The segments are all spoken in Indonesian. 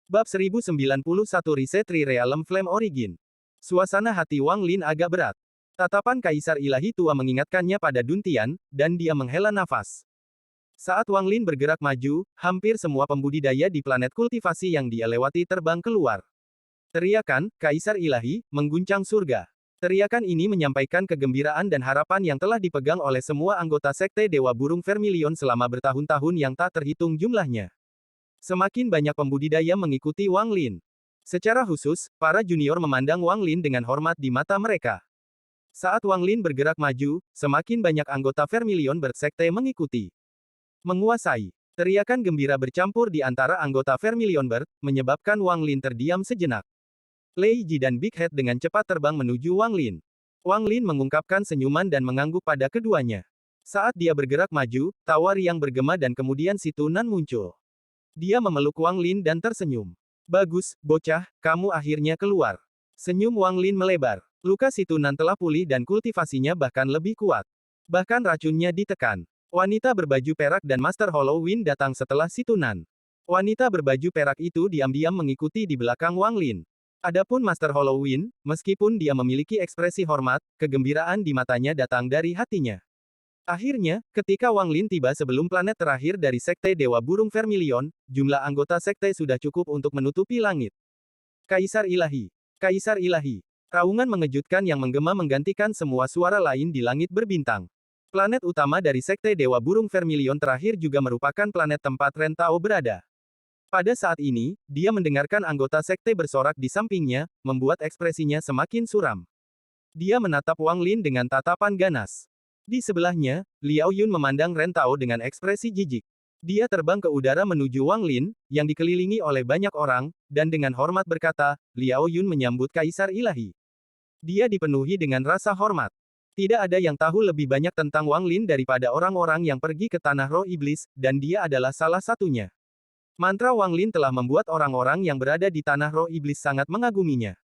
Bab 1091 Reset Realm Flame Origin. Suasana hati Wang Lin agak berat. Tatapan Kaisar Ilahi Tua mengingatkannya pada Duntian, dan dia menghela nafas. Saat Wang Lin bergerak maju, hampir semua pembudidaya di planet kultivasi yang dia lewati terbang keluar. Teriakan, Kaisar Ilahi, mengguncang surga. Teriakan ini menyampaikan kegembiraan dan harapan yang telah dipegang oleh semua anggota Sekte Dewa Burung Vermilion selama bertahun-tahun yang tak terhitung jumlahnya. Semakin banyak pembudidaya mengikuti Wang Lin. Secara khusus, para junior memandang Wang Lin dengan hormat di mata mereka. Saat Wang Lin bergerak maju, semakin banyak anggota Vermilion bersekte mengikuti. Menguasai. Teriakan gembira bercampur di antara anggota Vermilion menyebabkan Wang Lin terdiam sejenak. Lei Ji dan Big Head dengan cepat terbang menuju Wang Lin. Wang Lin mengungkapkan senyuman dan mengangguk pada keduanya. Saat dia bergerak maju, tawa riang bergema dan kemudian si Tunan muncul. Dia memeluk Wang Lin dan tersenyum. Bagus, bocah, kamu akhirnya keluar. Senyum Wang Lin melebar. Luka si Tunan telah pulih dan kultivasinya bahkan lebih kuat. Bahkan racunnya ditekan. Wanita berbaju perak dan Master Halloween datang setelah si Tunan. Wanita berbaju perak itu diam-diam mengikuti di belakang Wang Lin. Adapun Master Halloween, meskipun dia memiliki ekspresi hormat, kegembiraan di matanya datang dari hatinya. Akhirnya, ketika Wang Lin tiba sebelum planet terakhir dari Sekte Dewa Burung Vermilion, jumlah anggota sekte sudah cukup untuk menutupi langit. Kaisar Ilahi. Kaisar Ilahi. Raungan mengejutkan yang menggema menggantikan semua suara lain di langit berbintang. Planet utama dari Sekte Dewa Burung Vermilion terakhir juga merupakan planet tempat Ren Tao berada. Pada saat ini, dia mendengarkan anggota sekte bersorak di sampingnya, membuat ekspresinya semakin suram. Dia menatap Wang Lin dengan tatapan ganas. Di sebelahnya, Liao Yun memandang Ren Tao dengan ekspresi jijik. Dia terbang ke udara menuju Wang Lin, yang dikelilingi oleh banyak orang, dan dengan hormat berkata, Liao Yun menyambut Kaisar Ilahi. Dia dipenuhi dengan rasa hormat. Tidak ada yang tahu lebih banyak tentang Wang Lin daripada orang-orang yang pergi ke Tanah Roh Iblis, dan dia adalah salah satunya. Mantra Wang Lin telah membuat orang-orang yang berada di Tanah Roh Iblis sangat mengaguminya.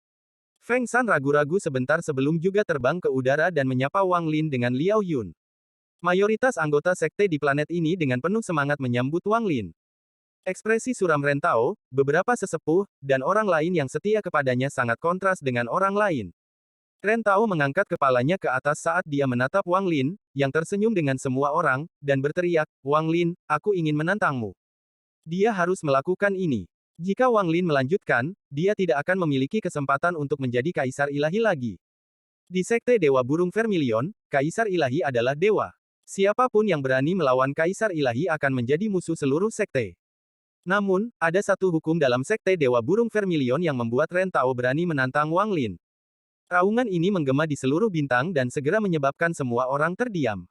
Feng Shan ragu-ragu sebentar sebelum juga terbang ke udara dan menyapa Wang Lin dengan Liao Yun. Mayoritas anggota sekte di planet ini dengan penuh semangat menyambut Wang Lin. Ekspresi suram Ren Tao, beberapa sesepuh, dan orang lain yang setia kepadanya sangat kontras dengan orang lain. Ren Tao mengangkat kepalanya ke atas saat dia menatap Wang Lin, yang tersenyum dengan semua orang, dan berteriak, Wang Lin, aku ingin menantangmu. Dia harus melakukan ini. Jika Wang Lin melanjutkan, dia tidak akan memiliki kesempatan untuk menjadi Kaisar Ilahi lagi. Di Sekte Dewa Burung Vermilion, Kaisar Ilahi adalah dewa. Siapapun yang berani melawan Kaisar Ilahi akan menjadi musuh seluruh sekte. Namun, ada satu hukum dalam Sekte Dewa Burung Vermilion yang membuat Ren Tao berani menantang Wang Lin. Raungan ini menggema di seluruh bintang dan segera menyebabkan semua orang terdiam.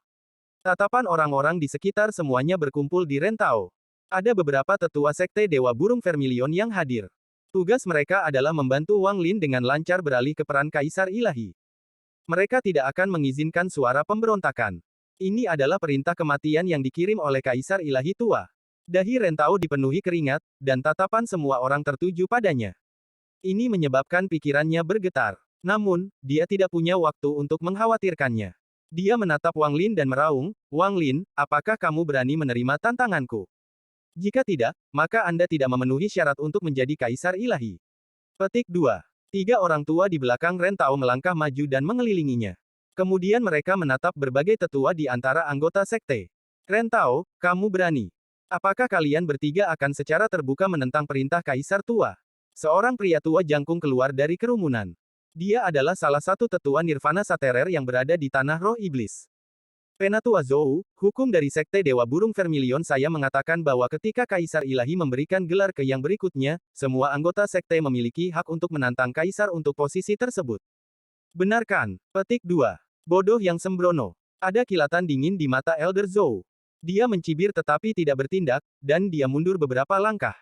Tatapan orang-orang di sekitar semuanya berkumpul di Ren Tao. Ada beberapa tetua Sekte Dewa Burung Vermilion yang hadir. Tugas mereka adalah membantu Wang Lin dengan lancar beralih ke peran Kaisar Ilahi. Mereka tidak akan mengizinkan suara pemberontakan. Ini adalah perintah kematian yang dikirim oleh Kaisar Ilahi Tua. Dahi Ren Tao dipenuhi keringat, dan tatapan semua orang tertuju padanya. Ini menyebabkan pikirannya bergetar. Namun, dia tidak punya waktu untuk mengkhawatirkannya. Dia menatap Wang Lin dan meraung, Wang Lin, apakah kamu berani menerima tantanganku? Jika tidak, maka Anda tidak memenuhi syarat untuk menjadi Kaisar Ilahi. Petik 2. Tiga orang tua di belakang Ren Tao melangkah maju dan mengelilinginya. Kemudian mereka menatap berbagai tetua di antara anggota sekte. Ren Tao, kamu berani. Apakah kalian bertiga akan secara terbuka menentang perintah Kaisar Tua? Seorang pria tua jangkung keluar dari kerumunan. Dia adalah salah satu tetua Nirvana Saterer yang berada di Tanah Roh Iblis. Penatua Zhou, hukum dari Sekte Dewa Burung Vermilion saya mengatakan bahwa ketika Kaisar Ilahi memberikan gelar ke yang berikutnya, semua anggota sekte memiliki hak untuk menantang Kaisar untuk posisi tersebut. Benarkan? Petik 2. Bodoh yang sembrono. Ada kilatan dingin di mata Elder Zhou. Dia mencibir tetapi tidak bertindak, dan dia mundur beberapa langkah.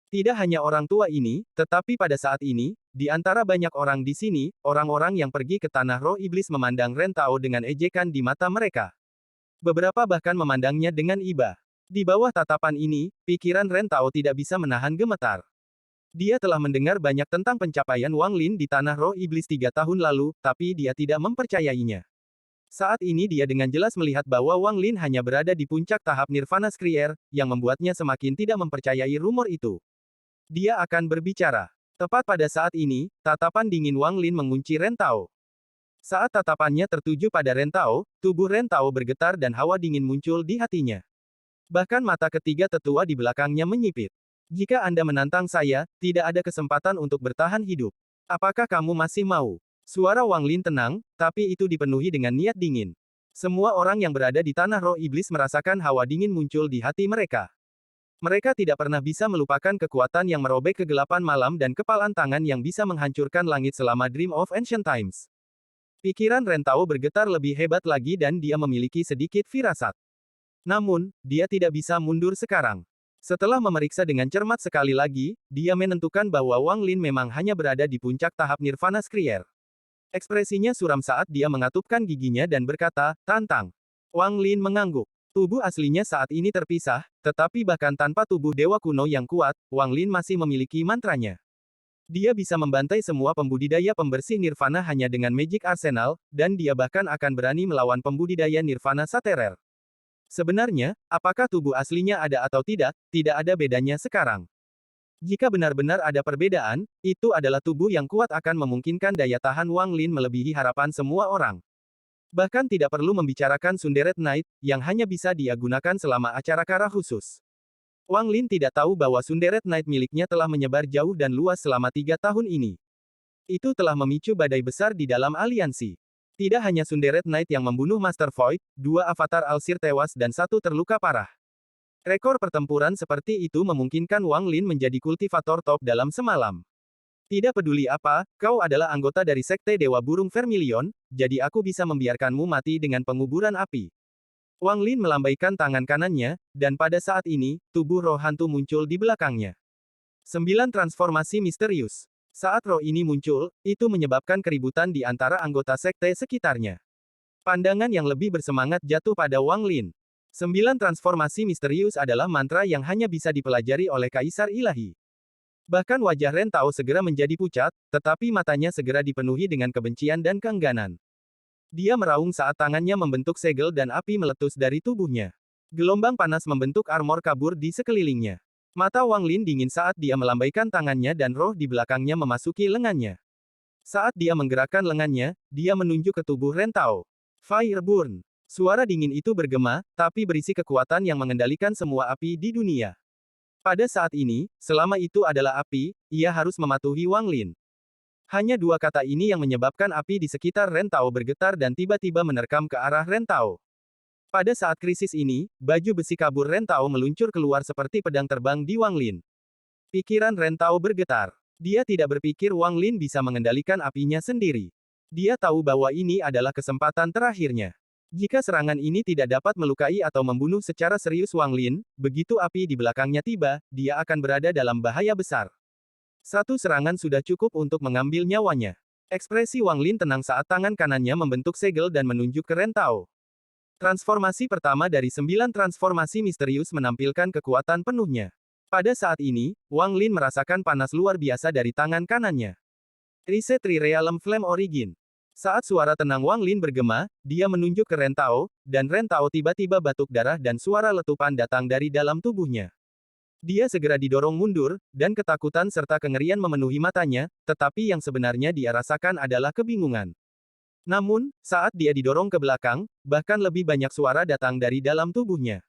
Tidak hanya orang tua ini, tetapi pada saat ini, di antara banyak orang di sini, orang-orang yang pergi ke Tanah Roh Iblis memandang Ren Tao dengan ejekan di mata mereka. Beberapa bahkan memandangnya dengan iba. Di bawah tatapan ini, pikiran Ren Tao tidak bisa menahan gemetar. Dia telah mendengar banyak tentang pencapaian Wang Lin di Tanah Roh Iblis 3 tahun lalu, tapi dia tidak mempercayainya. Saat ini dia dengan jelas melihat bahwa Wang Lin hanya berada di puncak tahap Nirvana Skrier, yang membuatnya semakin tidak mempercayai rumor itu. Dia akan berbicara. Tepat pada saat ini, tatapan dingin Wang Lin mengunci Ren Tao. Saat tatapannya tertuju pada Ren Tao, tubuh Ren Tao bergetar dan hawa dingin muncul di hatinya. Bahkan mata ketiga tetua di belakangnya menyipit. Jika Anda menantang saya, tidak ada kesempatan untuk bertahan hidup. Apakah kamu masih mau? Suara Wang Lin tenang, tapi itu dipenuhi dengan niat dingin. Semua orang yang berada di tanah roh iblis merasakan hawa dingin muncul di hati mereka. Mereka tidak pernah bisa melupakan kekuatan yang merobek kegelapan malam dan kepalan tangan yang bisa menghancurkan langit selama Dream of Ancient Times. Pikiran Ren Tao bergetar lebih hebat lagi dan dia memiliki sedikit firasat. Namun, dia tidak bisa mundur sekarang. Setelah memeriksa dengan cermat sekali lagi, dia menentukan bahwa Wang Lin memang hanya berada di puncak tahap Nirvana Skrier. Ekspresinya suram saat dia mengatupkan giginya dan berkata, "Tantang." Wang Lin mengangguk. Tubuh aslinya saat ini terpisah, tetapi bahkan tanpa tubuh dewa kuno yang kuat, Wang Lin masih memiliki mantranya. Dia bisa membantai semua pembudidaya pembersih Nirvana hanya dengan Magic Arsenal, dan dia bahkan akan berani melawan pembudidaya Nirvana Saterer. Sebenarnya, apakah tubuh aslinya ada atau tidak ada bedanya sekarang. Jika benar-benar ada perbedaan, itu adalah tubuh yang kuat akan memungkinkan daya tahan Wang Lin melebihi harapan semua orang. Bahkan tidak perlu membicarakan Sunderet Knight, yang hanya bisa dia gunakan selama acara kara khusus. Wang Lin tidak tahu bahwa Sunderet Knight miliknya telah menyebar jauh dan luas selama 3 tahun ini. Itu telah memicu badai besar di dalam aliansi. Tidak hanya Sunderet Knight yang membunuh Master Void, 2 avatar Alsir tewas dan 1 terluka parah. Rekor pertempuran seperti itu memungkinkan Wang Lin menjadi kultivator top dalam semalam. Tidak peduli apa, kau adalah anggota dari Sekte Dewa Burung Vermilion, jadi aku bisa membiarkanmu mati dengan penguburan api. Wang Lin melambaikan tangan kanannya, dan pada saat ini, tubuh roh hantu muncul di belakangnya. 9 transformasi misterius. Saat roh ini muncul, itu menyebabkan keributan di antara anggota sekte sekitarnya. Pandangan yang lebih bersemangat jatuh pada Wang Lin. 9 transformasi misterius adalah mantra yang hanya bisa dipelajari oleh Kaisar Ilahi. Bahkan wajah Ren Tao segera menjadi pucat, tetapi matanya segera dipenuhi dengan kebencian dan keengganan. Dia meraung saat tangannya membentuk segel dan api meletus dari tubuhnya. Gelombang panas membentuk armor kabur di sekelilingnya. Mata Wang Lin dingin saat dia melambaikan tangannya dan roh di belakangnya memasuki lengannya. Saat dia menggerakkan lengannya, dia menunjuk ke tubuh Ren Tao. Fireburn. Suara dingin itu bergema, tapi berisi kekuatan yang mengendalikan semua api di dunia. Pada saat ini, selama itu adalah api, ia harus mematuhi Wang Lin. Hanya 2 kata ini yang menyebabkan api di sekitar Ren Tao bergetar dan tiba-tiba menerkam ke arah Ren Tao. Pada saat krisis ini, baju besi kabur Ren Tao meluncur keluar seperti pedang terbang di Wang Lin. Pikiran Ren Tao bergetar. Dia tidak berpikir Wang Lin bisa mengendalikan apinya sendiri. Dia tahu bahwa ini adalah kesempatan terakhirnya. Jika serangan ini tidak dapat melukai atau membunuh secara serius Wang Lin, begitu api di belakangnya tiba, dia akan berada dalam bahaya besar. 1 serangan sudah cukup untuk mengambil nyawanya. Ekspresi Wang Lin tenang saat tangan kanannya membentuk segel dan menunjuk ke Ren Tao. Transformasi pertama dari 9 transformasi misterius menampilkan kekuatan penuhnya. Pada saat ini, Wang Lin merasakan panas luar biasa dari tangan kanannya. Reset Tri Realm Flame Origin. Saat suara tenang Wang Lin bergema, dia menunjuk ke Ren Tao, dan Ren Tao tiba-tiba batuk darah dan suara letupan datang dari dalam tubuhnya. Dia segera didorong mundur, dan ketakutan serta kengerian memenuhi matanya, tetapi yang sebenarnya dia rasakan adalah kebingungan. Namun, saat dia didorong ke belakang, bahkan lebih banyak suara datang dari dalam tubuhnya.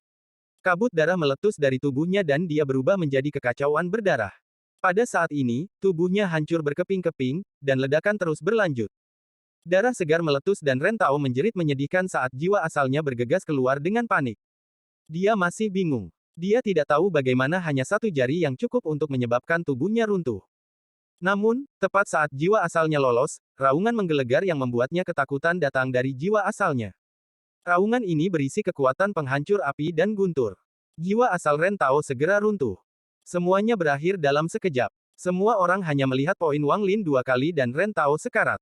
Kabut darah meletus dari tubuhnya dan dia berubah menjadi kekacauan berdarah. Pada saat ini, tubuhnya hancur berkeping-keping, dan ledakan terus berlanjut. Darah segar meletus dan Ren Tao menjerit menyedihkan saat jiwa asalnya bergegas keluar dengan panik. Dia masih bingung. Dia tidak tahu bagaimana hanya 1 jari yang cukup untuk menyebabkan tubuhnya runtuh. Namun, tepat saat jiwa asalnya lolos, raungan menggelegar yang membuatnya ketakutan datang dari jiwa asalnya. Raungan ini berisi kekuatan penghancur api dan guntur. Jiwa asal Ren Tao segera runtuh. Semuanya berakhir dalam sekejap. Semua orang hanya melihat poin Wang Lin 2 kali dan Ren Tao sekarat.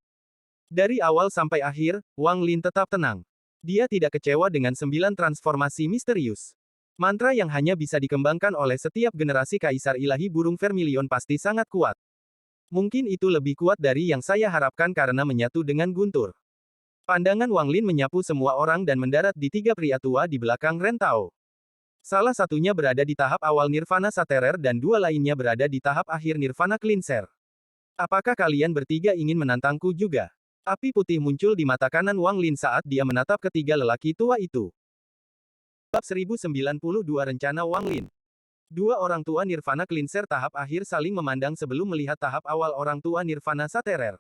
Dari awal sampai akhir, Wang Lin tetap tenang. Dia tidak kecewa dengan 9 transformasi misterius. Mantra yang hanya bisa dikembangkan oleh setiap generasi Kaisar Ilahi Burung Vermilion pasti sangat kuat. Mungkin itu lebih kuat dari yang saya harapkan karena menyatu dengan guntur. Pandangan Wang Lin menyapu semua orang dan mendarat di 3 pria tua di belakang Ren Tao. Salah satunya berada di tahap awal Nirvana Saterer dan dua lainnya berada di tahap akhir Nirvana Cleanser. Apakah kalian bertiga ingin menantangku juga? Api putih muncul di mata kanan Wang Lin saat dia menatap ketiga lelaki tua itu. Bab 1092 Rencana Wang Lin. Dua orang tua Nirvana Cleanser tahap akhir saling memandang sebelum melihat tahap awal orang tua Nirvana Saterer.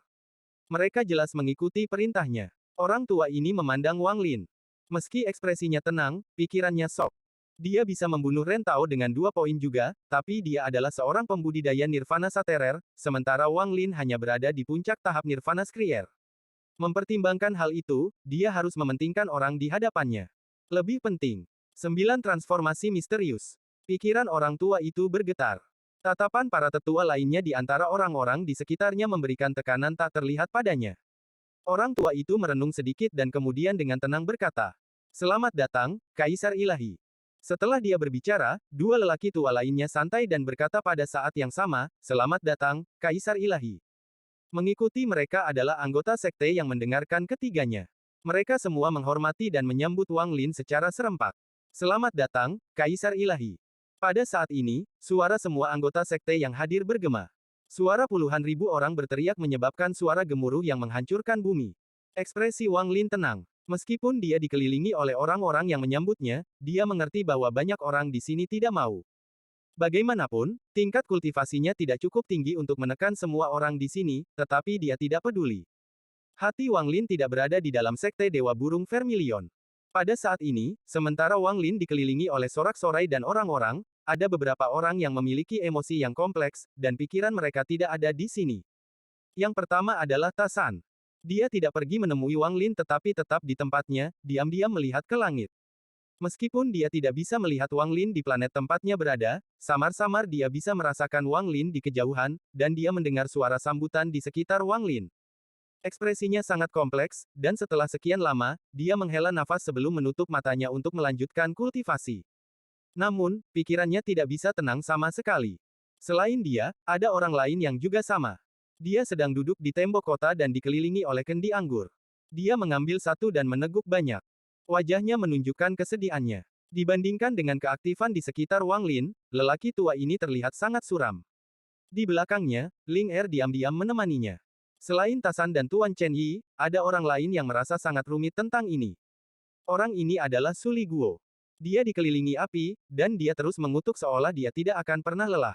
Mereka jelas mengikuti perintahnya. Orang tua ini memandang Wang Lin. Meski ekspresinya tenang, pikirannya sok. Dia bisa membunuh Ren Tao dengan 2 poin juga, tapi dia adalah seorang pembudidaya Nirvana Saterer, sementara Wang Lin hanya berada di puncak tahap Nirvana Skrier. Mempertimbangkan hal itu, dia harus mementingkan orang di hadapannya. Lebih penting, 9 transformasi misterius. Pikiran orang tua itu bergetar. Tatapan para tetua lainnya di antara orang-orang di sekitarnya memberikan tekanan tak terlihat padanya. Orang tua itu merenung sedikit dan kemudian dengan tenang berkata, "Selamat datang, Kaisar Ilahi." Setelah dia berbicara, dua lelaki tua lainnya santai dan berkata pada saat yang sama, "Selamat datang, Kaisar Ilahi." Mengikuti mereka adalah anggota sekte yang mendengarkan ketiganya. Mereka semua menghormati dan menyambut Wang Lin secara serempak. "Selamat datang, Kaisar Ilahi." Pada saat ini, suara semua anggota sekte yang hadir bergema. Suara puluhan ribu orang berteriak menyebabkan suara gemuruh yang menghancurkan bumi. Ekspresi Wang Lin tenang. Meskipun dia dikelilingi oleh orang-orang yang menyambutnya, dia mengerti bahwa banyak orang di sini tidak mau. Bagaimanapun, tingkat kultivasinya tidak cukup tinggi untuk menekan semua orang di sini, tetapi dia tidak peduli. Hati Wang Lin tidak berada di dalam sekte Dewa Burung Vermilion. Pada saat ini, sementara Wang Lin dikelilingi oleh sorak-sorai dan orang-orang, ada beberapa orang yang memiliki emosi yang kompleks, dan pikiran mereka tidak ada di sini. Yang pertama adalah Tasan. Dia tidak pergi menemui Wang Lin tetapi tetap di tempatnya, diam-diam melihat ke langit. Meskipun dia tidak bisa melihat Wang Lin di planet tempatnya berada, samar-samar dia bisa merasakan Wang Lin di kejauhan, dan dia mendengar suara sambutan di sekitar Wang Lin. Ekspresinya sangat kompleks, dan setelah sekian lama, dia menghela nafas sebelum menutup matanya untuk melanjutkan kultivasi. Namun, pikirannya tidak bisa tenang sama sekali. Selain dia, ada orang lain yang juga sama. Dia sedang duduk di tembok kota dan dikelilingi oleh kendi anggur. Dia mengambil satu dan meneguk banyak. Wajahnya menunjukkan kesedihannya. Dibandingkan dengan keaktifan di sekitar Wang Lin, lelaki tua ini terlihat sangat suram. Di belakangnya, Ling Er diam-diam menemaninya. Selain Tasan dan Tuan Chen Yi, ada orang lain yang merasa sangat rumit tentang ini. Orang ini adalah Su Li Guo. Dia dikelilingi api, dan dia terus mengutuk seolah dia tidak akan pernah lelah.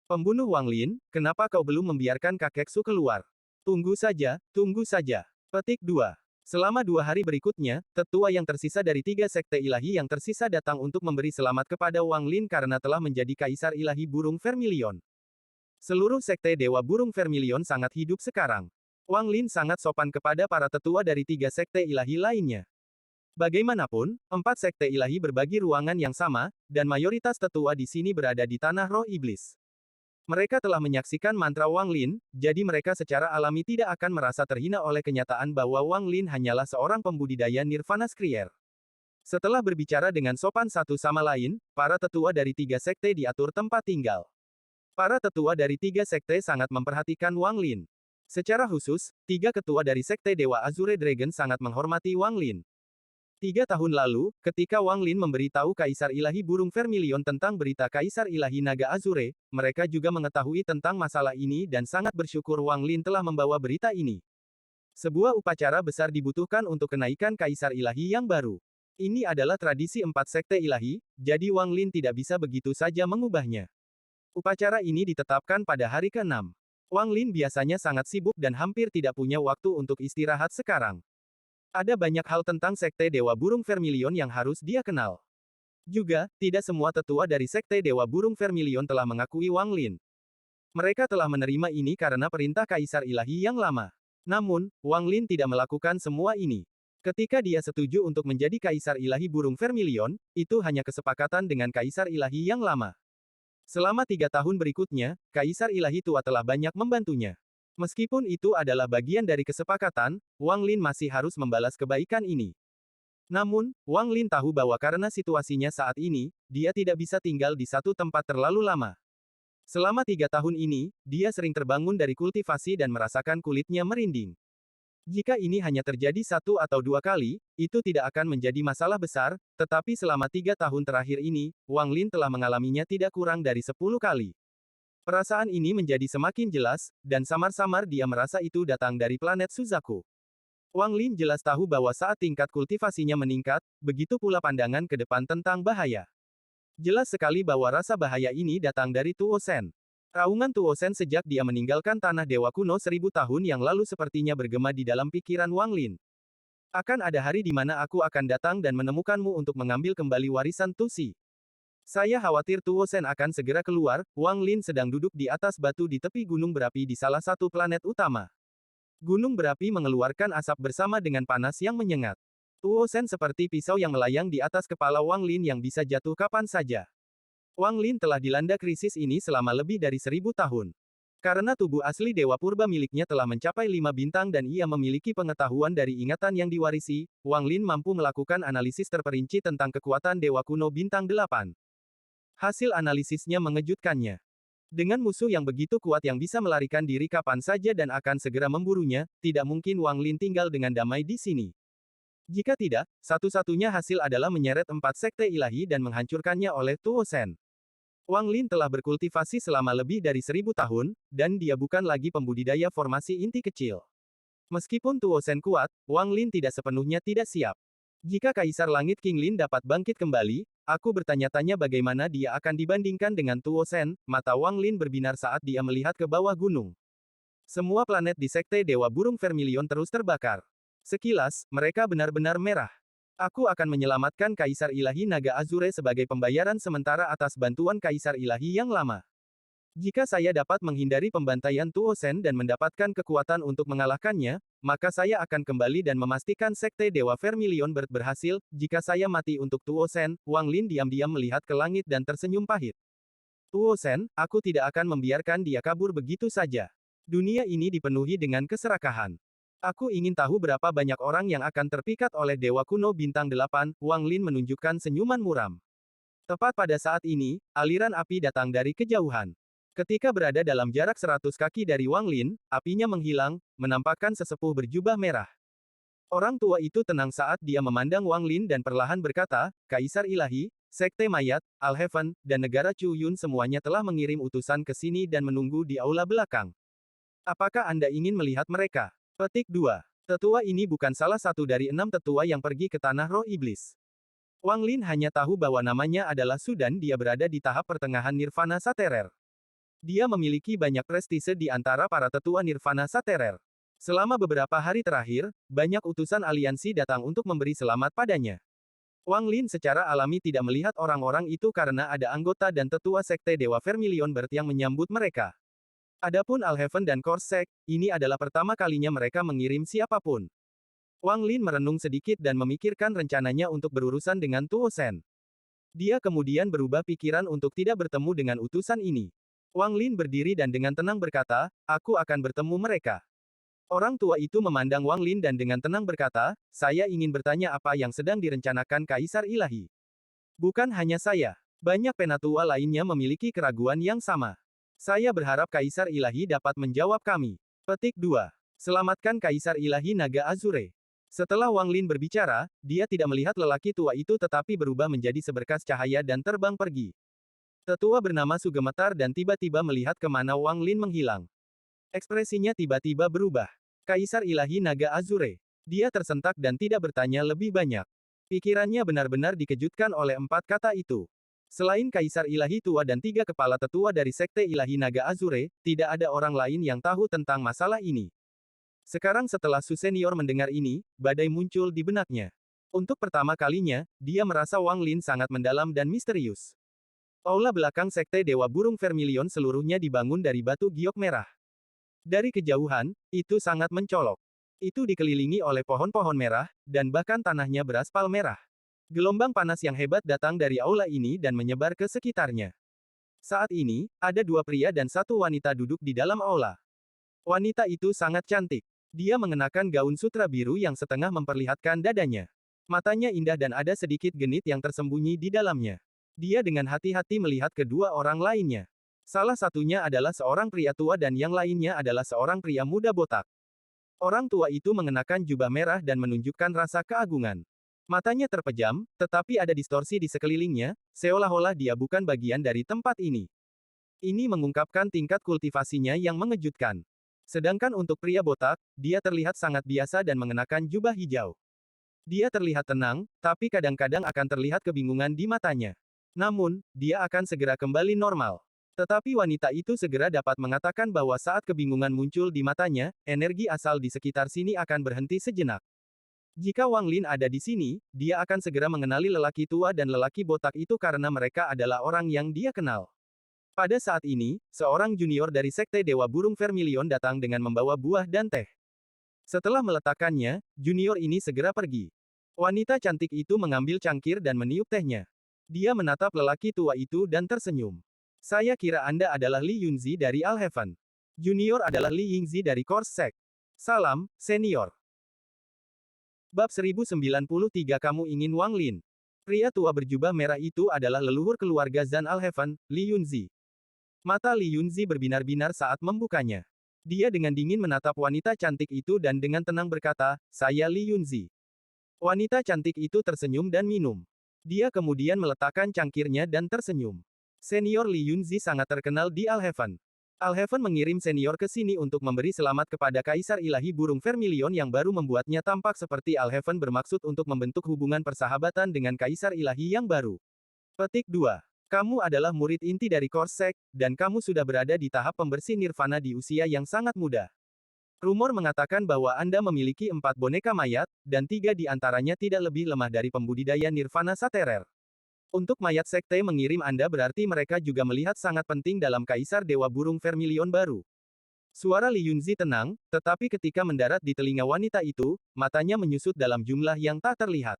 "Pembunuh Wang Lin, kenapa kau belum membiarkan kakek Su keluar? Tunggu saja, tunggu saja." Petik 2. Selama 2 hari berikutnya, tetua yang tersisa dari 3 sekte ilahi yang tersisa datang untuk memberi selamat kepada Wang Lin karena telah menjadi kaisar ilahi burung Vermilion. Seluruh sekte Dewa Burung Vermilion sangat hidup sekarang. Wang Lin sangat sopan kepada para tetua dari 3 sekte ilahi lainnya. Bagaimanapun, 4 sekte ilahi berbagi ruangan yang sama, dan mayoritas tetua di sini berada di tanah roh iblis. Mereka telah menyaksikan mantra Wang Lin, jadi mereka secara alami tidak akan merasa terhina oleh kenyataan bahwa Wang Lin hanyalah seorang pembudidaya Nirvana Skrier. Setelah berbicara dengan sopan satu sama lain, para tetua dari 3 sekte diatur tempat tinggal. Para tetua dari 3 sekte sangat memperhatikan Wang Lin. Secara khusus, 3 ketua dari sekte Dewa Azure Dragon sangat menghormati Wang Lin. 3 tahun lalu, ketika Wang Lin memberitahu Kaisar Ilahi Burung Vermilion tentang berita Kaisar Ilahi Naga Azure, mereka juga mengetahui tentang masalah ini dan sangat bersyukur Wang Lin telah membawa berita ini. Sebuah upacara besar dibutuhkan untuk kenaikan Kaisar Ilahi yang baru. Ini adalah tradisi 4 sekte ilahi, jadi Wang Lin tidak bisa begitu saja mengubahnya. Upacara ini ditetapkan pada hari ke-6. Wang Lin biasanya sangat sibuk dan hampir tidak punya waktu untuk istirahat sekarang. Ada banyak hal tentang sekte Dewa Burung Vermilion yang harus dia kenal. Juga, tidak semua tetua dari sekte Dewa Burung Vermilion telah mengakui Wang Lin. Mereka telah menerima ini karena perintah Kaisar Ilahi yang lama. Namun, Wang Lin tidak melakukan semua ini. Ketika dia setuju untuk menjadi Kaisar Ilahi Burung Vermilion, itu hanya kesepakatan dengan Kaisar Ilahi yang lama. Selama 3 tahun berikutnya, Kaisar Ilahi tua telah banyak membantunya. Meskipun itu adalah bagian dari kesepakatan, Wang Lin masih harus membalas kebaikan ini. Namun, Wang Lin tahu bahwa karena situasinya saat ini, dia tidak bisa tinggal di satu tempat terlalu lama. Selama 3 tahun ini, dia sering terbangun dari kultivasi dan merasakan kulitnya merinding. Jika ini hanya terjadi satu atau dua kali, itu tidak akan menjadi masalah besar, tetapi selama 3 tahun terakhir ini, Wang Lin telah mengalaminya tidak kurang dari 10 kali. Perasaan ini menjadi semakin jelas, dan samar-samar dia merasa itu datang dari planet Suzaku. Wang Lin jelas tahu bahwa saat tingkat kultivasinya meningkat, begitu pula pandangan ke depan tentang bahaya. Jelas sekali bahwa rasa bahaya ini datang dari Tuo Shen. Raungan Tuo Shen sejak dia meninggalkan tanah dewa kuno 1000 tahun yang lalu sepertinya bergema di dalam pikiran Wang Lin. Akan ada hari di mana aku akan datang dan menemukanmu untuk mengambil kembali warisan Tusi. Saya khawatir Tuo Shen akan segera keluar. Wang Lin sedang duduk di atas batu di tepi gunung berapi di salah satu planet utama. Gunung berapi mengeluarkan asap bersama dengan panas yang menyengat. Tuo Shen seperti pisau yang melayang di atas kepala Wang Lin yang bisa jatuh kapan saja. Wang Lin telah dilanda krisis ini selama lebih dari 1000 tahun. Karena tubuh asli Dewa Purba miliknya telah mencapai 5 bintang dan ia memiliki pengetahuan dari ingatan yang diwarisi, Wang Lin mampu melakukan analisis terperinci tentang kekuatan Dewa Kuno Bintang 8. Hasil analisisnya mengejutkannya. Dengan musuh yang begitu kuat yang bisa melarikan diri kapan saja dan akan segera memburunya, tidak mungkin Wang Lin tinggal dengan damai di sini. Jika tidak, satu-satunya hasil adalah menyeret 4 sekte ilahi dan menghancurkannya oleh Tuo Shen. Wang Lin telah berkultivasi selama lebih dari 1000 tahun, dan dia bukan lagi pembudidaya formasi inti kecil. Meskipun Tuo Shen kuat, Wang Lin tidak sepenuhnya tidak siap. Jika Kaisar Langit King Lin dapat bangkit kembali, aku bertanya-tanya bagaimana dia akan dibandingkan dengan Tuo Shen. Mata Wang Lin berbinar saat dia melihat ke bawah gunung. Semua planet di Sekte Dewa Burung Vermilion terus terbakar. Sekilas, mereka benar-benar merah. Aku akan menyelamatkan Kaisar Ilahi Naga Azure sebagai pembayaran sementara atas bantuan Kaisar Ilahi yang lama. Jika saya dapat menghindari pembantaian Tuo Shen dan mendapatkan kekuatan untuk mengalahkannya, maka saya akan kembali dan memastikan Sekte Dewa Vermilion berhasil. Jika saya mati untuk Tuo Shen, Wang Lin diam-diam melihat ke langit dan tersenyum pahit. Tuo Shen, aku tidak akan membiarkan dia kabur begitu saja. Dunia ini dipenuhi dengan keserakahan. Aku ingin tahu berapa banyak orang yang akan terpikat oleh Dewa Kuno Bintang 8, Wang Lin menunjukkan senyuman muram. Tepat pada saat ini, aliran api datang dari kejauhan. Ketika berada dalam jarak 100 kaki dari Wang Lin, apinya menghilang, menampakkan sesepuh berjubah merah. Orang tua itu tenang saat dia memandang Wang Lin dan perlahan berkata, Kaisar Ilahi, Sekte Mayat, Al-Heaven, dan negara Chu Yun semuanya telah mengirim utusan ke sini dan menunggu di aula belakang. Apakah Anda ingin melihat mereka? Petik 2. Tetua ini bukan salah satu dari 6 tetua yang pergi ke tanah roh iblis. Wang Lin hanya tahu bahwa namanya adalah Su dan dia berada di tahap pertengahan Nirvana Saterer. Dia memiliki banyak prestise di antara para tetua Nirvana Saterer. Selama beberapa hari terakhir, banyak utusan aliansi datang untuk memberi selamat padanya. Wang Lin secara alami tidak melihat orang-orang itu karena ada anggota dan tetua Sekte Dewa Vermilion Bird yang menyambut mereka. Adapun Al-Heaven dan Korsek, ini adalah pertama kalinya mereka mengirim siapapun. Wang Lin merenung sedikit dan memikirkan rencananya untuk berurusan dengan Tuo Shen. Dia kemudian berubah pikiran untuk tidak bertemu dengan utusan ini. Wang Lin berdiri dan dengan tenang berkata, aku akan bertemu mereka. Orang tua itu memandang Wang Lin dan dengan tenang berkata, saya ingin bertanya apa yang sedang direncanakan Kaisar Ilahi. Bukan hanya saya. Banyak penatua lainnya memiliki keraguan yang sama. Saya berharap Kaisar Ilahi dapat menjawab kami. Petik 2. Selamatkan Kaisar Ilahi Naga Azure. Setelah Wang Lin berbicara, dia tidak melihat lelaki tua itu tetapi berubah menjadi seberkas cahaya dan terbang pergi. Tetua bernama Su gemetar dan tiba-tiba melihat kemana Wang Lin menghilang. Ekspresinya tiba-tiba berubah. Kaisar Ilahi Naga Azure. Dia tersentak dan tidak bertanya lebih banyak. Pikirannya benar-benar dikejutkan oleh 4 kata itu. Selain Kaisar Ilahi tua dan 3 kepala tetua dari Sekte Ilahi Naga Azure, tidak ada orang lain yang tahu tentang masalah ini. Sekarang setelah Su Senior mendengar ini, badai muncul di benaknya. Untuk pertama kalinya, dia merasa Wang Lin sangat mendalam dan misterius. Aula belakang Sekte Dewa Burung Vermilion seluruhnya dibangun dari batu giok merah. Dari kejauhan, itu sangat mencolok. Itu dikelilingi oleh pohon-pohon merah, dan bahkan tanahnya beraspal merah. Gelombang panas yang hebat datang dari aula ini dan menyebar ke sekitarnya. Saat ini, ada 2 pria dan 1 wanita duduk di dalam aula. Wanita itu sangat cantik. Dia mengenakan gaun sutra biru yang setengah memperlihatkan dadanya. Matanya indah dan ada sedikit genit yang tersembunyi di dalamnya. Dia dengan hati-hati melihat kedua orang lainnya. Salah satunya adalah seorang pria tua dan yang lainnya adalah seorang pria muda botak. Orang tua itu mengenakan jubah merah dan menunjukkan rasa keagungan. Matanya terpejam, tetapi ada distorsi di sekelilingnya, seolah-olah dia bukan bagian dari tempat ini. Ini mengungkapkan tingkat kultivasinya yang mengejutkan. Sedangkan untuk pria botak, dia terlihat sangat biasa dan mengenakan jubah hijau. Dia terlihat tenang, tapi kadang-kadang akan terlihat kebingungan di matanya. Namun, dia akan segera kembali normal. Tetapi wanita itu segera dapat mengatakan bahwa saat kebingungan muncul di matanya, energi asal di sekitar sini akan berhenti sejenak. Jika Wang Lin ada di sini, dia akan segera mengenali lelaki tua dan lelaki botak itu karena mereka adalah orang yang dia kenal. Pada saat ini, seorang junior dari Sekte Dewa Burung Vermilion datang dengan membawa buah dan teh. Setelah meletakkannya, junior ini segera pergi. Wanita cantik itu mengambil cangkir dan meniup tehnya. Dia menatap lelaki tua itu dan tersenyum. Saya kira Anda adalah Li Yunzi dari Al Heaven. Junior adalah Li Yingzi dari Course Sect. Salam, senior. Bab 1093 Kamu ingin Wang Lin. Pria tua berjubah merah itu adalah leluhur keluarga Zan Al Heaven, Li Yunzi. Mata Li Yunzi berbinar-binar saat membukanya. Dia dengan dingin menatap wanita cantik itu dan dengan tenang berkata, saya Li Yunzi. Wanita cantik itu tersenyum dan minum. Dia kemudian meletakkan cangkirnya dan tersenyum. Senior Li Yunzi sangat terkenal di Al Heaven. Al Heaven mengirim senior ke sini untuk memberi selamat kepada Kaisar Ilahi Burung Vermilion yang baru membuatnya tampak seperti Al Heaven bermaksud untuk membentuk hubungan persahabatan dengan Kaisar Ilahi yang baru. Petik 2. Kamu adalah murid inti dari Course Sect, dan kamu sudah berada di tahap pembersih nirvana di usia yang sangat muda. Rumor mengatakan bahwa Anda memiliki 4 boneka mayat, dan 3 di antaranya tidak lebih lemah dari pembudidaya nirvana saterer. Untuk mayat sekte mengirim Anda berarti mereka juga melihat sangat penting dalam Kaisar Dewa Burung Vermilion baru. Suara Li Yunzi tenang, tetapi ketika mendarat di telinga wanita itu, matanya menyusut dalam jumlah yang tak terlihat.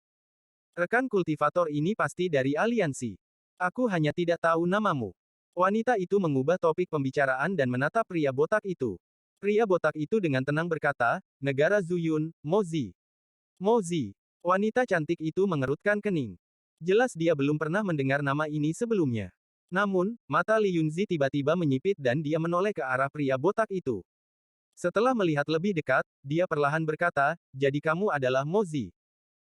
Rekan kultivator ini pasti dari aliansi. Aku hanya tidak tahu namamu. Wanita itu mengubah topik pembicaraan dan menatap pria botak itu. Pria botak itu dengan tenang berkata, negara Zuyun, Mozi. Mozi. Wanita cantik itu mengerutkan kening. Jelas dia belum pernah mendengar nama ini sebelumnya. Namun, mata Li Yunzi tiba-tiba menyipit dan dia menoleh ke arah pria botak itu. Setelah melihat lebih dekat, dia perlahan berkata, jadi kamu adalah Mozi.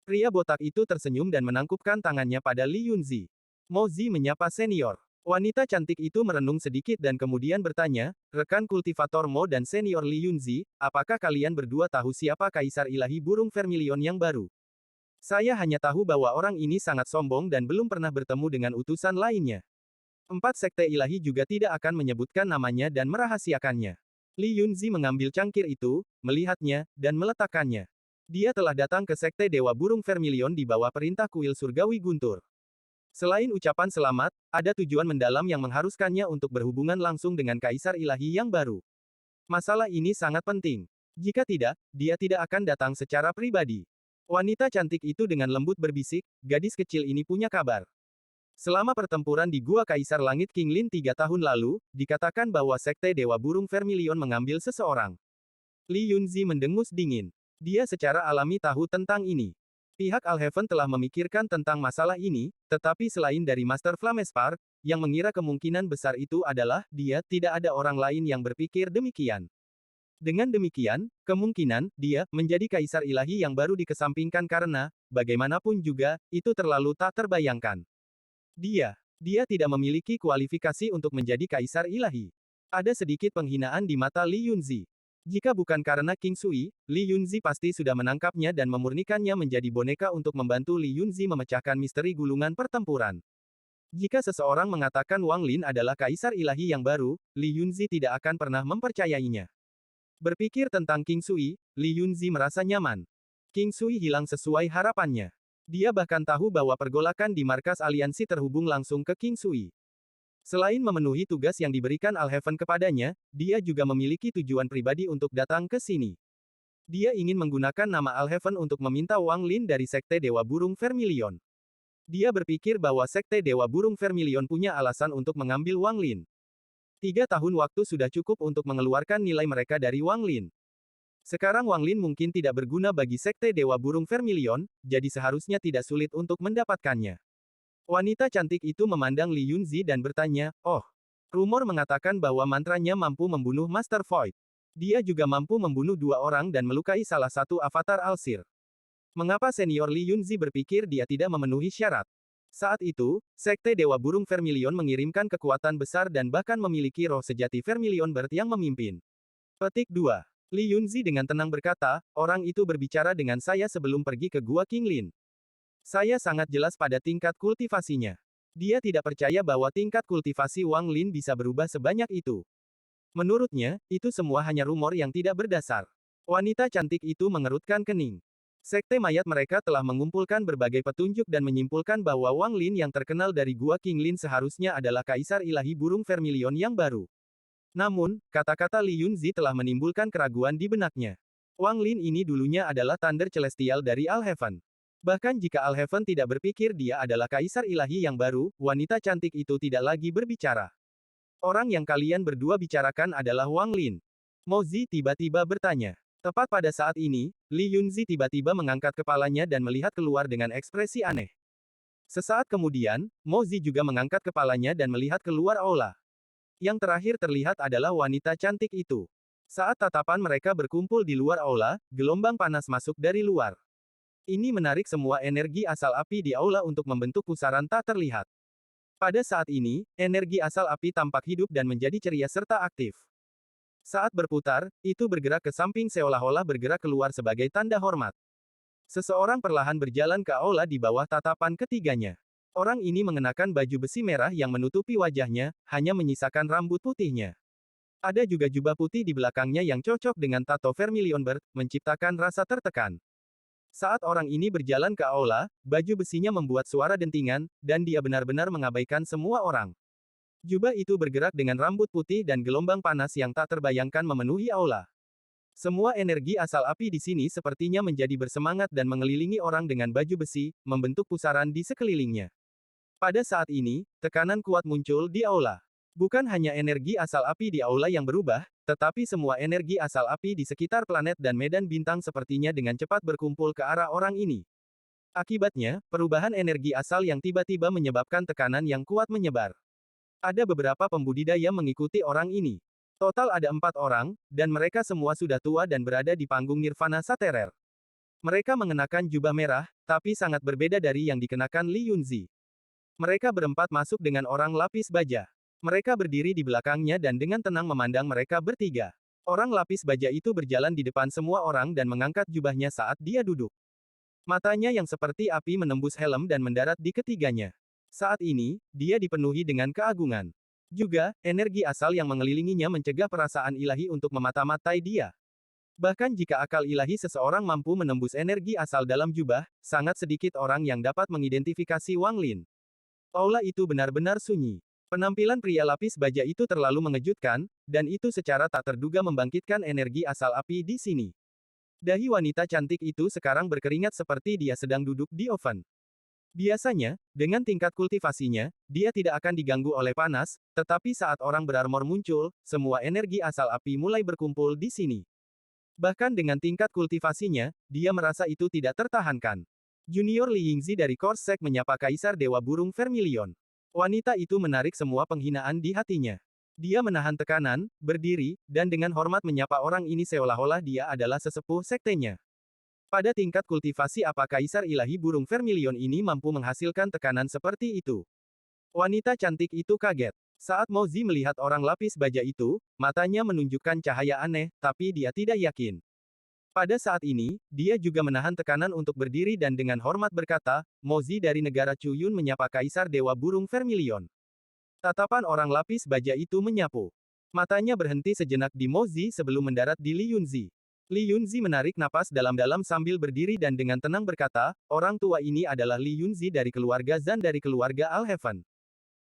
Pria botak itu tersenyum dan menangkupkan tangannya pada Li Yunzi. Mozi menyapa senior. Wanita cantik itu merenung sedikit dan kemudian bertanya, rekan kultivator Mo dan senior Li Yunzi, apakah kalian berdua tahu siapa Kaisar Ilahi Burung Vermilion yang baru? Saya hanya tahu bahwa orang ini sangat sombong dan belum pernah bertemu dengan utusan lainnya. 4 sekte ilahi juga tidak akan menyebutkan namanya dan merahasiakannya. Li Yunzi mengambil cangkir itu, melihatnya, dan meletakkannya. Dia telah datang ke sekte Dewa Burung Vermilion di bawah perintah kuil surgawi Guntur. Selain ucapan selamat, ada tujuan mendalam yang mengharuskannya untuk berhubungan langsung dengan Kaisar Ilahi yang baru. Masalah ini sangat penting. Jika tidak, dia tidak akan datang secara pribadi. Wanita cantik itu dengan lembut berbisik, gadis kecil ini punya kabar. Selama pertempuran di Gua Kaisar Langit King Lin 3 tahun lalu, dikatakan bahwa Sekte Dewa Burung Vermilion mengambil seseorang. Li Yunzi mendengus dingin. Dia secara alami tahu tentang ini. Pihak Al Heaven telah memikirkan tentang masalah ini, tetapi selain dari Master Flamespar, yang mengira kemungkinan besar itu adalah, dia, tidak ada orang lain yang berpikir demikian. Dengan demikian, kemungkinan dia menjadi kaisar ilahi yang baru dikesampingkan karena, bagaimanapun juga, itu terlalu tak terbayangkan. Dia tidak memiliki kualifikasi untuk menjadi kaisar ilahi. Ada sedikit penghinaan di mata Li Yunzi. Jika bukan karena King Sui, Li Yunzi pasti sudah menangkapnya dan memurnikannya menjadi boneka untuk membantu Li Yunzi memecahkan misteri gulungan pertempuran. Jika seseorang mengatakan Wang Lin adalah kaisar ilahi yang baru, Li Yunzi tidak akan pernah mempercayainya. Berpikir tentang King Sui, Li Yunzi merasa nyaman. King Sui hilang sesuai harapannya. Dia bahkan tahu bahwa pergolakan di markas aliansi terhubung langsung ke King Sui. Selain memenuhi tugas yang diberikan Al Heaven kepadanya, dia juga memiliki tujuan pribadi untuk datang ke sini. Dia ingin menggunakan nama Al Heaven untuk meminta Wang Lin dari Sekte Dewa Burung Vermilion. Dia berpikir bahwa Sekte Dewa Burung Vermilion punya alasan untuk mengambil Wang Lin. 3 tahun waktu sudah cukup untuk mengeluarkan nilai mereka dari Wang Lin. Sekarang Wang Lin mungkin tidak berguna bagi Sekte Dewa Burung Vermilion, jadi seharusnya tidak sulit untuk mendapatkannya. Wanita cantik itu memandang Li Yunzi dan bertanya, oh, rumor mengatakan bahwa mantranya mampu membunuh Master Void. Dia juga mampu membunuh 2 orang dan melukai salah satu avatar Alsir. Mengapa senior Li Yunzi berpikir dia tidak memenuhi syarat? Saat itu, Sekte Dewa Burung Vermilion mengirimkan kekuatan besar dan bahkan memiliki roh sejati Vermilion Bird yang memimpin. Petik 2. Li Yunzi dengan tenang berkata, orang itu berbicara dengan saya sebelum pergi ke Gua King Lin. Saya sangat jelas pada tingkat kultivasinya. Dia tidak percaya bahwa tingkat kultivasi Wang Lin bisa berubah sebanyak itu. Menurutnya, itu semua hanya rumor yang tidak berdasar. Wanita cantik itu mengerutkan kening. Sekte mayat mereka telah mengumpulkan berbagai petunjuk dan menyimpulkan bahwa Wang Lin yang terkenal dari Gua King Lin seharusnya adalah kaisar ilahi burung Vermilion yang baru. Namun, kata-kata Li Yunzi telah menimbulkan keraguan di benaknya. Wang Lin ini dulunya adalah Thunder Celestial dari Alheaven. Bahkan jika Alheaven tidak berpikir dia adalah kaisar ilahi yang baru, wanita cantik itu tidak lagi berbicara. Orang yang kalian berdua bicarakan adalah Wang Lin. Mozi tiba-tiba bertanya. Tepat pada saat ini, Li Yunzi tiba-tiba mengangkat kepalanya dan melihat keluar dengan ekspresi aneh. Sesaat kemudian, Mozi juga mengangkat kepalanya dan melihat keluar aula. Yang terakhir terlihat adalah wanita cantik itu. Saat tatapan mereka berkumpul di luar aula, gelombang panas masuk dari luar. Ini menarik semua energi asal api di aula untuk membentuk pusaran tak terlihat. Pada saat ini, energi asal api tampak hidup dan menjadi ceria serta aktif. Saat berputar, itu bergerak ke samping seolah-olah bergerak keluar sebagai tanda hormat. Seseorang perlahan berjalan ke aula di bawah tatapan ketiganya. Orang ini mengenakan baju besi merah yang menutupi wajahnya, hanya menyisakan rambut putihnya. Ada juga jubah putih di belakangnya yang cocok dengan tato Vermilion Bird, menciptakan rasa tertekan. Saat orang ini berjalan ke aula, baju besinya membuat suara dentingan, dan dia benar-benar mengabaikan semua orang. Jubah itu bergerak dengan rambut putih dan gelombang panas yang tak terbayangkan memenuhi aula. Semua energi asal api di sini sepertinya menjadi bersemangat dan mengelilingi orang dengan baju besi, membentuk pusaran di sekelilingnya. Pada saat ini, tekanan kuat muncul di aula. Bukan hanya energi asal api di aula yang berubah, tetapi semua energi asal api di sekitar planet dan medan bintang sepertinya dengan cepat berkumpul ke arah orang ini. Akibatnya, perubahan energi asal yang tiba-tiba menyebabkan tekanan yang kuat menyebar. Ada beberapa pembudidaya mengikuti orang ini. Total ada 4 orang, dan mereka semua sudah tua dan berada di panggung Nirvana Saterer. Mereka mengenakan jubah merah, tapi sangat berbeda dari yang dikenakan Li Yunzi. Mereka berempat masuk dengan orang lapis baja. Mereka berdiri di belakangnya dan dengan tenang memandang mereka bertiga. Orang lapis baja itu berjalan di depan semua orang dan mengangkat jubahnya saat dia duduk. Matanya yang seperti api menembus helm dan mendarat di ketiganya. Saat ini, dia dipenuhi dengan keagungan. Juga, energi asal yang mengelilinginya mencegah perasaan ilahi untuk memata-matai dia. Bahkan jika akal ilahi seseorang mampu menembus energi asal dalam jubah, sangat sedikit orang yang dapat mengidentifikasi Wang Lin. Aula itu benar-benar sunyi. Penampilan pria lapis baja itu terlalu mengejutkan, dan itu secara tak terduga membangkitkan energi asal api di sini. Dahi wanita cantik itu sekarang berkeringat seperti dia sedang duduk di oven. Biasanya, dengan tingkat kultivasinya, dia tidak akan diganggu oleh panas, tetapi saat orang berarmor muncul, semua energi asal api mulai berkumpul di sini. Bahkan dengan tingkat kultivasinya, dia merasa itu tidak tertahankan. Junior Li Yingzi dari Korsek menyapa Kaisar Dewa Burung Vermilion. Wanita itu menarik semua penghinaan di hatinya. Dia menahan tekanan, berdiri, dan dengan hormat menyapa orang ini seolah-olah dia adalah sesepuh sektenya. Pada tingkat kultivasi apa Kaisar Ilahi Burung Vermilion ini mampu menghasilkan tekanan seperti itu? Wanita cantik itu kaget. Saat Mozi melihat orang lapis baja itu, matanya menunjukkan cahaya aneh, tapi dia tidak yakin. Pada saat ini, dia juga menahan tekanan untuk berdiri dan dengan hormat berkata, Mozi dari negara Chuyun menyapa Kaisar Dewa Burung Vermilion. Tatapan orang lapis baja itu menyapu. Matanya berhenti sejenak di Mozi sebelum mendarat di Li Yunzi. Li Yunzi menarik napas dalam-dalam sambil berdiri dan dengan tenang berkata, orang tua ini adalah Li Yunzi dari keluarga Zan dari keluarga Alheaven.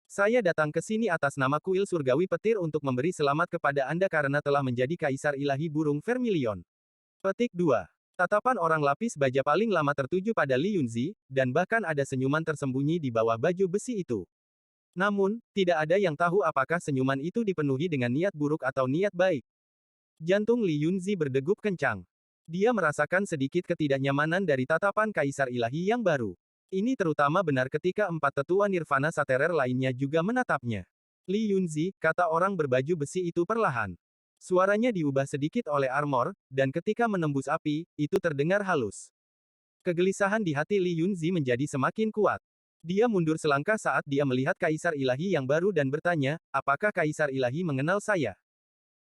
Saya datang ke sini atas nama kuil surgawi petir untuk memberi selamat kepada Anda karena telah menjadi Kaisar Ilahi Burung Vermilion. Petik 2. Tatapan orang lapis baja paling lama tertuju pada Li Yunzi, dan bahkan ada senyuman tersembunyi di bawah baju besi itu. Namun, tidak ada yang tahu apakah senyuman itu dipenuhi dengan niat buruk atau niat baik. Jantung Li Yunzi berdegup kencang. Dia merasakan sedikit ketidaknyamanan dari tatapan Kaisar Ilahi yang baru. Ini terutama benar ketika 4 tetua Nirvana Saterer lainnya juga menatapnya. Li Yunzi, kata orang berbaju besi itu perlahan. Suaranya diubah sedikit oleh armor, dan ketika menembus api, itu terdengar halus. Kegelisahan di hati Li Yunzi menjadi semakin kuat. Dia mundur selangkah saat dia melihat Kaisar Ilahi yang baru dan bertanya, apakah Kaisar Ilahi mengenal saya?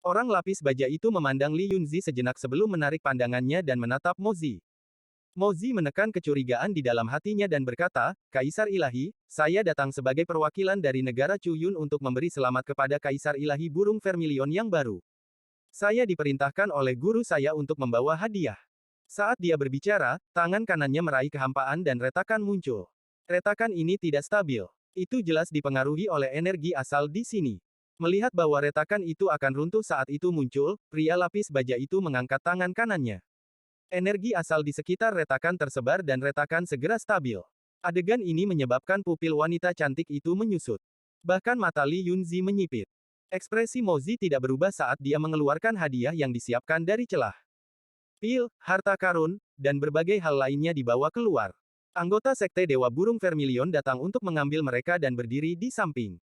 Orang lapis baja itu memandang Li Yunzi sejenak sebelum menarik pandangannya dan menatap Mozi. Mozi menekan kecurigaan di dalam hatinya dan berkata, Kaisar Ilahi, saya datang sebagai perwakilan dari negara Chuyun untuk memberi selamat kepada Kaisar Ilahi burung vermilion yang baru. Saya diperintahkan oleh guru saya untuk membawa hadiah. Saat dia berbicara, tangan kanannya meraih kehampaan dan retakan muncul. Retakan ini tidak stabil. Itu jelas dipengaruhi oleh energi asal di sini. Melihat bahwa retakan itu akan runtuh saat itu muncul, pria lapis baja itu mengangkat tangan kanannya. Energi asal di sekitar retakan tersebar dan retakan segera stabil. Adegan ini menyebabkan pupil wanita cantik itu menyusut. Bahkan mata Li Yunzi menyipit. Ekspresi Mozi tidak berubah saat dia mengeluarkan hadiah yang disiapkan dari celah. Pil, harta karun, dan berbagai hal lainnya dibawa keluar. Anggota Sekte Dewa Burung Vermilion datang untuk mengambil mereka dan berdiri di samping.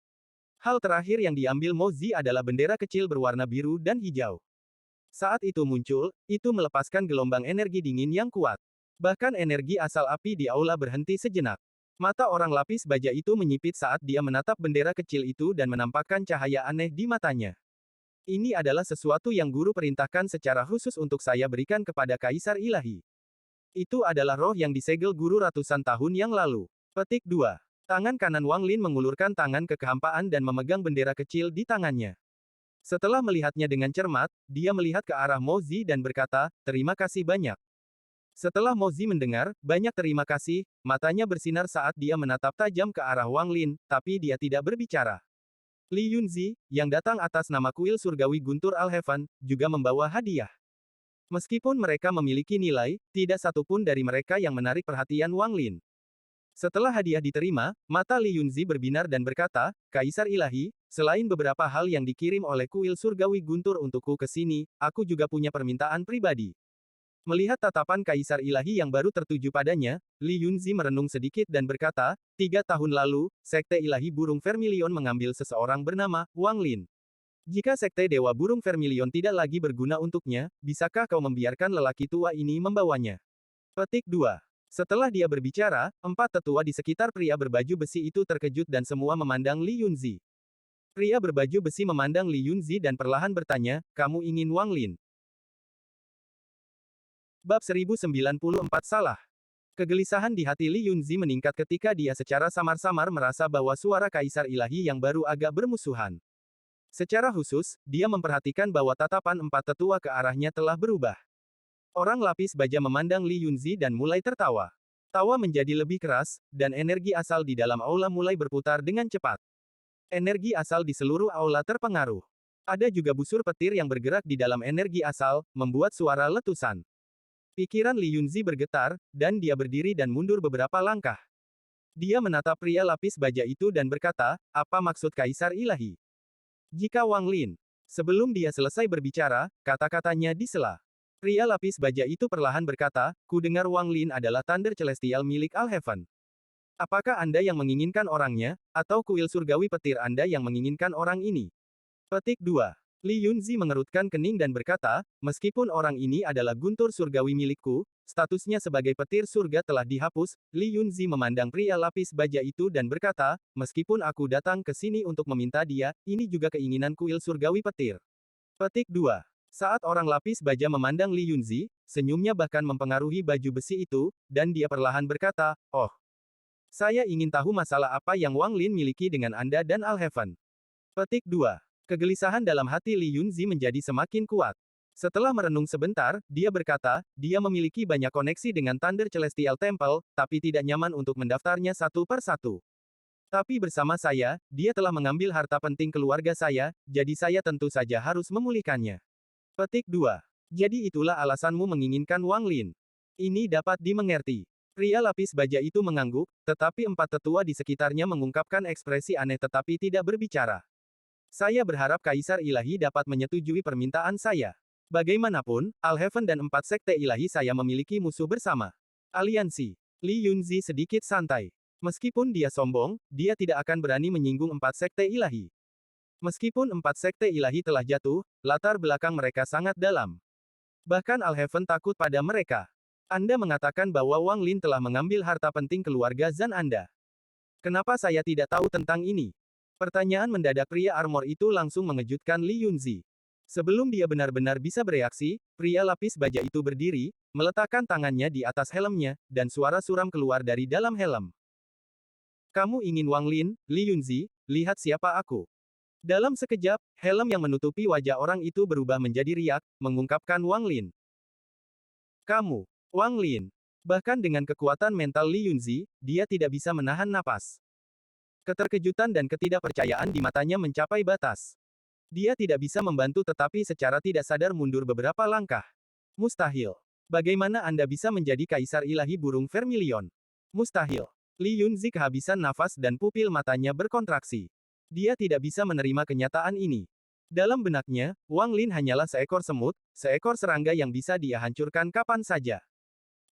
Hal terakhir yang diambil Mozi adalah bendera kecil berwarna biru dan hijau. Saat itu muncul, itu melepaskan gelombang energi dingin yang kuat. Bahkan energi asal api di aula berhenti sejenak. Mata orang lapis baja itu menyipit saat dia menatap bendera kecil itu dan menampakkan cahaya aneh di matanya. Ini adalah sesuatu yang guru perintahkan secara khusus untuk saya berikan kepada Kaisar Ilahi. Itu adalah roh yang disegel guru ratusan tahun yang lalu. Petik 2. Tangan kanan Wang Lin mengulurkan tangan ke kehampaan dan memegang bendera kecil di tangannya. Setelah melihatnya dengan cermat, dia melihat ke arah Mozi dan berkata, terima kasih banyak. Setelah Mozi mendengar, banyak terima kasih, matanya bersinar saat dia menatap tajam ke arah Wang Lin, tapi dia tidak berbicara. Li Yunzi, yang datang atas nama kuil surgawi Guntur Al-Heaven, juga membawa hadiah. Meskipun mereka memiliki nilai, tidak satupun dari mereka yang menarik perhatian Wang Lin. Setelah hadiah diterima, mata Li Yunzi berbinar dan berkata, Kaisar Ilahi, selain beberapa hal yang dikirim oleh kuil surgawi Guntur untukku ke sini, aku juga punya permintaan pribadi. Melihat tatapan Kaisar Ilahi yang baru tertuju padanya, Li Yunzi merenung sedikit dan berkata, 3 tahun lalu, Sekte Ilahi Burung Vermilion mengambil seseorang bernama Wang Lin. Jika Sekte Dewa Burung Vermilion tidak lagi berguna untuknya, bisakah kau membiarkan lelaki tua ini membawanya? Petik 2. Setelah dia berbicara, 4 tetua di sekitar pria berbaju besi itu terkejut dan semua memandang Li Yunzi. Pria berbaju besi memandang Li Yunzi dan perlahan bertanya, kamu ingin Wang Lin? Bab 1094 salah. Kegelisahan di hati Li Yunzi meningkat ketika dia secara samar-samar merasa bahwa suara Kaisar Ilahi yang baru agak bermusuhan. Secara khusus, dia memperhatikan bahwa tatapan 4 tetua ke arahnya telah berubah. Orang lapis baja memandang Li Yunzi dan mulai tertawa. Tawa menjadi lebih keras, dan energi asal di dalam aula mulai berputar dengan cepat. Energi asal di seluruh aula terpengaruh. Ada juga busur petir yang bergerak di dalam energi asal, membuat suara letusan. Pikiran Li Yunzi bergetar, dan dia berdiri dan mundur beberapa langkah. Dia menatap pria lapis baja itu dan berkata, apa maksud Kaisar Ilahi? Jika Wang Lin. Sebelum dia selesai berbicara, kata-katanya disela. Pria lapis baja itu perlahan berkata, ku dengar Wang Lin adalah Thunder Celestial milik Al-Heaven. Apakah Anda yang menginginkan orangnya, atau kuil surgawi petir Anda yang menginginkan orang ini? Petik 2. Li Yunzi mengerutkan kening dan berkata, meskipun orang ini adalah guntur surgawi milikku, statusnya sebagai petir surga telah dihapus. Li Yunzi memandang pria lapis baja itu dan berkata, meskipun aku datang ke sini untuk meminta dia, ini juga keinginan kuil surgawi petir. Petik 2. Saat orang lapis baja memandang Li Yunzi, senyumnya bahkan mempengaruhi baju besi itu, dan dia perlahan berkata, oh. Saya ingin tahu masalah apa yang Wang Lin miliki dengan Anda dan Al-Heaven. Petik 2. Kegelisahan dalam hati Li Yunzi menjadi semakin kuat. Setelah merenung sebentar, dia berkata, dia memiliki banyak koneksi dengan Thunder Celestial Temple, tapi tidak nyaman untuk mendaftarnya satu per satu. Tapi bersama saya, dia telah mengambil harta penting keluarga saya, jadi saya tentu saja harus memulihkannya. Petik 2. Jadi itulah alasanmu menginginkan Wang Lin. Ini dapat dimengerti. Pria lapis baja itu mengangguk, tetapi 4 tetua di sekitarnya mengungkapkan ekspresi aneh tetapi tidak berbicara. Saya berharap Kaisar Ilahi dapat menyetujui permintaan saya. Bagaimanapun, Al-Heaven dan 4 sekte ilahi saya memiliki musuh bersama. Aliansi. Li Yunzi sedikit santai. Meskipun dia sombong, dia tidak akan berani menyinggung 4 sekte ilahi. Meskipun 4 sekte ilahi telah jatuh, latar belakang mereka sangat dalam. Bahkan Alhaven takut pada mereka. Anda mengatakan bahwa Wang Lin telah mengambil harta penting keluarga Zhan Anda. Kenapa saya tidak tahu tentang ini? Pertanyaan mendadak pria armor itu langsung mengejutkan Li Yunzi. Sebelum dia benar-benar bisa bereaksi, pria lapis baja itu berdiri, meletakkan tangannya di atas helmnya, dan suara suram keluar dari dalam helm. Kamu ingin Wang Lin, Li Yunzi, lihat siapa aku. Dalam sekejap, helm yang menutupi wajah orang itu berubah menjadi riak, mengungkapkan Wang Lin. Kamu, Wang Lin. Bahkan dengan kekuatan mental Li Yunzi, dia tidak bisa menahan napas. Keterkejutan dan ketidakpercayaan di matanya mencapai batas. Dia tidak bisa membantu tetapi secara tidak sadar mundur beberapa langkah. Mustahil. Bagaimana Anda bisa menjadi kaisar ilahi burung vermilion? Mustahil. Li Yunzi kehabisan nafas dan pupil matanya berkontraksi. Dia tidak bisa menerima kenyataan ini. Dalam benaknya, Wang Lin hanyalah seekor semut, seekor serangga yang bisa dia hancurkan kapan saja.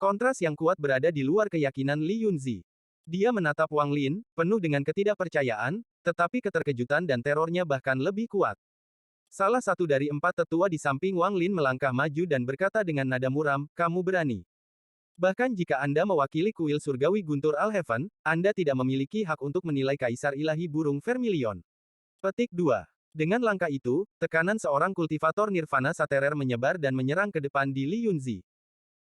Kontras yang kuat berada di luar keyakinan Li Yunzi. Dia menatap Wang Lin, penuh dengan ketidakpercayaan, tetapi keterkejutan dan terornya bahkan lebih kuat. Salah satu dari 4 tetua di samping Wang Lin melangkah maju dan berkata dengan nada muram, kamu berani. Bahkan jika Anda mewakili kuil surgawi Guntur Alhaven, Anda tidak memiliki hak untuk menilai kaisar ilahi burung vermilion. Petik 2. Dengan langkah itu, tekanan seorang kultivator nirvana saterer menyebar dan menyerang ke depan di Li Yunzi.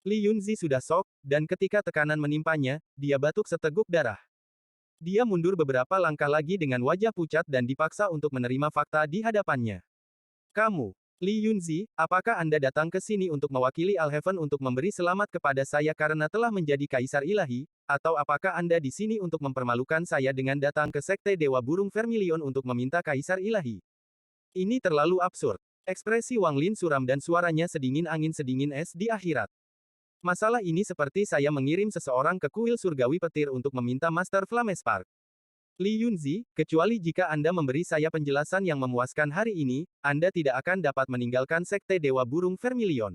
Li Yunzi sudah shock, dan ketika tekanan menimpanya, dia batuk seteguk darah. Dia mundur beberapa langkah lagi dengan wajah pucat dan dipaksa untuk menerima fakta di hadapannya. Kamu, Li Yunzi, apakah Anda datang ke sini untuk mewakili Alhaven untuk memberi selamat kepada saya karena telah menjadi kaisar ilahi, atau apakah Anda di sini untuk mempermalukan saya dengan datang ke sekte Dewa Burung Vermilion untuk meminta kaisar ilahi? Ini terlalu absurd. Ekspresi Wang Lin suram dan suaranya sedingin angin sedingin es di akhirat. Masalah ini seperti saya mengirim seseorang ke kuil surgawi petir untuk meminta Master Flamespark. Li Yunzi, kecuali jika Anda memberi saya penjelasan yang memuaskan hari ini, Anda tidak akan dapat meninggalkan sekte Dewa Burung Vermilion.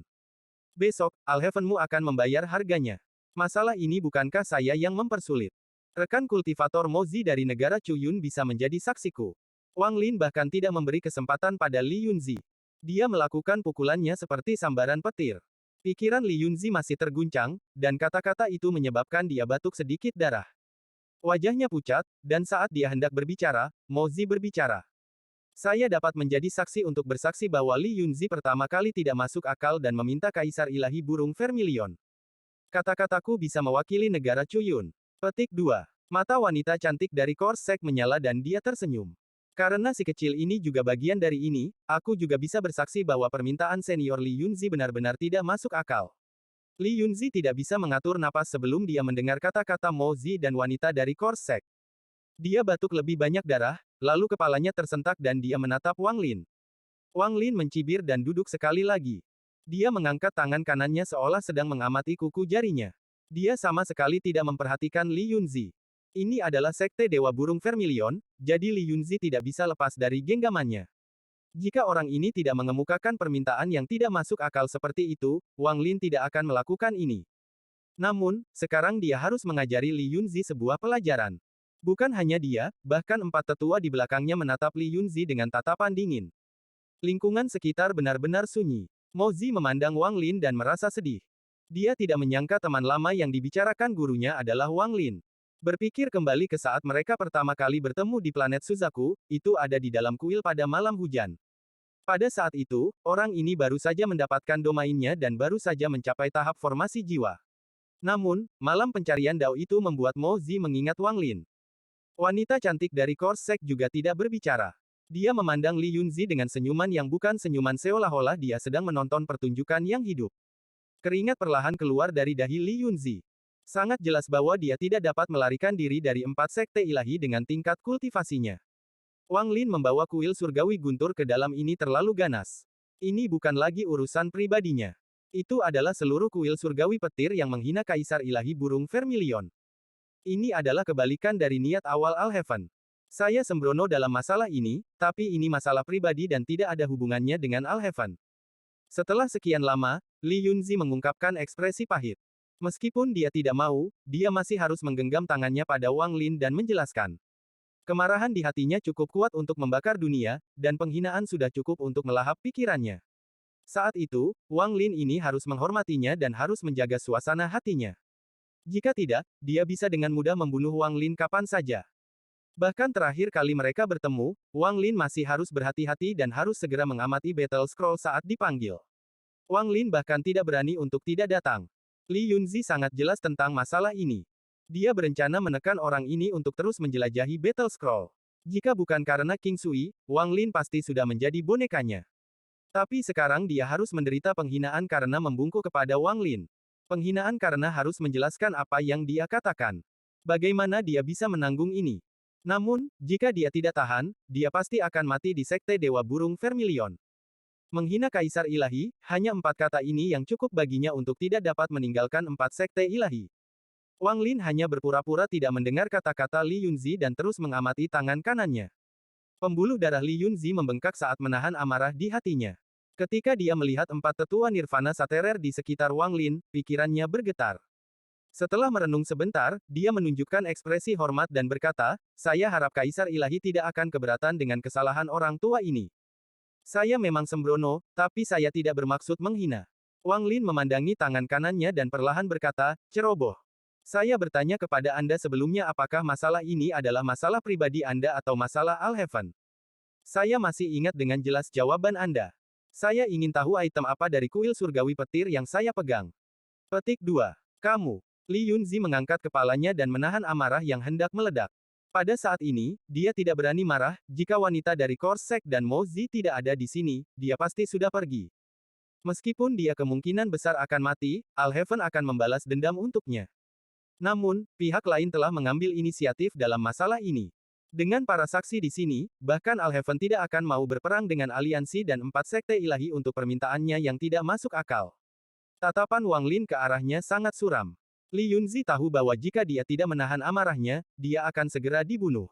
Besok, Alhavenmu akan membayar harganya. Masalah ini bukankah saya yang mempersulit? Rekan kultivator Mozi dari negara Chuyun bisa menjadi saksiku. Wang Lin bahkan tidak memberi kesempatan pada Li Yunzi. Dia melakukan pukulannya seperti sambaran petir. Pikiran Li Yunzi masih terguncang, dan kata-kata itu menyebabkan dia batuk sedikit darah. Wajahnya pucat, dan saat dia hendak berbicara, Mozi berbicara. Saya dapat menjadi saksi untuk bersaksi bahwa Li Yunzi pertama kali tidak masuk akal dan meminta kaisar ilahi burung vermilion. Kata-kataku bisa mewakili negara Chuyun. Petik 2. Mata wanita cantik dari Korsek menyala dan dia tersenyum. Karena si kecil ini juga bagian dari ini, aku juga bisa bersaksi bahwa permintaan senior Li Yunzi benar-benar tidak masuk akal. Li Yunzi tidak bisa mengatur napas sebelum dia mendengar kata-kata Mozi dan wanita dari Korsek. Dia batuk lebih banyak darah, lalu kepalanya tersentak dan dia menatap Wang Lin. Wang Lin mencibir dan duduk sekali lagi. Dia mengangkat tangan kanannya seolah sedang mengamati kuku jarinya. Dia sama sekali tidak memperhatikan Li Yunzi. Ini adalah sekte Dewa Burung Vermilion, jadi Li Yunzi tidak bisa lepas dari genggamannya. Jika orang ini tidak mengemukakan permintaan yang tidak masuk akal seperti itu, Wang Lin tidak akan melakukan ini. Namun, sekarang dia harus mengajari Li Yunzi sebuah pelajaran. Bukan hanya dia, bahkan 4 tetua di belakangnya menatap Li Yunzi dengan tatapan dingin. Lingkungan sekitar benar-benar sunyi. Mozi memandang Wang Lin dan merasa sedih. Dia tidak menyangka teman lama yang dibicarakan gurunya adalah Wang Lin. Berpikir kembali ke saat mereka pertama kali bertemu di planet Suzaku, itu ada di dalam kuil pada malam hujan. Pada saat itu, orang ini baru saja mendapatkan domainnya dan baru saja mencapai tahap formasi jiwa. Namun, malam pencarian Dao itu membuat Mozi mengingat Wang Lin. Wanita cantik dari Korsek juga tidak berbicara. Dia memandang Li Yunzi dengan senyuman yang bukan senyuman seolah-olah dia sedang menonton pertunjukan yang hidup. Keringat perlahan keluar dari dahi Li Yunzi. Sangat jelas bahwa dia tidak dapat melarikan diri dari 4 sekte ilahi dengan tingkat kultivasinya. Wang Lin membawa kuil surgawi Guntur ke dalam ini terlalu ganas. Ini bukan lagi urusan pribadinya. Itu adalah seluruh kuil surgawi petir yang menghina kaisar ilahi burung vermilion. Ini adalah kebalikan dari niat awal Alhaven. Saya sembrono dalam masalah ini, tapi ini masalah pribadi dan tidak ada hubungannya dengan Alhaven. Setelah sekian lama, Li Yunzi mengungkapkan ekspresi pahit. Meskipun dia tidak mau, dia masih harus menggenggam tangannya pada Wang Lin dan menjelaskan. Kemarahan di hatinya cukup kuat untuk membakar dunia, dan penghinaan sudah cukup untuk melahap pikirannya. Saat itu, Wang Lin ini harus menghormatinya dan harus menjaga suasana hatinya. Jika tidak, dia bisa dengan mudah membunuh Wang Lin kapan saja. Bahkan terakhir kali mereka bertemu, Wang Lin masih harus berhati-hati dan harus segera mengamati Battle Scroll saat dipanggil. Wang Lin bahkan tidak berani untuk tidak datang. Li Yunzi sangat jelas tentang masalah ini. Dia berencana menekan orang ini untuk terus menjelajahi Battle Scroll. Jika bukan karena King Sui, Wang Lin pasti sudah menjadi bonekanya. Tapi sekarang dia harus menderita penghinaan karena membungkuk kepada Wang Lin. Penghinaan karena harus menjelaskan apa yang dia katakan. Bagaimana dia bisa menanggung ini? Namun, jika dia tidak tahan, dia pasti akan mati di Sekte Dewa Burung Vermilion. Menghina Kaisar Ilahi, hanya 4 kata ini yang cukup baginya untuk tidak dapat meninggalkan 4 Sekte Ilahi. Wang Lin hanya berpura-pura tidak mendengar kata-kata Li Yunzi dan terus mengamati tangan kanannya. Pembuluh darah Li Yunzi membengkak saat menahan amarah di hatinya. Ketika dia melihat 4 tetua nirvana saterer di sekitar Wang Lin, pikirannya bergetar. Setelah merenung sebentar, dia menunjukkan ekspresi hormat dan berkata, "Saya harap Kaisar Ilahi tidak akan keberatan dengan kesalahan orang tua ini. Saya memang sembrono, tapi saya tidak bermaksud menghina." Wang Lin memandangi tangan kanannya dan perlahan berkata, "Ceroboh. Saya bertanya kepada Anda sebelumnya apakah masalah ini adalah masalah pribadi Anda atau masalah Al-Heaven. Saya masih ingat dengan jelas jawaban Anda. Saya ingin tahu item apa dari kuil surgawi petir yang saya pegang." Petik 2. Kamu. Li Yunzi mengangkat kepalanya dan menahan amarah yang hendak meledak. Pada saat ini, dia tidak berani marah, jika wanita dari Korsek dan Mo Zi tidak ada di sini, dia pasti sudah pergi. Meskipun dia kemungkinan besar akan mati, Al-Heaven akan membalas dendam untuknya. Namun, pihak lain telah mengambil inisiatif dalam masalah ini. Dengan para saksi di sini, bahkan Al-Heaven tidak akan mau berperang dengan aliansi dan 4 Sekte Ilahi untuk permintaannya yang tidak masuk akal. Tatapan Wang Lin ke arahnya sangat suram. Li Yunzi tahu bahwa jika dia tidak menahan amarahnya, dia akan segera dibunuh.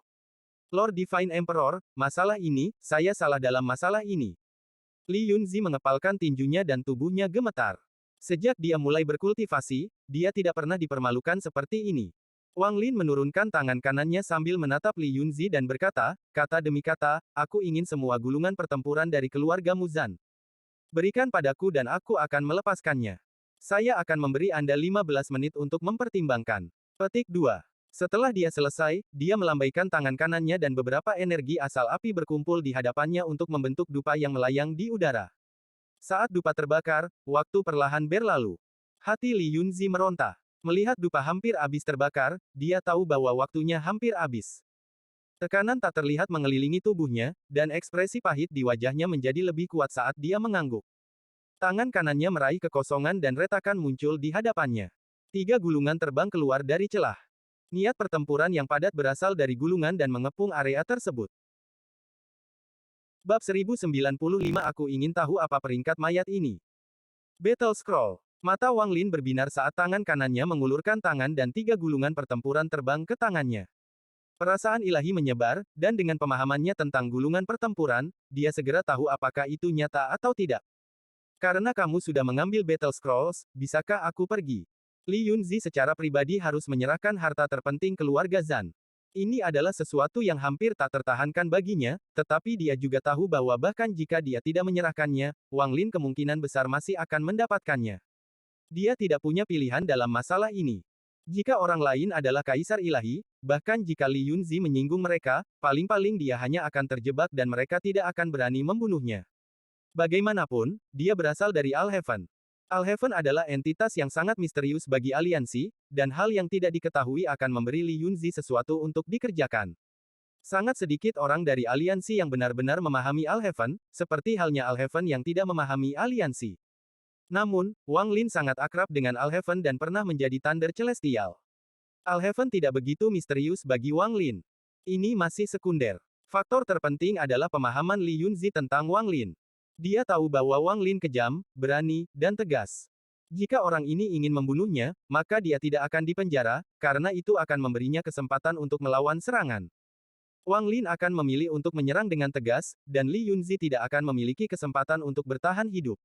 Lord Divine Emperor, masalah ini, saya salah dalam masalah ini. Li Yunzi mengepalkan tinjunya dan tubuhnya gemetar. Sejak dia mulai berkultivasi, dia tidak pernah dipermalukan seperti ini. Wang Lin menurunkan tangan kanannya sambil menatap Li Yunzi dan berkata, kata demi kata, "Aku ingin semua gulungan pertempuran dari keluarga Muzan. Berikan padaku dan aku akan melepaskannya. Saya akan memberi Anda 15 menit untuk mempertimbangkan." Petik 2. Setelah dia selesai, dia melambaikan tangan kanannya dan beberapa energi asal api berkumpul di hadapannya untuk membentuk dupa yang melayang di udara. Saat dupa terbakar, waktu perlahan berlalu. Hati Li Yunzi meronta. Melihat dupa hampir habis terbakar, dia tahu bahwa waktunya hampir habis. Tekanan tak terlihat mengelilingi tubuhnya, dan ekspresi pahit di wajahnya menjadi lebih kuat saat dia mengangguk. Tangan kanannya meraih kekosongan dan retakan muncul di hadapannya. 3 gulungan terbang keluar dari celah. Niat pertempuran yang padat berasal dari gulungan dan mengepung area tersebut. Bab 1095 Aku ingin tahu apa peringkat mayat ini. Battle Scroll. Mata Wang Lin berbinar saat tangan kanannya mengulurkan tangan dan 3 gulungan pertempuran terbang ke tangannya. Perasaan ilahi menyebar, dan dengan pemahamannya tentang gulungan pertempuran, dia segera tahu apakah itu nyata atau tidak. Karena kamu sudah mengambil Battle Scrolls, bisakah aku pergi? Li Yunzi secara pribadi harus menyerahkan harta terpenting keluarga Zan. Ini adalah sesuatu yang hampir tak tertahankan baginya, tetapi dia juga tahu bahwa bahkan jika dia tidak menyerahkannya, Wang Lin kemungkinan besar masih akan mendapatkannya. Dia tidak punya pilihan dalam masalah ini. Jika orang lain adalah Kaisar Ilahi, bahkan jika Li Yunzi menyinggung mereka, paling-paling dia hanya akan terjebak dan mereka tidak akan berani membunuhnya. Bagaimanapun, dia berasal dari Al-Heaven. Al-Heaven adalah entitas yang sangat misterius bagi aliansi, dan hal yang tidak diketahui akan memberi Li Yunzi sesuatu untuk dikerjakan. Sangat sedikit orang dari aliansi yang benar-benar memahami Al-Heaven, seperti halnya Al-Heaven yang tidak memahami aliansi. Namun, Wang Lin sangat akrab dengan Al-Heaven dan pernah menjadi Thunder Celestial. Al-Heaven tidak begitu misterius bagi Wang Lin. Ini masih sekunder. Faktor terpenting adalah pemahaman Li Yunzi tentang Wang Lin. Dia tahu bahwa Wang Lin kejam, berani, dan tegas. Jika orang ini ingin membunuhnya, maka dia tidak akan dipenjara, karena itu akan memberinya kesempatan untuk melawan serangan. Wang Lin akan memilih untuk menyerang dengan tegas, dan Li Yunzi tidak akan memiliki kesempatan untuk bertahan hidup.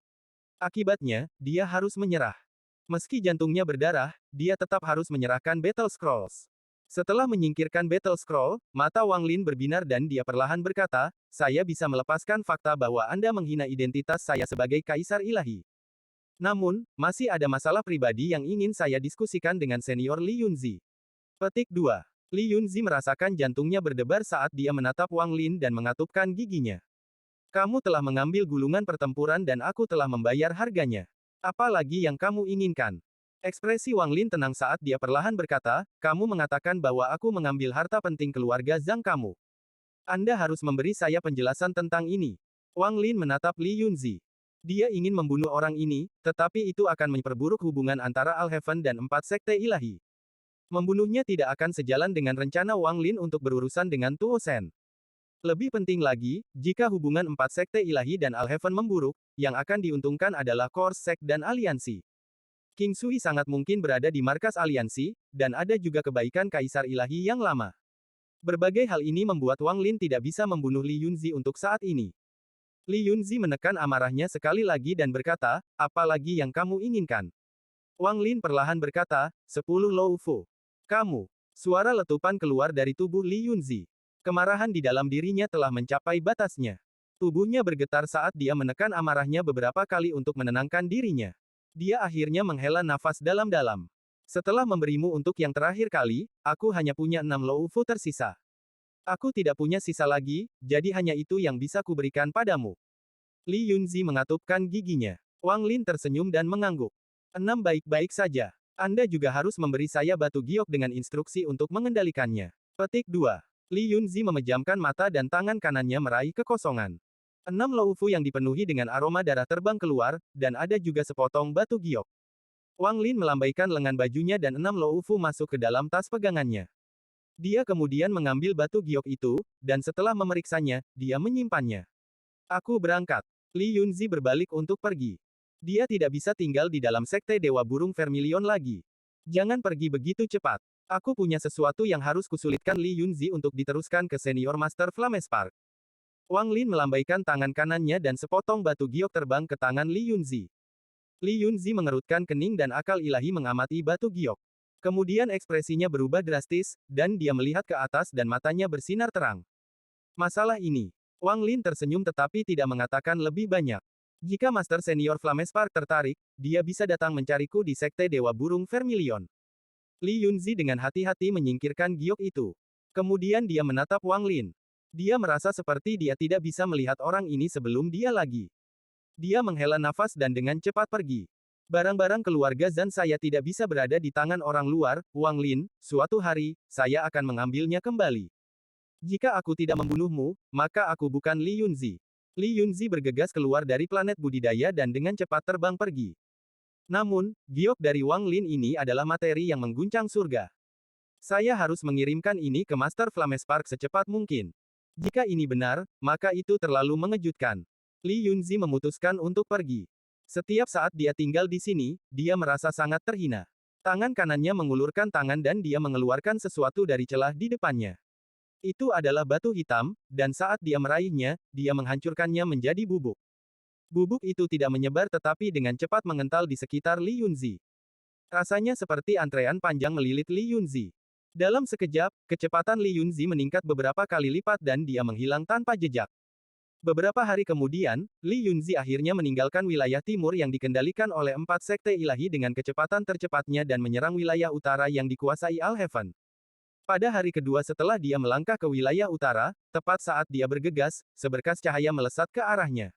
Akibatnya, dia harus menyerah. Meski jantungnya berdarah, dia tetap harus menyerahkan Battle Scrolls. Setelah menyingkirkan Battle Scroll, mata Wang Lin berbinar dan dia perlahan berkata, saya bisa melepaskan fakta bahwa Anda menghina identitas saya sebagai Kaisar Ilahi. Namun, masih ada masalah pribadi yang ingin saya diskusikan dengan senior Li Yunzi. Petik 2. Li Yunzi merasakan jantungnya berdebar saat dia menatap Wang Lin dan mengatupkan giginya. Kamu telah mengambil gulungan pertempuran dan aku telah membayar harganya. Apa lagi yang kamu inginkan? Ekspresi Wang Lin tenang saat dia perlahan berkata, kamu mengatakan bahwa aku mengambil harta penting keluarga Zhang kamu. Anda harus memberi saya penjelasan tentang ini. Wang Lin menatap Li Yunzi. Dia ingin membunuh orang ini, tetapi itu akan memperburuk hubungan antara Al-Heaven dan empat sekte ilahi. Membunuhnya tidak akan sejalan dengan rencana Wang Lin untuk berurusan dengan Tuo Shen. Lebih penting lagi, jika hubungan empat sekte ilahi dan Al-Heaven memburuk, yang akan diuntungkan adalah Core Sect dan Aliansi. King Sui sangat mungkin berada di markas Aliansi, dan ada juga kebaikan Kaisar Ilahi yang lama. Berbagai hal ini membuat Wang Lin tidak bisa membunuh Li Yunzi untuk saat ini. Li Yunzi menekan amarahnya sekali lagi dan berkata, apa lagi yang kamu inginkan? Wang Lin perlahan berkata, 10 Lou Fu. Kamu. Suara letupan keluar dari tubuh Li Yunzi. Kemarahan di dalam dirinya telah mencapai batasnya. Tubuhnya bergetar saat dia menekan amarahnya beberapa kali untuk menenangkan dirinya. Dia akhirnya menghela nafas dalam-dalam. Setelah memberimu untuk yang terakhir kali, aku hanya punya 6 Lou Fu tersisa. Aku tidak punya sisa lagi, jadi hanya itu yang bisa kuberikan padamu. Li Yunzi mengatupkan giginya. Wang Lin tersenyum dan mengangguk. 6 baik-baik saja. Anda juga harus memberi saya batu giok dengan instruksi untuk mengendalikannya. Petik 2. Li Yunzi memejamkan mata dan tangan kanannya meraih kekosongan. 6 Lou Fu yang dipenuhi dengan aroma darah terbang keluar, dan ada juga sepotong batu giok. Wang Lin melambaikan lengan bajunya dan 6 Lou Fu masuk ke dalam tas pegangannya. Dia kemudian mengambil batu giok itu, dan setelah memeriksanya, dia menyimpannya. Aku berangkat. Li Yunzi berbalik untuk pergi. Dia tidak bisa tinggal di dalam sekte Dewa Burung Vermilion lagi. Jangan pergi begitu cepat. Aku punya sesuatu yang harus kusulitkan Li Yunzi untuk diteruskan ke Senior Master Flamespark. Wang Lin melambaikan tangan kanannya dan sepotong batu giok terbang ke tangan Li Yunzi. Li Yunzi mengerutkan kening dan akal ilahi mengamati batu giok. Kemudian ekspresinya berubah drastis, dan dia melihat ke atas dan matanya bersinar terang. Masalah ini. Wang Lin tersenyum tetapi tidak mengatakan lebih banyak. Jika Master Senior Flamespark tertarik, dia bisa datang mencariku di Sekte Dewa Burung Vermilion. Li Yunzi dengan hati-hati menyingkirkan giok itu. Kemudian dia menatap Wang Lin. Dia merasa seperti dia tidak bisa melihat orang ini sebelum dia lagi. Dia menghela nafas dan dengan cepat pergi. Barang-barang keluarga Zhan saya tidak bisa berada di tangan orang luar, Wang Lin, suatu hari, saya akan mengambilnya kembali. Jika aku tidak membunuhmu, maka aku bukan Li Yunzi. Li Yunzi bergegas keluar dari planet budidaya dan dengan cepat terbang pergi. Namun, giok dari Wang Lin ini adalah materi yang mengguncang surga. Saya harus mengirimkan ini ke Master Flamespark secepat mungkin. Jika ini benar, maka itu terlalu mengejutkan. Li Yunzi memutuskan untuk pergi. Setiap saat dia tinggal di sini, dia merasa sangat terhina. Tangan kanannya mengulurkan tangan dan dia mengeluarkan sesuatu dari celah di depannya. Itu adalah batu hitam, dan saat dia meraihnya, dia menghancurkannya menjadi bubuk. Bubuk itu tidak menyebar tetapi dengan cepat mengental di sekitar Li Yunzi. Rasanya seperti antrean panjang melilit Li Yunzi. Dalam sekejap, kecepatan Li Yunzi meningkat beberapa kali lipat dan dia menghilang tanpa jejak. Beberapa hari kemudian, Li Yunzi akhirnya meninggalkan wilayah timur yang dikendalikan oleh empat sekte ilahi dengan kecepatan tercepatnya dan menyerang wilayah utara yang dikuasai Al-Heaven. Pada hari kedua setelah dia melangkah ke wilayah utara, tepat saat dia bergegas, seberkas cahaya melesat ke arahnya.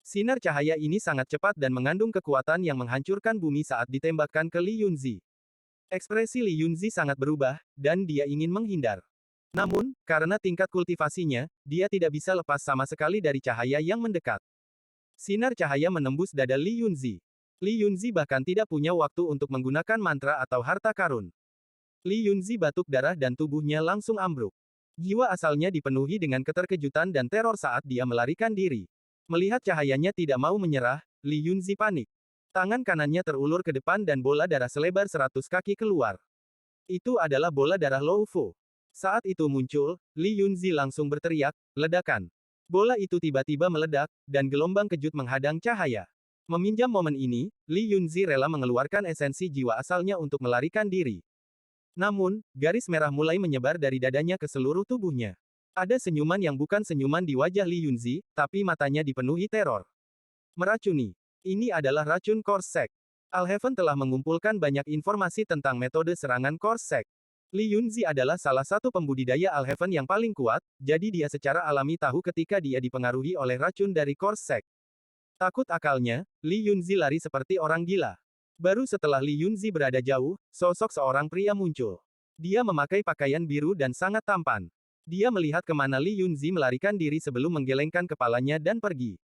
Sinar cahaya ini sangat cepat dan mengandung kekuatan yang menghancurkan bumi saat ditembakkan ke Li Yunzi. Ekspresi Li Yunzi sangat berubah, dan dia ingin menghindar. Namun, karena tingkat kultivasinya, dia tidak bisa lepas sama sekali dari cahaya yang mendekat. Sinar cahaya menembus dada Li Yunzi. Li Yunzi bahkan tidak punya waktu untuk menggunakan mantra atau harta karun. Li Yunzi batuk darah dan tubuhnya langsung ambruk. Jiwa asalnya dipenuhi dengan keterkejutan dan teror saat dia melarikan diri. Melihat cahayanya tidak mau menyerah, Li Yunzi panik. Tangan kanannya terulur ke depan dan bola darah selebar 100 kaki keluar. Itu adalah bola darah Lou Fu. Saat itu muncul, Li Yunzi langsung berteriak, ledakan. Bola itu tiba-tiba meledak, dan gelombang kejut menghadang cahaya. Meminjam momen ini, Li Yunzi rela mengeluarkan esensi jiwa asalnya untuk melarikan diri. Namun, garis merah mulai menyebar dari dadanya ke seluruh tubuhnya. Ada senyuman yang bukan senyuman di wajah Li Yunzi, tapi matanya dipenuhi teror. Meracuni. Ini adalah racun Korsek. Alhaven telah mengumpulkan banyak informasi tentang metode serangan Korsek. Li Yunzi adalah salah satu pembudidaya Alhaven yang paling kuat, jadi dia secara alami tahu ketika dia dipengaruhi oleh racun dari Korsek. Takut akalnya, Li Yunzi lari seperti orang gila. Baru setelah Li Yunzi berada jauh, sosok seorang pria muncul. Dia memakai pakaian biru dan sangat tampan. Dia melihat kemana Li Yunzi melarikan diri sebelum menggelengkan kepalanya dan pergi.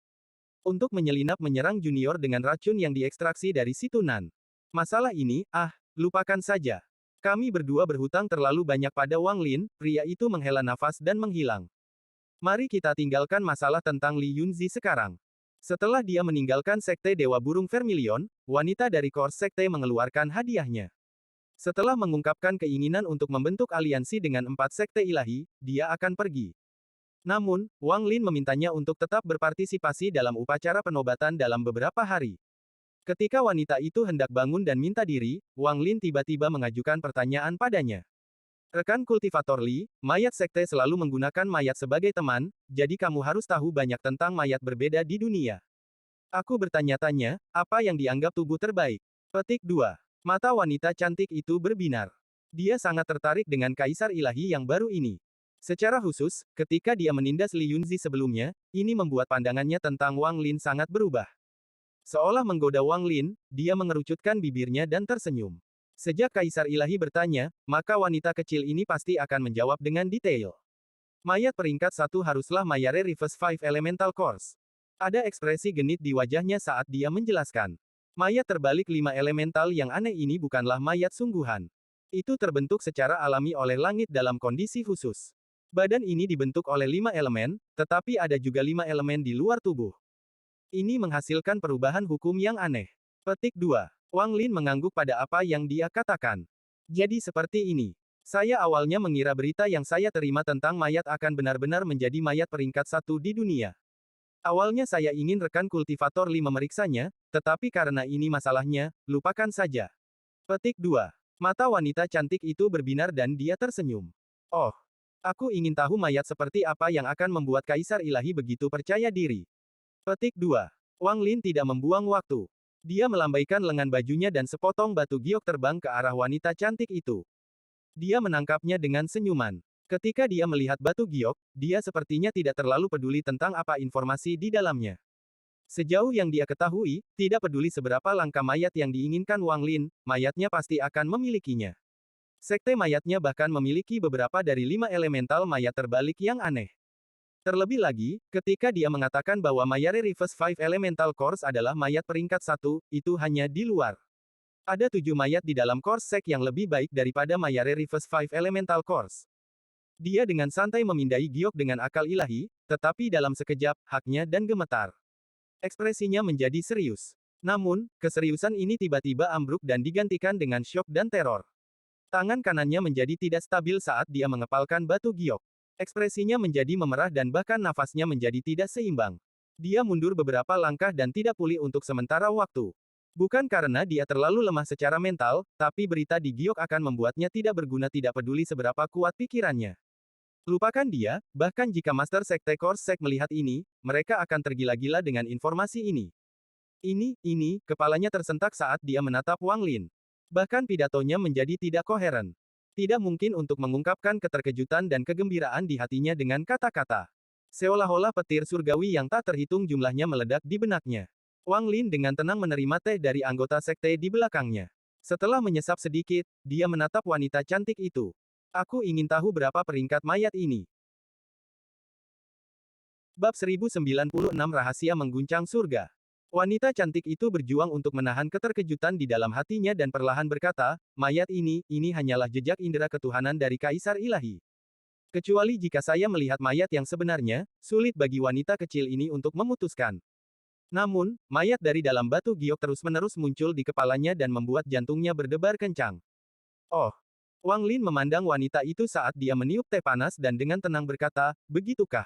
Untuk menyelinap menyerang junior dengan racun yang diekstraksi dari situ Nan. Masalah ini, lupakan saja. Kami berdua berhutang terlalu banyak pada Wang Lin, pria itu menghela nafas dan menghilang. Mari kita tinggalkan masalah tentang Li Yunzi sekarang. Setelah dia meninggalkan Sekte Dewa Burung Vermilion, wanita dari Kors Sekte mengeluarkan hadiahnya. Setelah mengungkapkan keinginan untuk membentuk aliansi dengan 4 Sekte Ilahi, dia akan pergi. Namun, Wang Lin memintanya untuk tetap berpartisipasi dalam upacara penobatan dalam beberapa hari. Ketika wanita itu hendak bangun dan minta diri, Wang Lin tiba-tiba mengajukan pertanyaan padanya. Rekan kultivator Li, mayat sekte selalu menggunakan mayat sebagai teman, jadi kamu harus tahu banyak tentang mayat berbeda di dunia. Aku bertanya-tanya, apa yang dianggap tubuh terbaik? Petik 2. Mata wanita cantik itu berbinar. Dia sangat tertarik dengan kaisar ilahi yang baru ini. Secara khusus, ketika dia menindas Li Yunzi sebelumnya, ini membuat pandangannya tentang Wang Lin sangat berubah. Seolah menggoda Wang Lin, dia mengerucutkan bibirnya dan tersenyum. Sejak Kaisar Ilahi bertanya, maka wanita kecil ini pasti akan menjawab dengan detail. Mayat peringkat 1 haruslah Mayare Reverse 5 Elemental Course. Ada ekspresi genit di wajahnya saat dia menjelaskan. Mayat terbalik 5 elemental yang aneh ini bukanlah mayat sungguhan. Itu terbentuk secara alami oleh langit dalam kondisi khusus. Badan ini dibentuk oleh 5 elemen, tetapi ada juga 5 elemen di luar tubuh. Ini menghasilkan perubahan hukum yang aneh. Petik 2. Wang Lin mengangguk pada apa yang dia katakan. Jadi seperti ini. Saya awalnya mengira berita yang saya terima tentang mayat akan benar-benar menjadi mayat peringkat 1 di dunia. Awalnya saya ingin rekan kultivator Li memeriksanya, tetapi karena ini masalahnya, lupakan saja. Petik 2. Mata wanita cantik itu berbinar dan dia tersenyum. Oh, aku ingin tahu mayat seperti apa yang akan membuat Kaisar Ilahi begitu percaya diri. Petik 2. Wang Lin tidak membuang waktu. Dia melambaikan lengan bajunya dan sepotong batu giok terbang ke arah wanita cantik itu. Dia menangkapnya dengan senyuman. Ketika dia melihat batu giok, dia sepertinya tidak terlalu peduli tentang apa informasi di dalamnya. Sejauh yang dia ketahui, tidak peduli seberapa langka mayat yang diinginkan Wang Lin, mayatnya pasti akan memilikinya. Sekte mayatnya bahkan memiliki beberapa dari 5 elemental mayat terbalik yang aneh. Terlebih lagi, ketika dia mengatakan bahwa Mayare Reverse 5 Elemental Course adalah mayat peringkat 1, itu hanya di luar. Ada 7 mayat di dalam Course Sek yang lebih baik daripada Mayare Reverse 5 Elemental Course. Dia dengan santai memindai giok dengan akal ilahi, tetapi dalam sekejap, haknya dan gemetar. Ekspresinya menjadi serius. Namun, keseriusan ini tiba-tiba ambruk dan digantikan dengan syok dan teror. Tangan kanannya menjadi tidak stabil saat dia mengepalkan batu giok. Ekspresinya menjadi memerah dan bahkan nafasnya menjadi tidak seimbang. Dia mundur beberapa langkah dan tidak pulih untuk sementara waktu. Bukan karena dia terlalu lemah secara mental, tapi berita di giok akan membuatnya tidak berguna tidak peduli seberapa kuat pikirannya. Lupakan dia, bahkan jika Master Sekte Course Sek melihat ini, mereka akan tergila-gila dengan informasi ini. Kepalanya tersentak saat dia menatap Wang Lin. Bahkan pidatonya menjadi tidak koheren. Tidak mungkin untuk mengungkapkan keterkejutan dan kegembiraan di hatinya dengan kata-kata. Seolah-olah petir surgawi yang tak terhitung jumlahnya meledak di benaknya. Wang Lin dengan tenang menerima teh dari anggota sekte di belakangnya. Setelah menyesap sedikit, dia menatap wanita cantik itu. Aku ingin tahu berapa peringkat mayat ini. Bab 1096 Rahasia Mengguncang Surga. Wanita cantik itu berjuang untuk menahan keterkejutan di dalam hatinya dan perlahan berkata, mayat ini hanyalah jejak indera ketuhanan dari Kaisar Ilahi. Kecuali jika saya melihat mayat yang sebenarnya, sulit bagi wanita kecil ini untuk memutuskan. Namun, mayat dari dalam batu giok terus-menerus muncul di kepalanya dan membuat jantungnya berdebar kencang. Oh! Wang Lin memandang wanita itu saat dia meniup teh panas dan dengan tenang berkata, begitukah?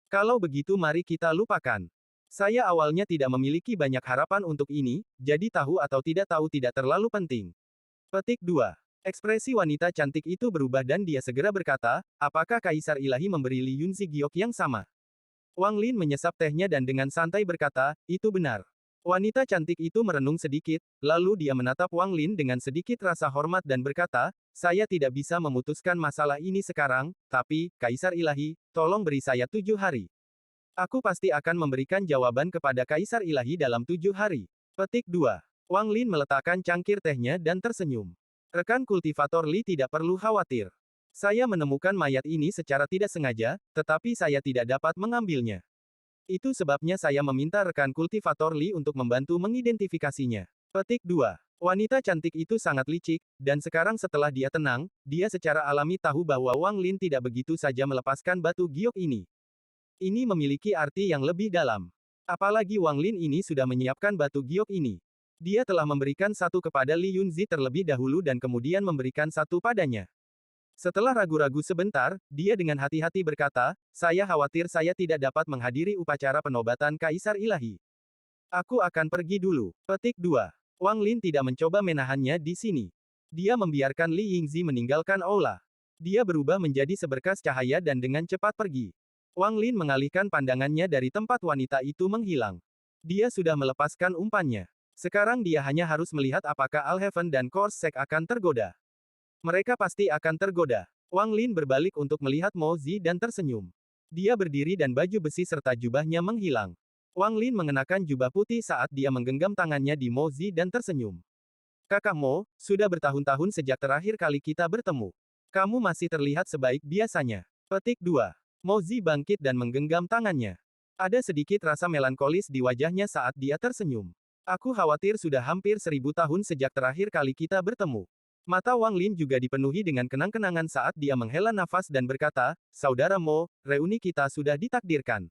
Kalau begitu mari kita lupakan. Saya awalnya tidak memiliki banyak harapan untuk ini, jadi tahu atau tidak tahu tidak terlalu penting. Petik 2. Ekspresi wanita cantik itu berubah dan dia segera berkata, apakah Kaisar Ilahi memberi Li Yunzi giok yang sama? Wang Lin menyesap tehnya dan dengan santai berkata, itu benar. Wanita cantik itu merenung sedikit, lalu dia menatap Wang Lin dengan sedikit rasa hormat dan berkata, saya tidak bisa memutuskan masalah ini sekarang, tapi, Kaisar Ilahi, tolong beri saya 7 hari. Aku pasti akan memberikan jawaban kepada Kaisar Ilahi dalam 7 hari. Petik 2. Wang Lin meletakkan cangkir tehnya dan tersenyum. Rekan kultivator Li tidak perlu khawatir. Saya menemukan mayat ini secara tidak sengaja, tetapi saya tidak dapat mengambilnya. Itu sebabnya saya meminta rekan kultivator Li untuk membantu mengidentifikasinya. Petik 2. Wanita cantik itu sangat licik, dan sekarang setelah dia tenang, dia secara alami tahu bahwa Wang Lin tidak begitu saja melepaskan batu giok ini. Ini memiliki arti yang lebih dalam. Apalagi Wang Lin ini sudah menyiapkan batu giok ini. Dia telah memberikan satu kepada Li Yunzi terlebih dahulu dan kemudian memberikan satu padanya. Setelah ragu-ragu sebentar, dia dengan hati-hati berkata, saya khawatir saya tidak dapat menghadiri upacara penobatan Kaisar Ilahi. Aku akan pergi dulu. Petik 2. Wang Lin tidak mencoba menahannya di sini. Dia membiarkan Li Yingzi meninggalkan aula. Dia berubah menjadi seberkas cahaya dan dengan cepat pergi. Wang Lin mengalihkan pandangannya dari tempat wanita itu menghilang. Dia sudah melepaskan umpannya. Sekarang dia hanya harus melihat apakah Alheaven dan Korsek akan tergoda. Mereka pasti akan tergoda. Wang Lin berbalik untuk melihat Mo Zi dan tersenyum. Dia berdiri dan baju besi serta jubahnya menghilang. Wang Lin mengenakan jubah putih saat dia menggenggam tangannya di Mo Zi dan tersenyum. Kakak Mo, sudah bertahun-tahun sejak terakhir kali kita bertemu. Kamu masih terlihat sebaik biasanya. Petik 2. Mo Zi bangkit dan menggenggam tangannya. Ada sedikit rasa melankolis di wajahnya saat dia tersenyum. Aku khawatir sudah hampir 1000 tahun sejak terakhir kali kita bertemu. Mata Wang Lin juga dipenuhi dengan kenang-kenangan saat dia menghela nafas dan berkata, Saudara Mo, reuni kita sudah ditakdirkan.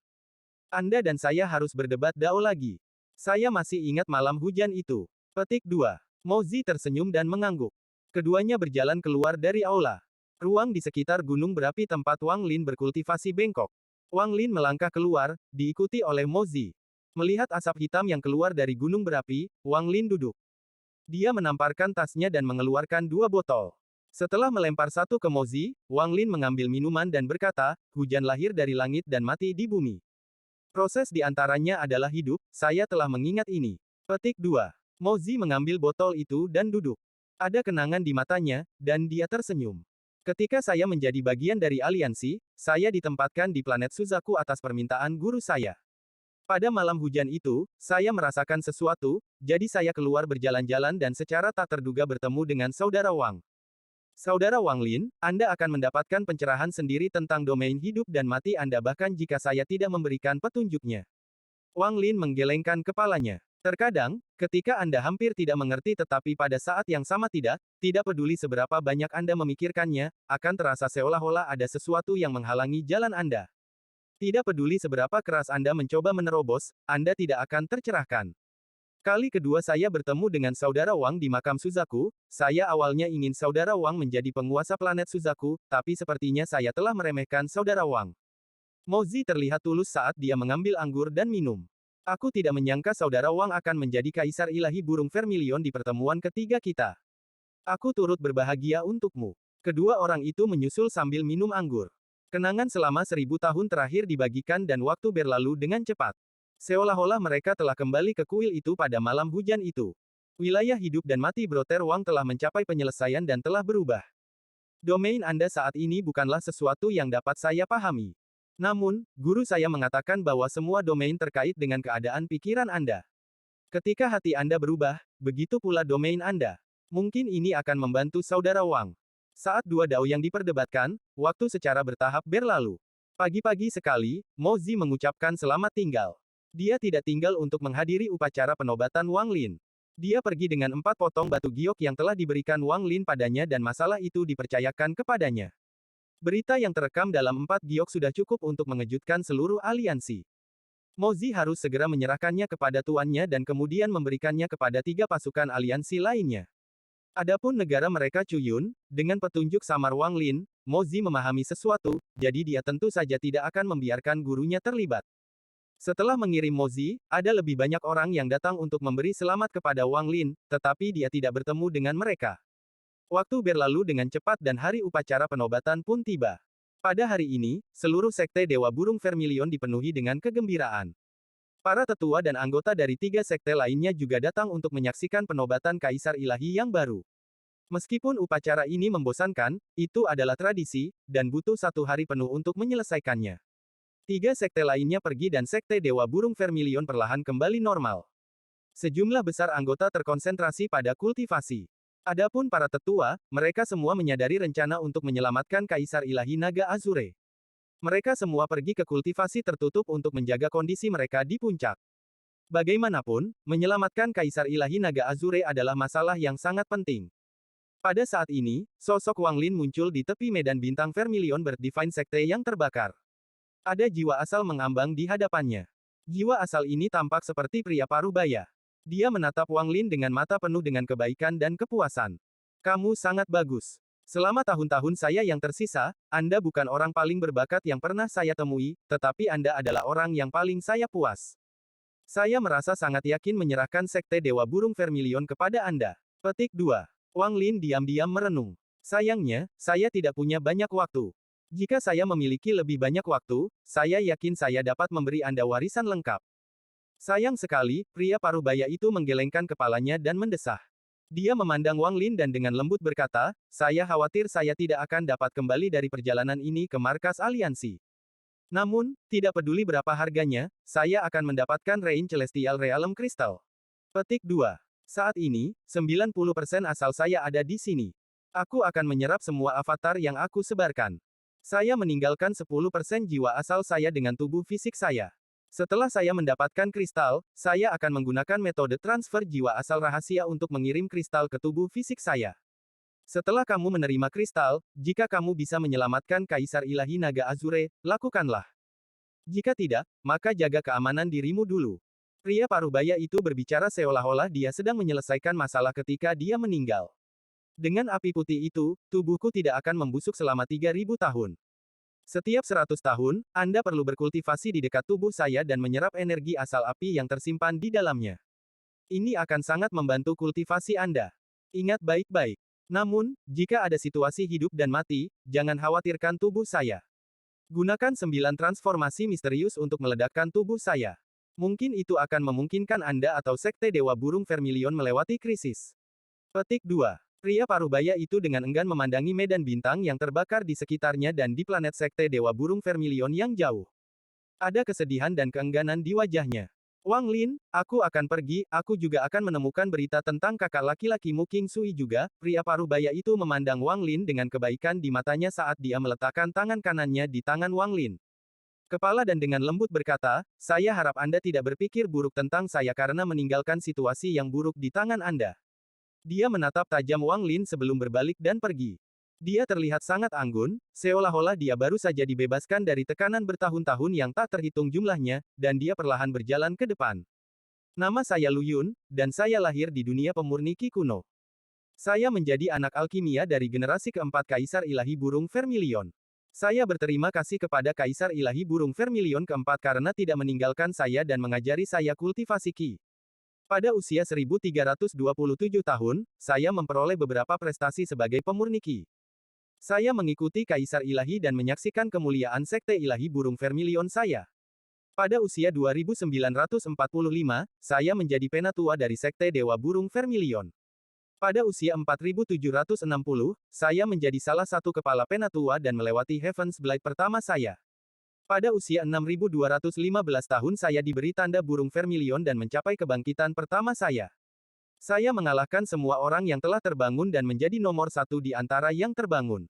Anda dan saya harus berdebat dao lagi. Saya masih ingat malam hujan itu. Petik 2. Mo Zi tersenyum dan mengangguk. Keduanya berjalan keluar dari aula. Ruang di sekitar gunung berapi tempat Wang Lin berkultivasi bengkok. Wang Lin melangkah keluar, diikuti oleh Mo Zi. Melihat asap hitam yang keluar dari gunung berapi, Wang Lin duduk. Dia menamparkan tasnya dan mengeluarkan 2 botol. Setelah melempar satu ke Mo Zi, Wang Lin mengambil minuman dan berkata, hujan lahir dari langit dan mati di bumi. Proses di antaranya adalah hidup, saya telah mengingat ini. Petik 2. Mo Zi mengambil botol itu dan duduk. Ada kenangan di matanya, dan dia tersenyum. Ketika saya menjadi bagian dari aliansi, saya ditempatkan di planet Suzaku atas permintaan guru saya. Pada malam hujan itu, saya merasakan sesuatu, jadi saya keluar berjalan-jalan dan secara tak terduga bertemu dengan Saudara Wang. Saudara Wang Lin, Anda akan mendapatkan pencerahan sendiri tentang domain hidup dan mati Anda bahkan jika saya tidak memberikan petunjuknya. Wang Lin menggelengkan kepalanya. Terkadang, ketika Anda hampir tidak mengerti tetapi pada saat yang sama tidak peduli seberapa banyak Anda memikirkannya, akan terasa seolah-olah ada sesuatu yang menghalangi jalan Anda. Tidak peduli seberapa keras Anda mencoba menerobos, Anda tidak akan tercerahkan. Kali kedua saya bertemu dengan Saudara Wang di makam Suzaku, saya awalnya ingin Saudara Wang menjadi penguasa planet Suzaku, tapi sepertinya saya telah meremehkan Saudara Wang. Mo Zi terlihat tulus saat dia mengambil anggur dan minum. Aku tidak menyangka Saudara Wang akan menjadi Kaisar Ilahi Burung Vermilion di pertemuan ketiga kita. Aku turut berbahagia untukmu. Kedua orang itu menyusul sambil minum anggur. Kenangan selama 1000 tahun terakhir dibagikan dan waktu berlalu dengan cepat. Seolah-olah mereka telah kembali ke kuil itu pada malam hujan itu. Wilayah hidup dan mati Brother Wang telah mencapai penyelesaian dan telah berubah. Domain Anda saat ini bukanlah sesuatu yang dapat saya pahami. Namun, guru saya mengatakan bahwa semua domain terkait dengan keadaan pikiran Anda. Ketika hati Anda berubah, begitu pula domain Anda. Mungkin ini akan membantu Saudara Wang. Saat 2 dao yang diperdebatkan, waktu secara bertahap berlalu. Pagi-pagi sekali, Mo Zi mengucapkan selamat tinggal. Dia tidak tinggal untuk menghadiri upacara penobatan Wang Lin. Dia pergi dengan 4 potong batu giok yang telah diberikan Wang Lin padanya dan masalah itu dipercayakan kepadanya. Berita yang terekam dalam 4 giok sudah cukup untuk mengejutkan seluruh aliansi. Mo Zi harus segera menyerahkannya kepada tuannya dan kemudian memberikannya kepada 3 pasukan aliansi lainnya. Adapun negara mereka Cuyun, dengan petunjuk samar Wang Lin, Mo Zi memahami sesuatu, jadi dia tentu saja tidak akan membiarkan gurunya terlibat. Setelah mengirim Mo Zi, ada lebih banyak orang yang datang untuk memberi selamat kepada Wang Lin, tetapi dia tidak bertemu dengan mereka. Waktu berlalu dengan cepat dan hari upacara penobatan pun tiba. Pada hari ini, seluruh sekte Dewa Burung Vermilion dipenuhi dengan kegembiraan. Para tetua dan anggota dari 3 sekte lainnya juga datang untuk menyaksikan penobatan Kaisar Ilahi yang baru. Meskipun upacara ini membosankan, itu adalah tradisi, dan butuh 1 hari penuh untuk menyelesaikannya. 3 sekte lainnya pergi dan sekte Dewa Burung Vermilion perlahan kembali normal. Sejumlah besar anggota terkonsentrasi pada kultivasi. Adapun para tetua, mereka semua menyadari rencana untuk menyelamatkan Kaisar Ilahi Naga Azure. Mereka semua pergi ke kultivasi tertutup untuk menjaga kondisi mereka di puncak. Bagaimanapun, menyelamatkan Kaisar Ilahi Naga Azure adalah masalah yang sangat penting. Pada saat ini, sosok Wang Lin muncul di tepi medan bintang Vermilion Bird Divine Sekte yang terbakar. Ada jiwa asal mengambang di hadapannya. Jiwa asal ini tampak seperti pria parubaya. Dia menatap Wang Lin dengan mata penuh dengan kebaikan dan kepuasan. Kamu sangat bagus. Selama tahun-tahun saya yang tersisa, Anda bukan orang paling berbakat yang pernah saya temui, tetapi Anda adalah orang yang paling saya puas. Saya merasa sangat yakin menyerahkan Sekte Dewa Burung Vermilion kepada Anda. Petik 2. Wang Lin diam-diam merenung. Sayangnya, saya tidak punya banyak waktu. Jika saya memiliki lebih banyak waktu, saya yakin saya dapat memberi Anda warisan lengkap. Sayang sekali, pria parubaya itu menggelengkan kepalanya dan mendesah. Dia memandang Wang Lin dan dengan lembut berkata, saya khawatir saya tidak akan dapat kembali dari perjalanan ini ke markas aliansi. Namun, tidak peduli berapa harganya, saya akan mendapatkan Rain Celestial Realm Crystal. Petik 2. Saat ini, 90% asal saya ada di sini. Aku akan menyerap semua avatar yang aku sebarkan. Saya meninggalkan 10% jiwa asal saya dengan tubuh fisik saya. Setelah saya mendapatkan kristal, saya akan menggunakan metode transfer jiwa asal rahasia untuk mengirim kristal ke tubuh fisik saya. Setelah kamu menerima kristal, jika kamu bisa menyelamatkan Kaisar Ilahi Naga Azure, lakukanlah. Jika tidak, maka jaga keamanan dirimu dulu. Pria parubaya itu berbicara seolah-olah dia sedang menyelesaikan masalah ketika dia meninggal. Dengan api putih itu, tubuhku tidak akan membusuk selama 3000 tahun. Setiap 100 tahun, Anda perlu berkultivasi di dekat tubuh saya dan menyerap energi asal api yang tersimpan di dalamnya. Ini akan sangat membantu kultivasi Anda. Ingat baik-baik. Namun, jika ada situasi hidup dan mati, jangan khawatirkan tubuh saya. Gunakan 9 transformasi misterius untuk meledakkan tubuh saya. Mungkin itu akan memungkinkan Anda atau Sekte Dewa Burung Vermilion melewati krisis. Petik 2. Pria parubaya itu dengan enggan memandangi medan bintang yang terbakar di sekitarnya dan di planet Sekte Dewa Burung Vermilion yang jauh. Ada kesedihan dan keengganan di wajahnya. Wang Lin, aku akan pergi, aku juga akan menemukan berita tentang kakak laki-lakimu King Sui juga. Pria parubaya itu memandang Wang Lin dengan kebaikan di matanya saat dia meletakkan tangan kanannya di tangan Wang Lin. Kepala dan dengan lembut berkata, saya harap Anda tidak berpikir buruk tentang saya karena meninggalkan situasi yang buruk di tangan Anda. Dia menatap tajam Wang Lin sebelum berbalik dan pergi. Dia terlihat sangat anggun, seolah-olah dia baru saja dibebaskan dari tekanan bertahun-tahun yang tak terhitung jumlahnya, dan dia perlahan berjalan ke depan. Nama saya Lu Yun, dan saya lahir di dunia pemurni Qi kuno. Saya menjadi anak alkimia dari generasi keempat Kaisar Ilahi Burung Vermilion. Saya berterima kasih kepada Kaisar Ilahi Burung Vermilion keempat karena tidak meninggalkan saya dan mengajari saya kultivasi Qi. Pada usia 1327 tahun, saya memperoleh beberapa prestasi sebagai pemurni Qi. Saya mengikuti Kaisar Ilahi dan menyaksikan kemuliaan Sekte Ilahi Burung Vermilion saya. Pada usia 2945, saya menjadi penatua dari Sekte Dewa Burung Vermilion. Pada usia 4760, saya menjadi salah satu kepala penatua dan melewati Heaven's Blade pertama saya. Pada usia 6215 tahun saya diberi tanda burung Vermilion dan mencapai kebangkitan pertama saya. Saya mengalahkan semua orang yang telah terbangun dan menjadi nomor 1 di antara yang terbangun.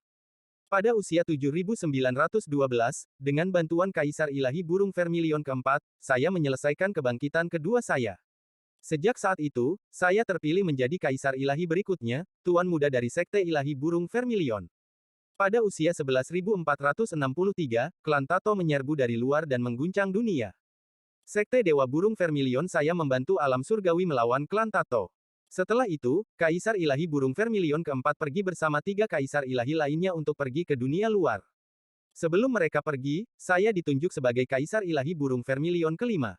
Pada usia 7912, dengan bantuan Kaisar Ilahi Burung Vermilion keempat, saya menyelesaikan kebangkitan kedua saya. Sejak saat itu, saya terpilih menjadi Kaisar Ilahi berikutnya, Tuan Muda dari Sekte Ilahi Burung Vermilion. Pada usia 11.463, klan Tato menyerbu dari luar dan mengguncang dunia. Sekte Dewa Burung Vermilion saya membantu alam surgawi melawan klan Tato. Setelah itu, Kaisar Ilahi Burung Vermilion keempat pergi bersama 3 Kaisar Ilahi lainnya untuk pergi ke dunia luar. Sebelum mereka pergi, saya ditunjuk sebagai Kaisar Ilahi Burung Vermilion kelima.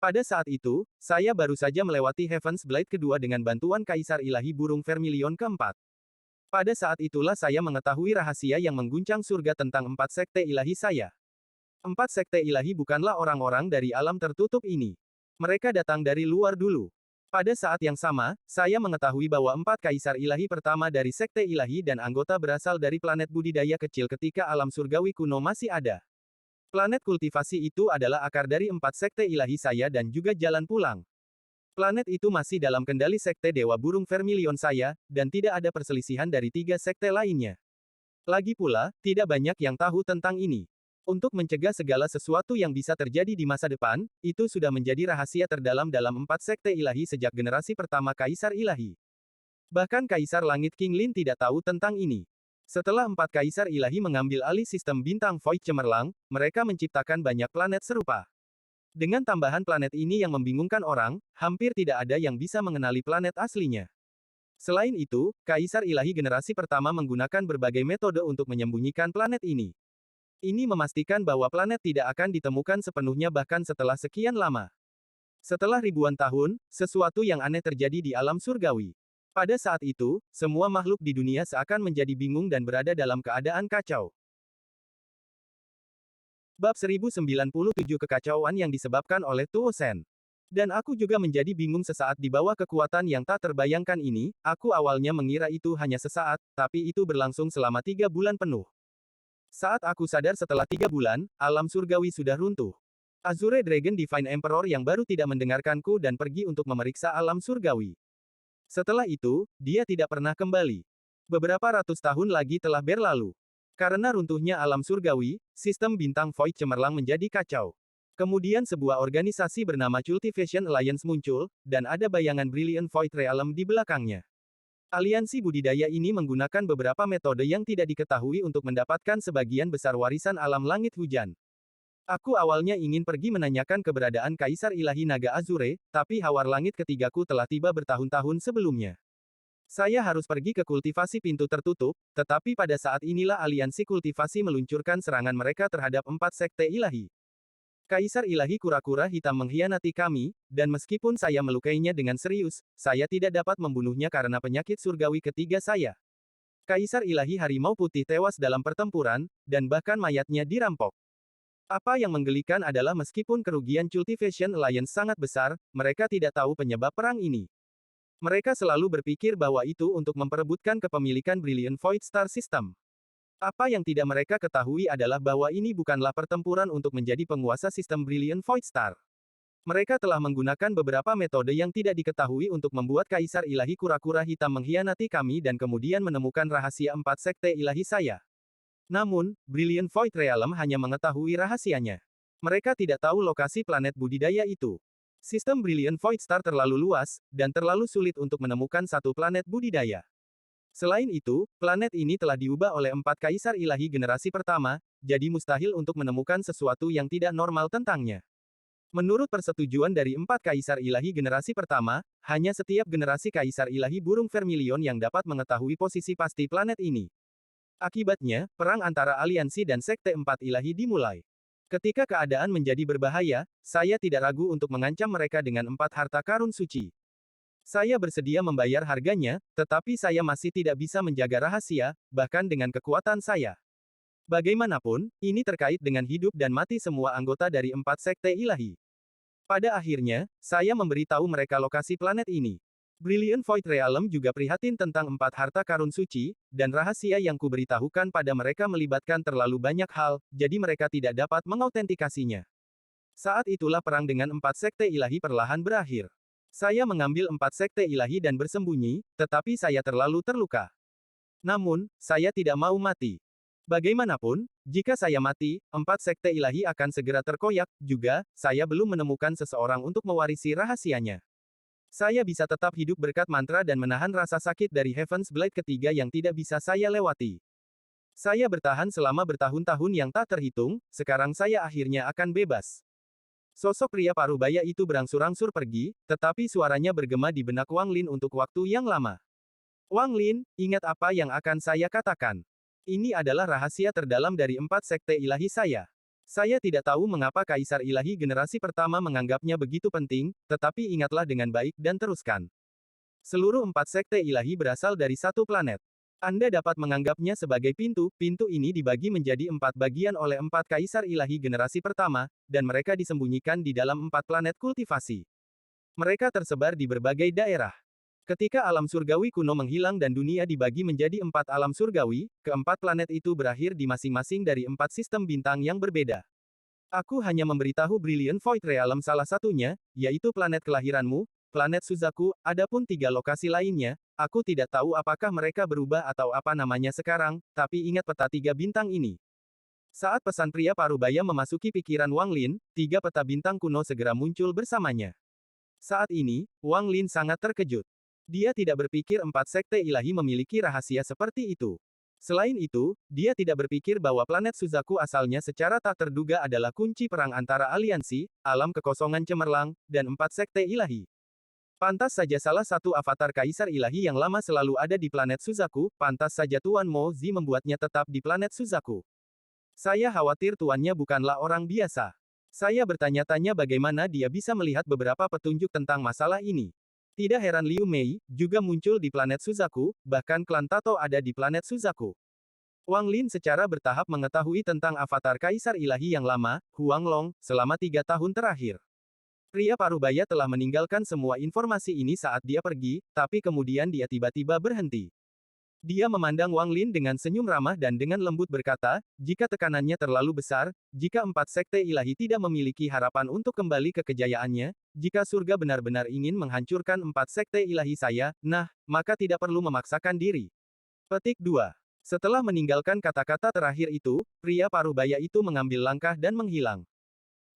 Pada saat itu, saya baru saja melewati Heaven's Blade kedua dengan bantuan Kaisar Ilahi Burung Vermilion keempat. Pada saat itulah saya mengetahui rahasia yang mengguncang surga tentang 4 sekte ilahi saya. 4 sekte ilahi bukanlah orang-orang dari alam tertutup ini. Mereka datang dari luar dulu. Pada saat yang sama, saya mengetahui bahwa 4 kaisar ilahi pertama dari sekte ilahi dan anggota berasal dari planet budidaya kecil ketika alam surgawi kuno masih ada. Planet kultivasi itu adalah akar dari 4 sekte ilahi saya dan juga jalan pulang. Planet itu masih dalam kendali sekte Dewa Burung Vermilion saya, dan tidak ada perselisihan dari 3 sekte lainnya. Lagi pula, tidak banyak yang tahu tentang ini. Untuk mencegah segala sesuatu yang bisa terjadi di masa depan, itu sudah menjadi rahasia terdalam dalam 4 sekte ilahi sejak generasi pertama Kaisar Ilahi. Bahkan Kaisar Langit King Lin tidak tahu tentang ini. Setelah 4 kaisar ilahi mengambil alih sistem bintang Void cemerlang, mereka menciptakan banyak planet serupa. Dengan tambahan planet ini yang membingungkan orang, hampir tidak ada yang bisa mengenali planet aslinya. Selain itu, Kaisar Ilahi generasi pertama menggunakan berbagai metode untuk menyembunyikan planet ini. Ini memastikan bahwa planet tidak akan ditemukan sepenuhnya bahkan setelah sekian lama. Setelah ribuan tahun, sesuatu yang aneh terjadi di alam surgawi. Pada saat itu, semua makhluk di dunia seakan menjadi bingung dan berada dalam keadaan kacau. Bab 1097 Kekacauan yang disebabkan oleh Tuo Shen. Dan aku juga menjadi bingung sesaat di bawah kekuatan yang tak terbayangkan ini. Aku awalnya mengira itu hanya sesaat, tapi itu berlangsung selama 3 bulan penuh. Saat aku sadar setelah 3 bulan, alam surgawi sudah runtuh. Azure Dragon Divine Emperor yang baru tidak mendengarkanku dan pergi untuk memeriksa alam surgawi. Setelah itu, dia tidak pernah kembali. Beberapa ratus tahun lagi telah berlalu. Karena runtuhnya alam surgawi, sistem bintang Void cemerlang menjadi kacau. Kemudian sebuah organisasi bernama Cultivation Alliance muncul, dan ada bayangan Brilliant Void Realm di belakangnya. Aliansi budidaya ini menggunakan beberapa metode yang tidak diketahui untuk mendapatkan sebagian besar warisan alam langit hujan. Aku awalnya ingin pergi menanyakan keberadaan Kaisar Ilahi Naga Azure, tapi Hawar Langit ketigaku telah tiba bertahun-tahun sebelumnya. Saya harus pergi ke kultivasi pintu tertutup, tetapi pada saat inilah aliansi kultivasi meluncurkan serangan mereka terhadap 4 sekte ilahi. Kaisar Ilahi Kura-Kura Hitam mengkhianati kami, dan meskipun saya melukainya dengan serius, saya tidak dapat membunuhnya karena penyakit surgawi ketiga saya. Kaisar Ilahi Harimau Putih tewas dalam pertempuran, dan bahkan mayatnya dirampok. Apa yang menggelikan adalah meskipun kerugian Cultivation Alliance sangat besar, mereka tidak tahu penyebab perang ini. Mereka selalu berpikir bahwa itu untuk memperebutkan kepemilikan Brilliant Void Star System. Apa yang tidak mereka ketahui adalah bahwa ini bukanlah pertempuran untuk menjadi penguasa sistem Brilliant Void Star. Mereka telah menggunakan beberapa metode yang tidak diketahui untuk membuat Kaisar Ilahi Kura-Kura Hitam mengkhianati kami dan kemudian menemukan rahasia 4 sekte ilahi saya. Namun, Brilliant Void Realm hanya mengetahui rahasianya. Mereka tidak tahu lokasi planet budidaya itu. Sistem Brilliant Void Star terlalu luas, dan terlalu sulit untuk menemukan satu planet budidaya. Selain itu, planet ini telah diubah oleh 4 kaisar ilahi generasi pertama, jadi mustahil untuk menemukan sesuatu yang tidak normal tentangnya. Menurut persetujuan dari 4 kaisar ilahi generasi pertama, hanya setiap generasi kaisar ilahi burung vermilion yang dapat mengetahui posisi pasti planet ini. Akibatnya, perang antara aliansi dan sekte 4 ilahi dimulai. Ketika keadaan menjadi berbahaya, saya tidak ragu untuk mengancam mereka dengan 4 harta karun suci. Saya bersedia membayar harganya, tetapi saya masih tidak bisa menjaga rahasia, bahkan dengan kekuatan saya. Bagaimanapun, ini terkait dengan hidup dan mati semua anggota dari 4 sekte ilahi. Pada akhirnya, saya memberitahu mereka lokasi planet ini. Brilliant Void Realm juga prihatin tentang 4 harta karun suci, dan rahasia yang kuberitahukan pada mereka melibatkan terlalu banyak hal, jadi mereka tidak dapat mengautentikasinya. Saat itulah perang dengan 4 sekte ilahi perlahan berakhir. Saya mengambil 4 sekte ilahi dan bersembunyi, tetapi saya terlalu terluka. Namun, saya tidak mau mati. Bagaimanapun, jika saya mati, 4 sekte ilahi akan segera terkoyak, juga, saya belum menemukan seseorang untuk mewarisi rahasianya. Saya bisa tetap hidup berkat mantra dan menahan rasa sakit dari Heaven's Blade ketiga yang tidak bisa saya lewati. Saya bertahan selama bertahun-tahun yang tak terhitung, sekarang saya akhirnya akan bebas. Sosok pria parubaya itu berangsur-angsur pergi, tetapi suaranya bergema di benak Wang Lin untuk waktu yang lama. Wang Lin, ingat apa yang akan saya katakan. Ini adalah rahasia terdalam dari 4 sekte ilahi saya. Saya tidak tahu mengapa Kaisar Ilahi generasi pertama menganggapnya begitu penting, tetapi ingatlah dengan baik dan teruskan. Seluruh 4 sekte ilahi berasal dari satu planet. Anda dapat menganggapnya sebagai pintu. Pintu ini dibagi menjadi 4 bagian oleh 4 kaisar ilahi generasi pertama, dan mereka disembunyikan di dalam 4 planet kultivasi. Mereka tersebar di berbagai daerah. Ketika alam surgawi kuno menghilang dan dunia dibagi menjadi 4 alam surgawi, keempat planet itu berakhir di masing-masing dari 4 sistem bintang yang berbeda. Aku hanya memberitahu Brilliant Void Realm salah satunya, yaitu planet kelahiranmu, planet Suzaku, adapun 3 lokasi lainnya, aku tidak tahu apakah mereka berubah atau apa namanya sekarang, tapi ingat peta 3 bintang ini. Saat pesan pria parubaya memasuki pikiran Wang Lin, 3 peta bintang kuno segera muncul bersamanya. Saat ini, Wang Lin sangat terkejut. Dia tidak berpikir 4 sekte ilahi memiliki rahasia seperti itu. Selain itu, dia tidak berpikir bahwa planet Suzaku asalnya secara tak terduga adalah kunci perang antara aliansi, alam kekosongan cemerlang, dan 4 sekte ilahi. Pantas saja salah satu avatar kaisar ilahi yang lama selalu ada di planet Suzaku, pantas saja Tuan Mo Zi membuatnya tetap di planet Suzaku. Saya khawatir tuannya bukanlah orang biasa. Saya bertanya-tanya bagaimana dia bisa melihat beberapa petunjuk tentang masalah ini. Tidak heran Liu Mei juga muncul di planet Suzaku, bahkan klan Tato ada di planet Suzaku. Wang Lin secara bertahap mengetahui tentang avatar kaisar ilahi yang lama, Huang Long, selama 3 tahun terakhir. Pria parubaya telah meninggalkan semua informasi ini saat dia pergi, tapi kemudian dia tiba-tiba berhenti. Dia memandang Wang Lin dengan senyum ramah dan dengan lembut berkata, jika tekanannya terlalu besar, jika 4 sekte ilahi tidak memiliki harapan untuk kembali ke kejayaannya, jika surga benar-benar ingin menghancurkan 4 sekte ilahi saya, nah, maka tidak perlu memaksakan diri. Petik 2. Setelah meninggalkan kata-kata terakhir itu, pria parubaya itu mengambil langkah dan menghilang.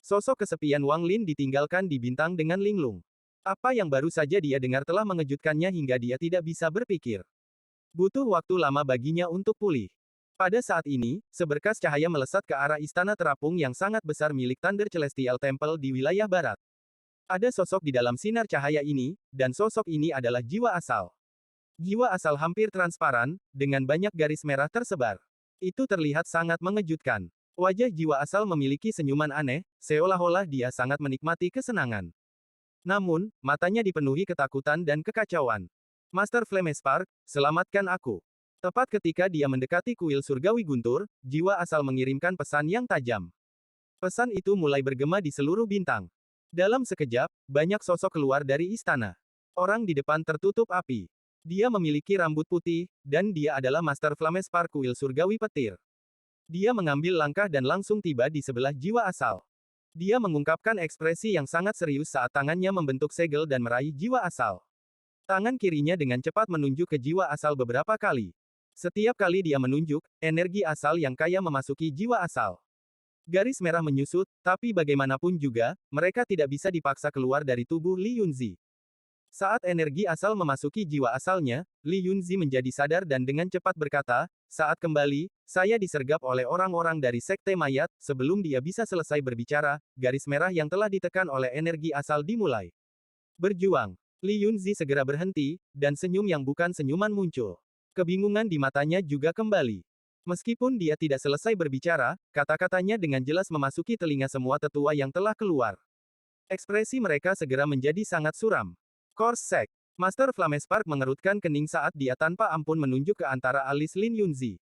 Sosok kesepian Wang Lin ditinggalkan di bintang dengan linglung. Apa yang baru saja dia dengar telah mengejutkannya hingga dia tidak bisa berpikir. Butuh waktu lama baginya untuk pulih. Pada saat ini, seberkas cahaya melesat ke arah istana terapung yang sangat besar milik Thunder Celestial Temple di wilayah barat. Ada sosok di dalam sinar cahaya ini, dan sosok ini adalah jiwa asal. Jiwa asal hampir transparan, dengan banyak garis merah tersebar. Itu terlihat sangat mengejutkan. Wajah jiwa asal memiliki senyuman aneh, seolah-olah dia sangat menikmati kesenangan. Namun, matanya dipenuhi ketakutan dan kekacauan. Master Flame Spark, selamatkan aku. Tepat ketika dia mendekati kuil surgawi guntur, jiwa asal mengirimkan pesan yang tajam. Pesan itu mulai bergema di seluruh bintang. Dalam sekejap, banyak sosok keluar dari istana. Orang di depan tertutup api. Dia memiliki rambut putih, dan dia adalah Master Flame Spark kuil surgawi petir. Dia mengambil langkah dan langsung tiba di sebelah jiwa asal. Dia mengungkapkan ekspresi yang sangat serius saat tangannya membentuk segel dan meraih jiwa asal. Tangan kirinya dengan cepat menunjuk ke jiwa asal beberapa kali. Setiap kali dia menunjuk, energi asal yang kaya memasuki jiwa asal. Garis merah menyusut, tapi bagaimanapun juga, mereka tidak bisa dipaksa keluar dari tubuh Li Yunzi. Saat energi asal memasuki jiwa asalnya, Li Yunzi menjadi sadar dan dengan cepat berkata, saat kembali, saya disergap oleh orang-orang dari Sekte Mayat, sebelum dia bisa selesai berbicara, garis merah yang telah ditekan oleh energi asal dimulai. Berjuang. Li Yunzi segera berhenti, dan senyum yang bukan senyuman muncul. Kebingungan di matanya juga kembali. Meskipun dia tidak selesai berbicara, kata-katanya dengan jelas memasuki telinga semua tetua yang telah keluar. Ekspresi mereka segera menjadi sangat suram. Korsek. Master Flame Spark mengerutkan kening saat dia tanpa ampun menunjuk ke antara alis Lin Yunzi.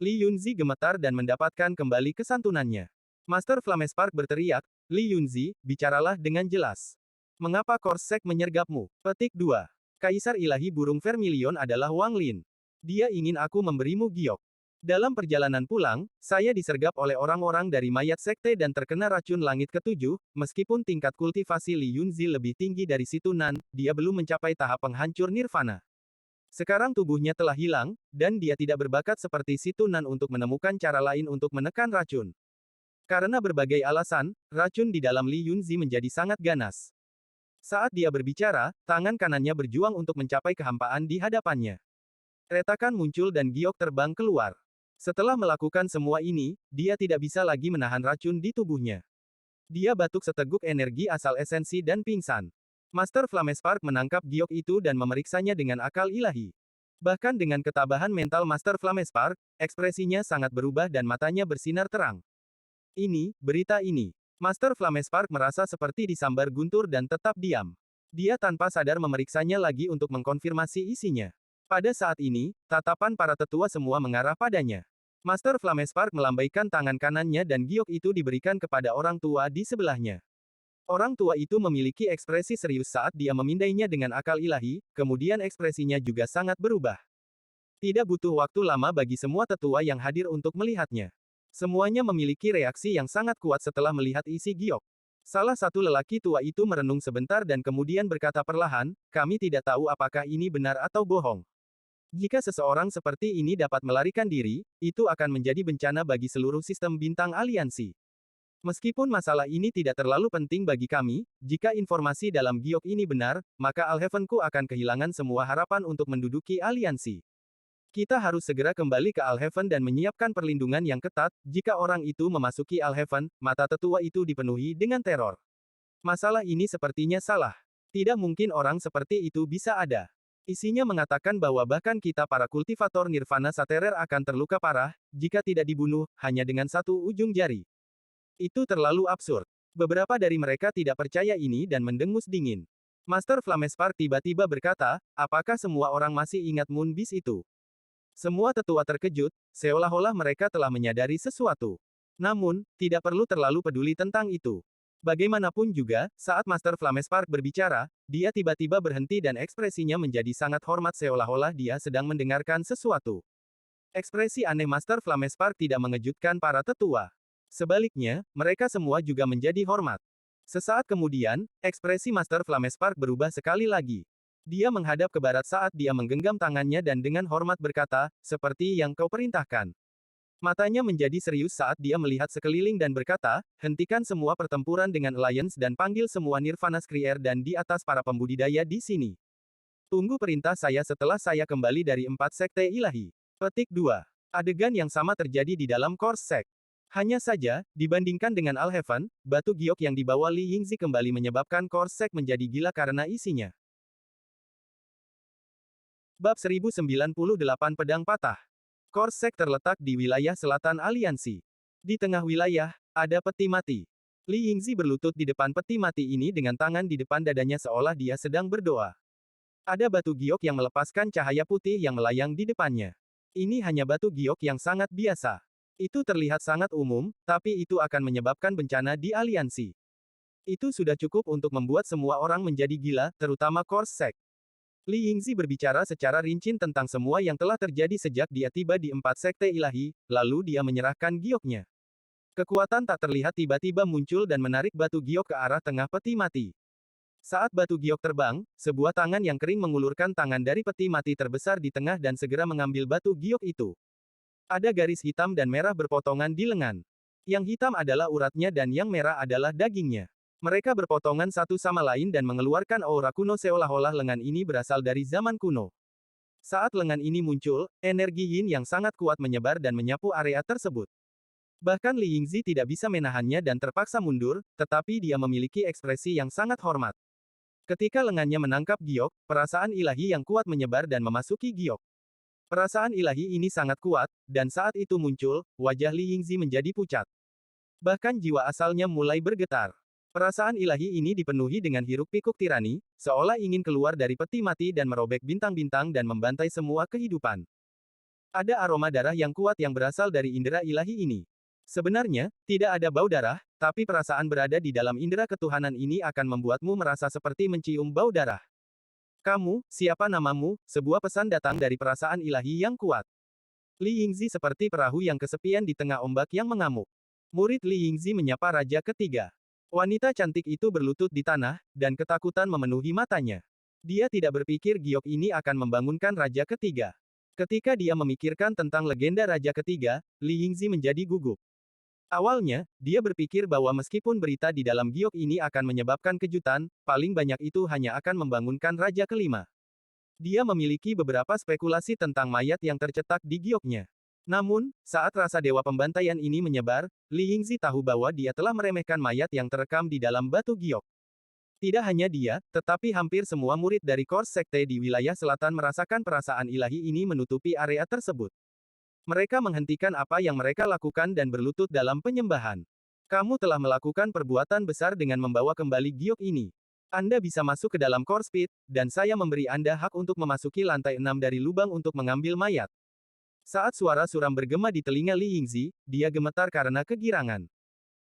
Li Yunzi gemetar dan mendapatkan kembali kesantunannya. Master Flame Spark berteriak, Li Yunzi, bicaralah dengan jelas. Mengapa Korsek menyergapmu? Petik 2. Kaisar ilahi burung vermilion adalah Wang Lin. Dia ingin aku memberimu giok. Dalam perjalanan pulang, saya disergap oleh orang-orang dari mayat sekte dan terkena racun langit ketujuh, meskipun tingkat kultivasi Li Yunzi lebih tinggi dari Situ Nan, dia belum mencapai tahap penghancur nirvana. Sekarang tubuhnya telah hilang, dan dia tidak berbakat seperti Situ Nan untuk menemukan cara lain untuk menekan racun. Karena berbagai alasan, racun di dalam Li Yunzi menjadi sangat ganas. Saat dia berbicara, tangan kanannya berjuang untuk mencapai kehampaan di hadapannya. Retakan muncul dan giok terbang keluar. Setelah melakukan semua ini, dia tidak bisa lagi menahan racun di tubuhnya. Dia batuk seteguk energi asal esensi dan pingsan. Master Flame Spark menangkap giok itu dan memeriksanya dengan akal ilahi. Bahkan dengan ketabahan mental Master Flame Spark, ekspresinya sangat berubah dan matanya bersinar terang. Berita ini. Master Flame Spark merasa seperti disambar guntur dan tetap diam. Dia tanpa sadar memeriksanya lagi untuk mengkonfirmasi isinya. Pada saat ini, tatapan para tetua semua mengarah padanya. Master Flamespark melambaikan tangan kanannya dan giok itu diberikan kepada orang tua di sebelahnya. Orang tua itu memiliki ekspresi serius saat dia memindainya dengan akal ilahi, kemudian ekspresinya juga sangat berubah. Tidak butuh waktu lama bagi semua tetua yang hadir untuk melihatnya. Semuanya memiliki reaksi yang sangat kuat setelah melihat isi giok. Salah satu lelaki tua itu merenung sebentar dan kemudian berkata perlahan, kami tidak tahu apakah ini benar atau bohong. Jika seseorang seperti ini dapat melarikan diri, itu akan menjadi bencana bagi seluruh sistem bintang aliansi. Meskipun masalah ini tidak terlalu penting bagi kami, jika informasi dalam giok ini benar, maka Alheavenku akan kehilangan semua harapan untuk menduduki aliansi. Kita harus segera kembali ke Alheaven dan menyiapkan perlindungan yang ketat. Jika orang itu memasuki Alheaven, mata tetua itu dipenuhi dengan teror. Masalah ini sepertinya salah. Tidak mungkin orang seperti itu bisa ada. Isinya mengatakan bahwa bahkan kita para kultivator Nirvana Saterer akan terluka parah, jika tidak dibunuh, hanya dengan satu ujung jari. Itu terlalu absurd. Beberapa dari mereka tidak percaya ini dan mendengus dingin. Master Flamespark tiba-tiba berkata, apakah semua orang masih ingat Moonbeast itu? Semua tetua terkejut, seolah-olah mereka telah menyadari sesuatu. Namun, tidak perlu terlalu peduli tentang itu. Bagaimanapun juga, saat Master Flamespark berbicara, dia tiba-tiba berhenti dan ekspresinya menjadi sangat hormat seolah-olah dia sedang mendengarkan sesuatu. Ekspresi aneh Master Flamespark tidak mengejutkan para tetua. Sebaliknya, mereka semua juga menjadi hormat. Sesaat kemudian, ekspresi Master Flamespark berubah sekali lagi. Dia menghadap ke barat saat dia menggenggam tangannya dan dengan hormat berkata, seperti yang kau perintahkan. Matanya menjadi serius saat dia melihat sekeliling dan berkata, hentikan semua pertempuran dengan Alliance dan panggil semua Nirvana Skrier dan di atas para pembudidaya di sini. Tunggu perintah saya setelah saya kembali dari 4 sekte ilahi. Petik 2. Adegan yang sama terjadi di dalam Core Sect. Hanya saja, dibandingkan dengan Alheaven, batu giok yang dibawa Li Yingzi kembali menyebabkan Core Sect menjadi gila karena isinya. Bab 1098 Pedang Patah. Core Sect terletak di wilayah selatan aliansi. Di tengah wilayah, ada peti mati. Li Yingzi berlutut di depan peti mati ini dengan tangan di depan dadanya seolah dia sedang berdoa. Ada batu giok yang melepaskan cahaya putih yang melayang di depannya. Ini hanya batu giok yang sangat biasa. Itu terlihat sangat umum, tapi itu akan menyebabkan bencana di aliansi. Itu sudah cukup untuk membuat semua orang menjadi gila, terutama Core Sect. Li Yingzi berbicara secara rinci tentang semua yang telah terjadi sejak dia tiba di 4 sekte ilahi, lalu dia menyerahkan gioknya. Kekuatan tak terlihat tiba-tiba muncul dan menarik batu giok ke arah tengah peti mati. Saat batu giok terbang, sebuah tangan yang kering mengulurkan tangan dari peti mati terbesar di tengah dan segera mengambil batu giok itu. Ada garis hitam dan merah berpotongan di lengan. Yang hitam adalah uratnya dan yang merah adalah dagingnya. Mereka berpotongan satu sama lain dan mengeluarkan aura kuno seolah-olah lengan ini berasal dari zaman kuno. Saat lengan ini muncul, energi yin yang sangat kuat menyebar dan menyapu area tersebut. Bahkan Li Yingzi tidak bisa menahannya dan terpaksa mundur, tetapi dia memiliki ekspresi yang sangat hormat. Ketika lengannya menangkap giok, perasaan ilahi yang kuat menyebar dan memasuki giok. Perasaan ilahi ini sangat kuat, dan saat itu muncul, wajah Li Yingzi menjadi pucat. Bahkan jiwa asalnya mulai bergetar. Perasaan ilahi ini dipenuhi dengan hiruk-pikuk tirani, seolah ingin keluar dari peti mati dan merobek bintang-bintang dan membantai semua kehidupan. Ada aroma darah yang kuat yang berasal dari indera ilahi ini. Sebenarnya, tidak ada bau darah, tapi perasaan berada di dalam indera ketuhanan ini akan membuatmu merasa seperti mencium bau darah. Kamu, siapa namamu? Sebuah pesan datang dari perasaan ilahi yang kuat. Li Yingzi seperti perahu yang kesepian di tengah ombak yang mengamuk. Murid Li Yingzi menyapa Raja Ketiga. Wanita cantik itu berlutut di tanah, dan ketakutan memenuhi matanya. Dia tidak berpikir giok ini akan membangunkan Raja Ketiga. Ketika dia memikirkan tentang legenda Raja Ketiga, Li Yingzi menjadi gugup. Awalnya, dia berpikir bahwa meskipun berita di dalam giok ini akan menyebabkan kejutan, paling banyak itu hanya akan membangunkan Raja Kelima. Dia memiliki beberapa spekulasi tentang mayat yang tercetak di gioknya. Namun, saat rasa dewa pembantaian ini menyebar, Li Yingzi tahu bahwa dia telah meremehkan mayat yang terekam di dalam batu giok. Tidak hanya dia, tetapi hampir semua murid dari Core Sekte di wilayah selatan merasakan perasaan ilahi ini menutupi area tersebut. Mereka menghentikan apa yang mereka lakukan dan berlutut dalam penyembahan. Kamu telah melakukan perbuatan besar dengan membawa kembali giok ini. Anda bisa masuk ke dalam Core Speed, dan saya memberi Anda hak untuk memasuki lantai 6 dari lubang untuk mengambil mayat. Saat suara suram bergema di telinga Li Yingzi, dia gemetar karena kegirangan.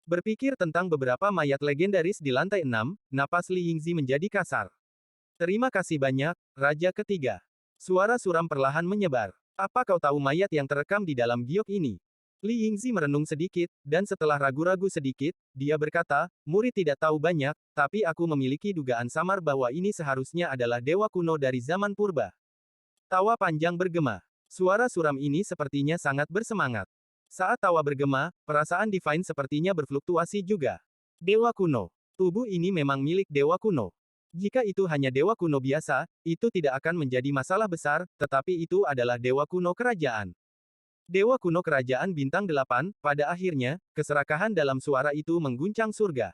Berpikir tentang beberapa mayat legendaris di lantai 6, napas Li Yingzi menjadi kasar. Terima kasih banyak, Raja Ketiga. Suara suram perlahan menyebar. Apa kau tahu mayat yang terekam di dalam giok ini? Li Yingzi merenung sedikit, dan setelah ragu-ragu sedikit, dia berkata, murid tidak tahu banyak, tapi aku memiliki dugaan samar bahwa ini seharusnya adalah dewa kuno dari zaman purba. Tawa panjang bergema. Suara suram ini sepertinya sangat bersemangat. Saat tawa bergema, perasaan Divine sepertinya berfluktuasi juga. Dewa kuno. Tubuh ini memang milik dewa kuno. Jika itu hanya dewa kuno biasa, itu tidak akan menjadi masalah besar, tetapi itu adalah dewa kuno kerajaan. Dewa kuno kerajaan bintang 8, pada akhirnya, keserakahan dalam suara itu mengguncang surga.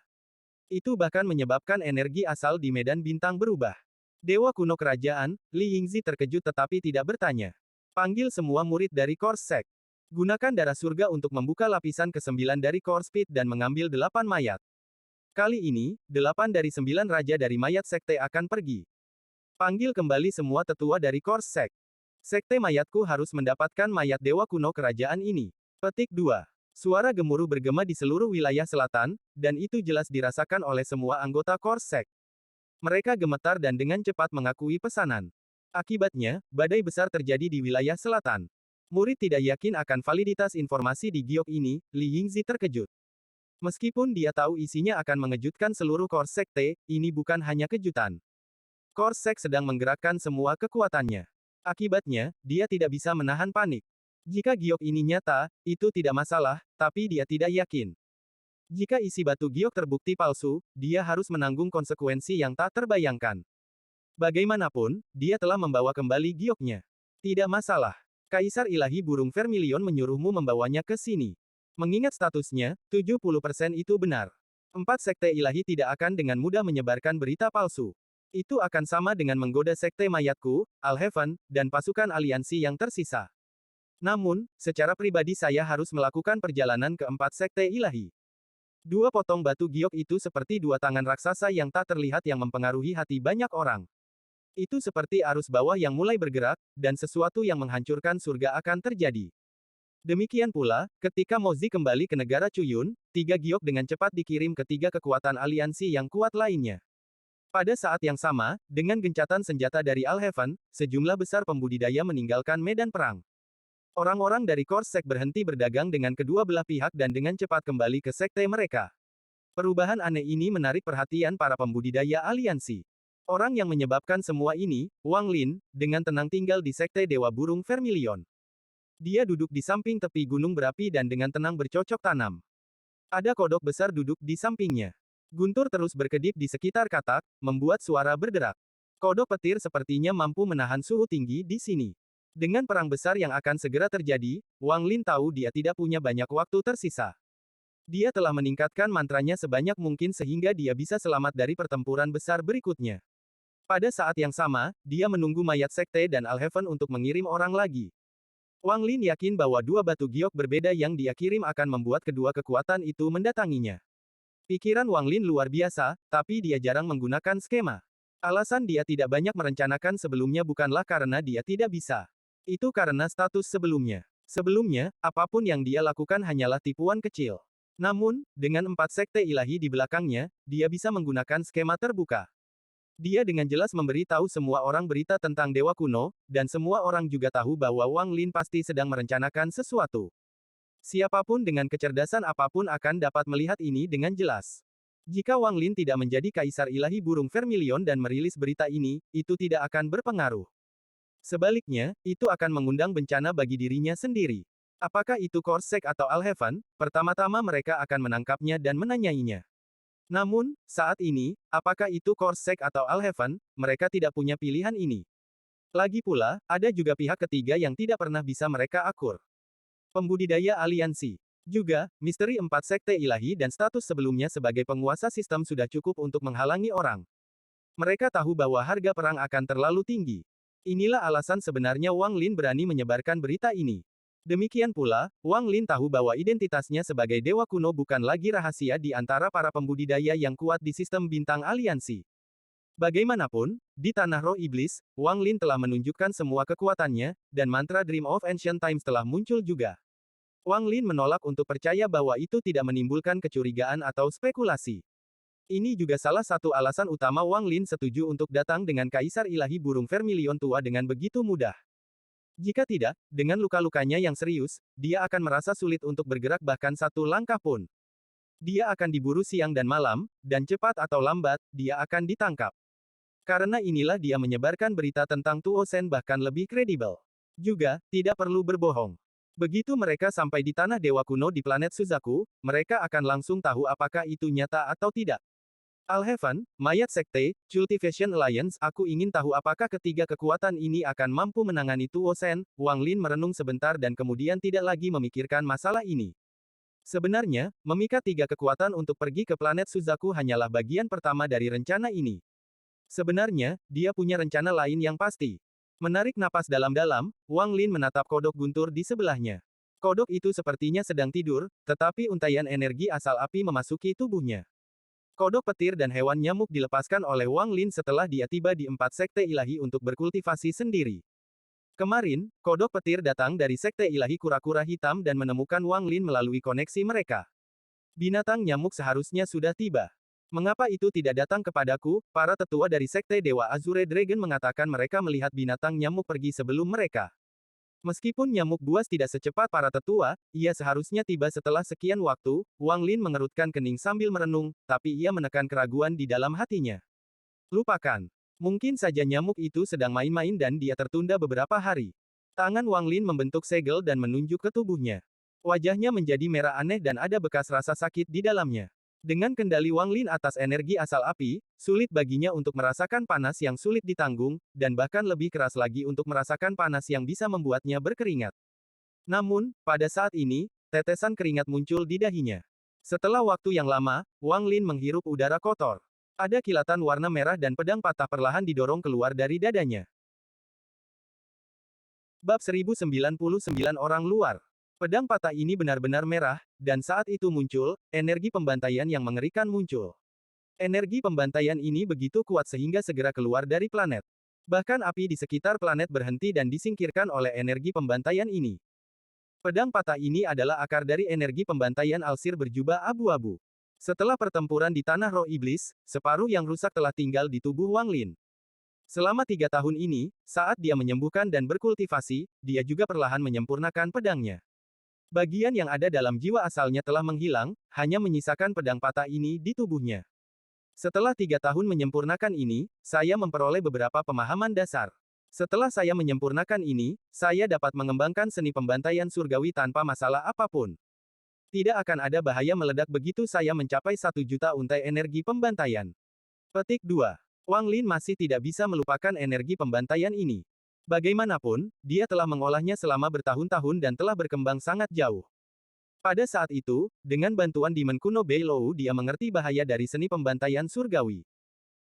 Itu bahkan menyebabkan energi asal di medan bintang berubah. Dewa kuno kerajaan, Li Yingzi terkejut tetapi tidak bertanya. Panggil semua murid dari Core Sect. Gunakan darah surga untuk membuka lapisan ke-9 dari Core Speed dan mengambil 8 mayat. Kali ini, 8 dari 9 raja dari mayat sekte akan pergi. Panggil kembali semua tetua dari Core Sect. Sekte mayatku harus mendapatkan mayat dewa kuno kerajaan ini. Petik 2. Suara gemuruh bergema di seluruh wilayah selatan, dan itu jelas dirasakan oleh semua anggota Core Sect. Mereka gemetar dan dengan cepat mengakui pesanan. Akibatnya, badai besar terjadi di wilayah selatan. Murid tidak yakin akan validitas informasi di giok ini, Li Yingzi terkejut. Meskipun dia tahu isinya akan mengejutkan seluruh Core Sekte, ini bukan hanya kejutan. Core Sect sedang menggerakkan semua kekuatannya. Akibatnya, dia tidak bisa menahan panik. Jika giok ini nyata, itu tidak masalah, tapi dia tidak yakin. Jika isi batu giok terbukti palsu, dia harus menanggung konsekuensi yang tak terbayangkan. Bagaimanapun, dia telah membawa kembali gioknya. Tidak masalah. Kaisar Ilahi Burung Vermilion menyuruhmu membawanya ke sini. Mengingat statusnya, 70% itu benar. 4 sekte ilahi tidak akan dengan mudah menyebarkan berita palsu. Itu akan sama dengan menggoda sekte mayatku, Alheaven, dan pasukan aliansi yang tersisa. Namun, secara pribadi saya harus melakukan perjalanan ke 4 sekte ilahi. 2 potong batu giok itu seperti 2 tangan raksasa yang tak terlihat yang mempengaruhi hati banyak orang. Itu seperti arus bawah yang mulai bergerak, dan sesuatu yang menghancurkan surga akan terjadi. Demikian pula, ketika Mozi kembali ke negara Cuyun, 3 giok dengan cepat dikirim ke 3 kekuatan aliansi yang kuat lainnya. Pada saat yang sama, dengan gencatan senjata dari Alheaven, sejumlah besar pembudidaya meninggalkan medan perang. Orang-orang dari Core Sect berhenti berdagang dengan kedua belah pihak dan dengan cepat kembali ke sekte mereka. Perubahan aneh ini menarik perhatian para pembudidaya aliansi. Orang yang menyebabkan semua ini, Wang Lin, dengan tenang tinggal di sekte Dewa Burung Vermilion. Dia duduk di samping tepi gunung berapi dan dengan tenang bercocok tanam. Ada kodok besar duduk di sampingnya. Guntur terus berkedip di sekitar katak, membuat suara berderak. Kodok petir sepertinya mampu menahan suhu tinggi di sini. Dengan perang besar yang akan segera terjadi, Wang Lin tahu dia tidak punya banyak waktu tersisa. Dia telah meningkatkan mantranya sebanyak mungkin sehingga dia bisa selamat dari pertempuran besar berikutnya. Pada saat yang sama, dia menunggu mayat sekte dan Alheaven untuk mengirim orang lagi. Wang Lin yakin bahwa 2 batu giok berbeda yang dia kirim akan membuat kedua kekuatan itu mendatanginya. Pikiran Wang Lin luar biasa, tapi dia jarang menggunakan skema. Alasan dia tidak banyak merencanakan sebelumnya bukanlah karena dia tidak bisa. Itu karena status sebelumnya. Sebelumnya, apapun yang dia lakukan hanyalah tipuan kecil. Namun, dengan 4 sekte ilahi di belakangnya, dia bisa menggunakan skema terbuka. Dia dengan jelas memberi tahu semua orang berita tentang Dewa Kuno, dan semua orang juga tahu bahwa Wang Lin pasti sedang merencanakan sesuatu. Siapapun dengan kecerdasan apapun akan dapat melihat ini dengan jelas. Jika Wang Lin tidak menjadi Kaisar Ilahi Burung Vermilion dan merilis berita ini, itu tidak akan berpengaruh. Sebaliknya, itu akan mengundang bencana bagi dirinya sendiri. Apakah itu Core Sect atau Alheaven, pertama-tama mereka akan menangkapnya dan menanyainya. Namun, saat ini, apakah itu Core Sect atau Alheaven, mereka tidak punya pilihan ini. Lagi pula, ada juga pihak ketiga yang tidak pernah bisa mereka akur. Pembudidaya aliansi. Juga, misteri 4 sekte ilahi dan status sebelumnya sebagai penguasa sistem sudah cukup untuk menghalangi orang. Mereka tahu bahwa harga perang akan terlalu tinggi. Inilah alasan sebenarnya Wang Lin berani menyebarkan berita ini. Demikian pula, Wang Lin tahu bahwa identitasnya sebagai dewa kuno bukan lagi rahasia di antara para pembudidaya yang kuat di sistem bintang aliansi. Bagaimanapun, di Tanah Roh Iblis, Wang Lin telah menunjukkan semua kekuatannya, dan mantra Dream of Ancient Times telah muncul juga. Wang Lin menolak untuk percaya bahwa itu tidak menimbulkan kecurigaan atau spekulasi. Ini juga salah satu alasan utama Wang Lin setuju untuk datang dengan Kaisar Ilahi Burung Vermilion Tua dengan begitu mudah. Jika tidak, dengan luka-lukanya yang serius, dia akan merasa sulit untuk bergerak bahkan satu langkah pun. Dia akan diburu siang dan malam, dan cepat atau lambat, dia akan ditangkap. Karena inilah dia menyebarkan berita tentang Tuo Shen bahkan lebih kredibel. Juga, tidak perlu berbohong. Begitu mereka sampai di Tanah Dewa Kuno di planet Suzaku, mereka akan langsung tahu apakah itu nyata atau tidak. Alheaven, Mayat Sekte, Cultivation Alliance, aku ingin tahu apakah ketiga kekuatan ini akan mampu menangani Tuo Shen. Wang Lin merenung sebentar dan kemudian tidak lagi memikirkan masalah ini. Sebenarnya, memikat tiga kekuatan untuk pergi ke planet Suzaku hanyalah bagian pertama dari rencana ini. Sebenarnya, dia punya rencana lain yang pasti. Menarik napas dalam-dalam, Wang Lin menatap kodok guntur di sebelahnya. Kodok itu sepertinya sedang tidur, tetapi untaian energi asal api memasuki tubuhnya. Kodok petir dan hewan nyamuk dilepaskan oleh Wang Lin setelah dia tiba di 4 sekte ilahi untuk berkultivasi sendiri. Kemarin, kodok petir datang dari sekte ilahi kura-kura hitam dan menemukan Wang Lin melalui koneksi mereka. Binatang nyamuk seharusnya sudah tiba. Mengapa itu tidak datang kepadaku? Para tetua dari sekte Dewa Azure Dragon mengatakan mereka melihat binatang nyamuk pergi sebelum mereka. Meskipun nyamuk buas tidak secepat para tetua, ia seharusnya tiba setelah sekian waktu. Wang Lin mengerutkan kening sambil merenung, tapi ia menekan keraguan di dalam hatinya. Lupakan. Mungkin saja nyamuk itu sedang main-main dan dia tertunda beberapa hari. Tangan Wang Lin membentuk segel dan menunjuk ke tubuhnya. Wajahnya menjadi merah aneh dan ada bekas rasa sakit di dalamnya. Dengan kendali Wang Lin atas energi asal api, sulit baginya untuk merasakan panas yang sulit ditanggung, dan bahkan lebih keras lagi untuk merasakan panas yang bisa membuatnya berkeringat. Namun, pada saat ini, tetesan keringat muncul di dahinya. Setelah waktu yang lama, Wang Lin menghirup udara kotor. Ada kilatan warna merah dan pedang patah perlahan didorong keluar dari dadanya. Bab 1099 Orang Luar. Pedang patah ini benar-benar merah, dan saat itu muncul, energi pembantaian yang mengerikan muncul. Energi pembantaian ini begitu kuat sehingga segera keluar dari planet. Bahkan api di sekitar planet berhenti dan disingkirkan oleh energi pembantaian ini. Pedang patah ini adalah akar dari energi pembantaian Alsir berjubah abu-abu. Setelah pertempuran di Tanah Roh Iblis, separuh yang rusak telah tinggal di tubuh Wang Lin. Selama 3 tahun ini, saat dia menyembuhkan dan berkultivasi, dia juga perlahan menyempurnakan pedangnya. Bagian yang ada dalam jiwa asalnya telah menghilang, hanya menyisakan pedang patah ini di tubuhnya. Setelah 3 tahun menyempurnakan ini, saya memperoleh beberapa pemahaman dasar. Setelah saya menyempurnakan ini, saya dapat mengembangkan seni pembantaian surgawi tanpa masalah apapun. Tidak akan ada bahaya meledak begitu saya mencapai 1 juta untai energi pembantaian. Petik 2. Wang Lin masih tidak bisa melupakan energi pembantaian ini. Bagaimanapun, dia telah mengolahnya selama bertahun-tahun dan telah berkembang sangat jauh. Pada saat itu, dengan bantuan Demon Kuno Beilou dia mengerti bahaya dari seni pembantaian surgawi.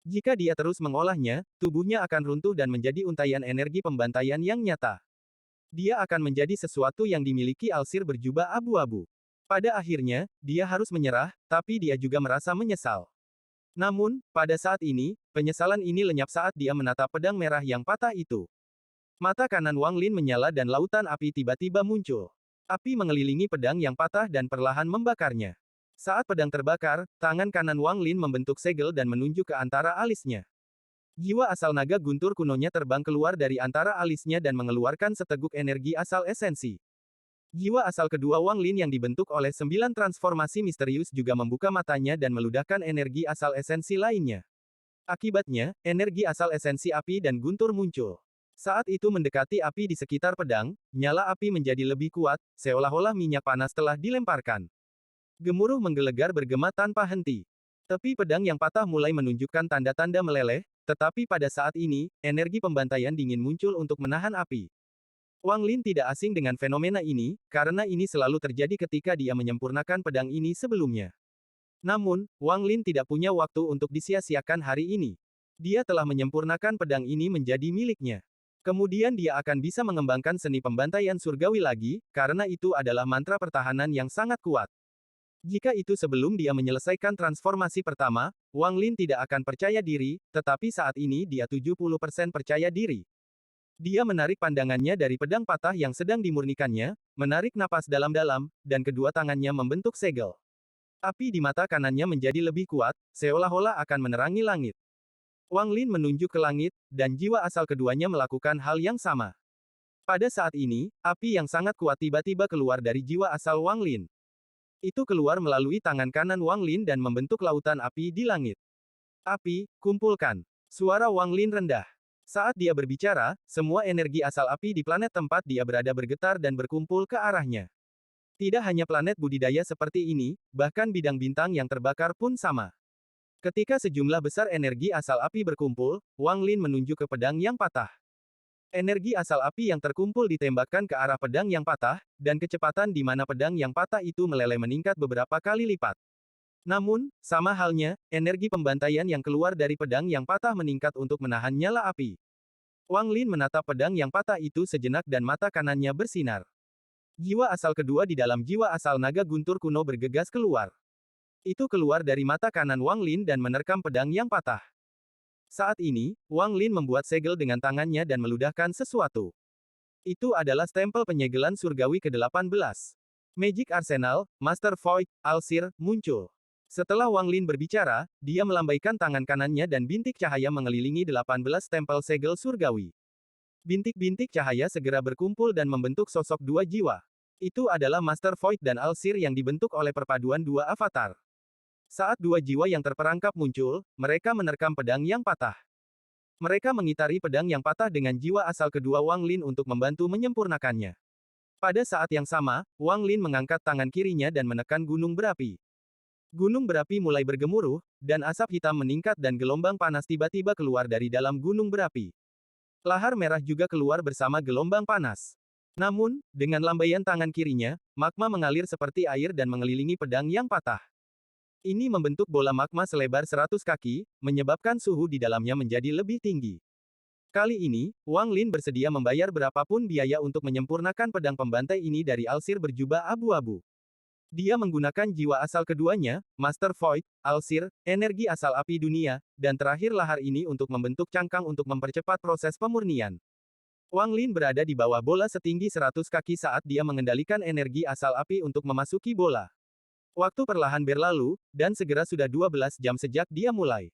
Jika dia terus mengolahnya, tubuhnya akan runtuh dan menjadi untaian energi pembantaian yang nyata. Dia akan menjadi sesuatu yang dimiliki Alsir berjubah abu-abu. Pada akhirnya, dia harus menyerah, tapi dia juga merasa menyesal. Namun, pada saat ini, penyesalan ini lenyap saat dia menatap pedang merah yang patah itu. Mata kanan Wang Lin menyala dan lautan api tiba-tiba muncul. Api mengelilingi pedang yang patah dan perlahan membakarnya. Saat pedang terbakar, tangan kanan Wang Lin membentuk segel dan menunjuk ke antara alisnya. Jiwa asal naga guntur kunonya terbang keluar dari antara alisnya dan mengeluarkan seteguk energi asal esensi. Jiwa asal kedua Wang Lin yang dibentuk oleh 9 transformasi misterius juga membuka matanya dan meludahkan energi asal esensi lainnya. Akibatnya, energi asal esensi api dan guntur muncul. Saat itu mendekati api di sekitar pedang, nyala api menjadi lebih kuat, seolah-olah minyak panas telah dilemparkan. Gemuruh menggelegar bergema tanpa henti. Tepi pedang yang patah mulai menunjukkan tanda-tanda meleleh, tetapi pada saat ini, energi pembantaian dingin muncul untuk menahan api. Wang Lin tidak asing dengan fenomena ini, karena ini selalu terjadi ketika dia menyempurnakan pedang ini sebelumnya. Namun, Wang Lin tidak punya waktu untuk disia-siakan hari ini. Dia telah menyempurnakan pedang ini menjadi miliknya. Kemudian dia akan bisa mengembangkan seni pembantaian surgawi lagi, karena itu adalah mantra pertahanan yang sangat kuat. Jika itu sebelum dia menyelesaikan transformasi pertama, Wang Lin tidak akan percaya diri, tetapi saat ini dia 70% percaya diri. Dia menarik pandangannya dari pedang patah yang sedang dimurnikannya, menarik napas dalam-dalam, dan kedua tangannya membentuk segel. Api di mata kanannya menjadi lebih kuat, seolah-olah akan menerangi langit. Wang Lin menunjuk ke langit, dan jiwa asal keduanya melakukan hal yang sama. Pada saat ini, api yang sangat kuat tiba-tiba keluar dari jiwa asal Wang Lin. Itu keluar melalui tangan kanan Wang Lin dan membentuk lautan api di langit. Api, kumpulkan. Suara Wang Lin rendah. Saat dia berbicara, semua energi asal api di planet tempat dia berada bergetar dan berkumpul ke arahnya. Tidak hanya planet budidaya seperti ini, bahkan bidang bintang yang terbakar pun sama. Ketika sejumlah besar energi asal api berkumpul, Wang Lin menunjuk ke pedang yang patah. Energi asal api yang terkumpul ditembakkan ke arah pedang yang patah, dan kecepatan di mana pedang yang patah itu meleleh meningkat beberapa kali lipat. Namun, sama halnya, energi pembantaian yang keluar dari pedang yang patah meningkat untuk menahan nyala api. Wang Lin menatap pedang yang patah itu sejenak dan mata kanannya bersinar. Jiwa asal kedua di dalam jiwa asal naga guntur kuno bergegas keluar. Itu keluar dari mata kanan Wang Lin dan menerkam pedang yang patah. Saat ini, Wang Lin membuat segel dengan tangannya dan meludahkan sesuatu. Itu adalah stempel penyegelan surgawi ke-18. Magic Arsenal, Master Void, Alsir, muncul. Setelah Wang Lin berbicara, dia melambaikan tangan kanannya dan bintik cahaya mengelilingi 18 stempel segel surgawi. Bintik-bintik cahaya segera berkumpul dan membentuk sosok dua jiwa. Itu adalah Master Void dan Alsir yang dibentuk oleh perpaduan dua avatar. Saat dua jiwa yang terperangkap muncul, mereka menerkam pedang yang patah. Mereka mengitari pedang yang patah dengan jiwa asal kedua Wang Lin untuk membantu menyempurnakannya. Pada saat yang sama, Wang Lin mengangkat tangan kirinya dan menekan gunung berapi. Gunung berapi mulai bergemuruh, dan asap hitam meningkat dan gelombang panas tiba-tiba keluar dari dalam gunung berapi. Lahar merah juga keluar bersama gelombang panas. Namun, dengan lambaian tangan kirinya, magma mengalir seperti air dan mengelilingi pedang yang patah. Ini membentuk bola magma selebar 100 kaki, menyebabkan suhu di dalamnya menjadi lebih tinggi. Kali ini, Wang Lin bersedia membayar berapapun biaya untuk menyempurnakan pedang pembantai ini dari Alsir berjubah abu-abu. Dia menggunakan jiwa asal keduanya, Master Void, Alsir, energi asal api dunia, dan terakhir lahar ini untuk membentuk cangkang untuk mempercepat proses pemurnian. Wang Lin berada di bawah bola setinggi 100 kaki saat dia mengendalikan energi asal api untuk memasuki bola. Waktu perlahan berlalu, dan segera sudah 12 jam sejak dia mulai.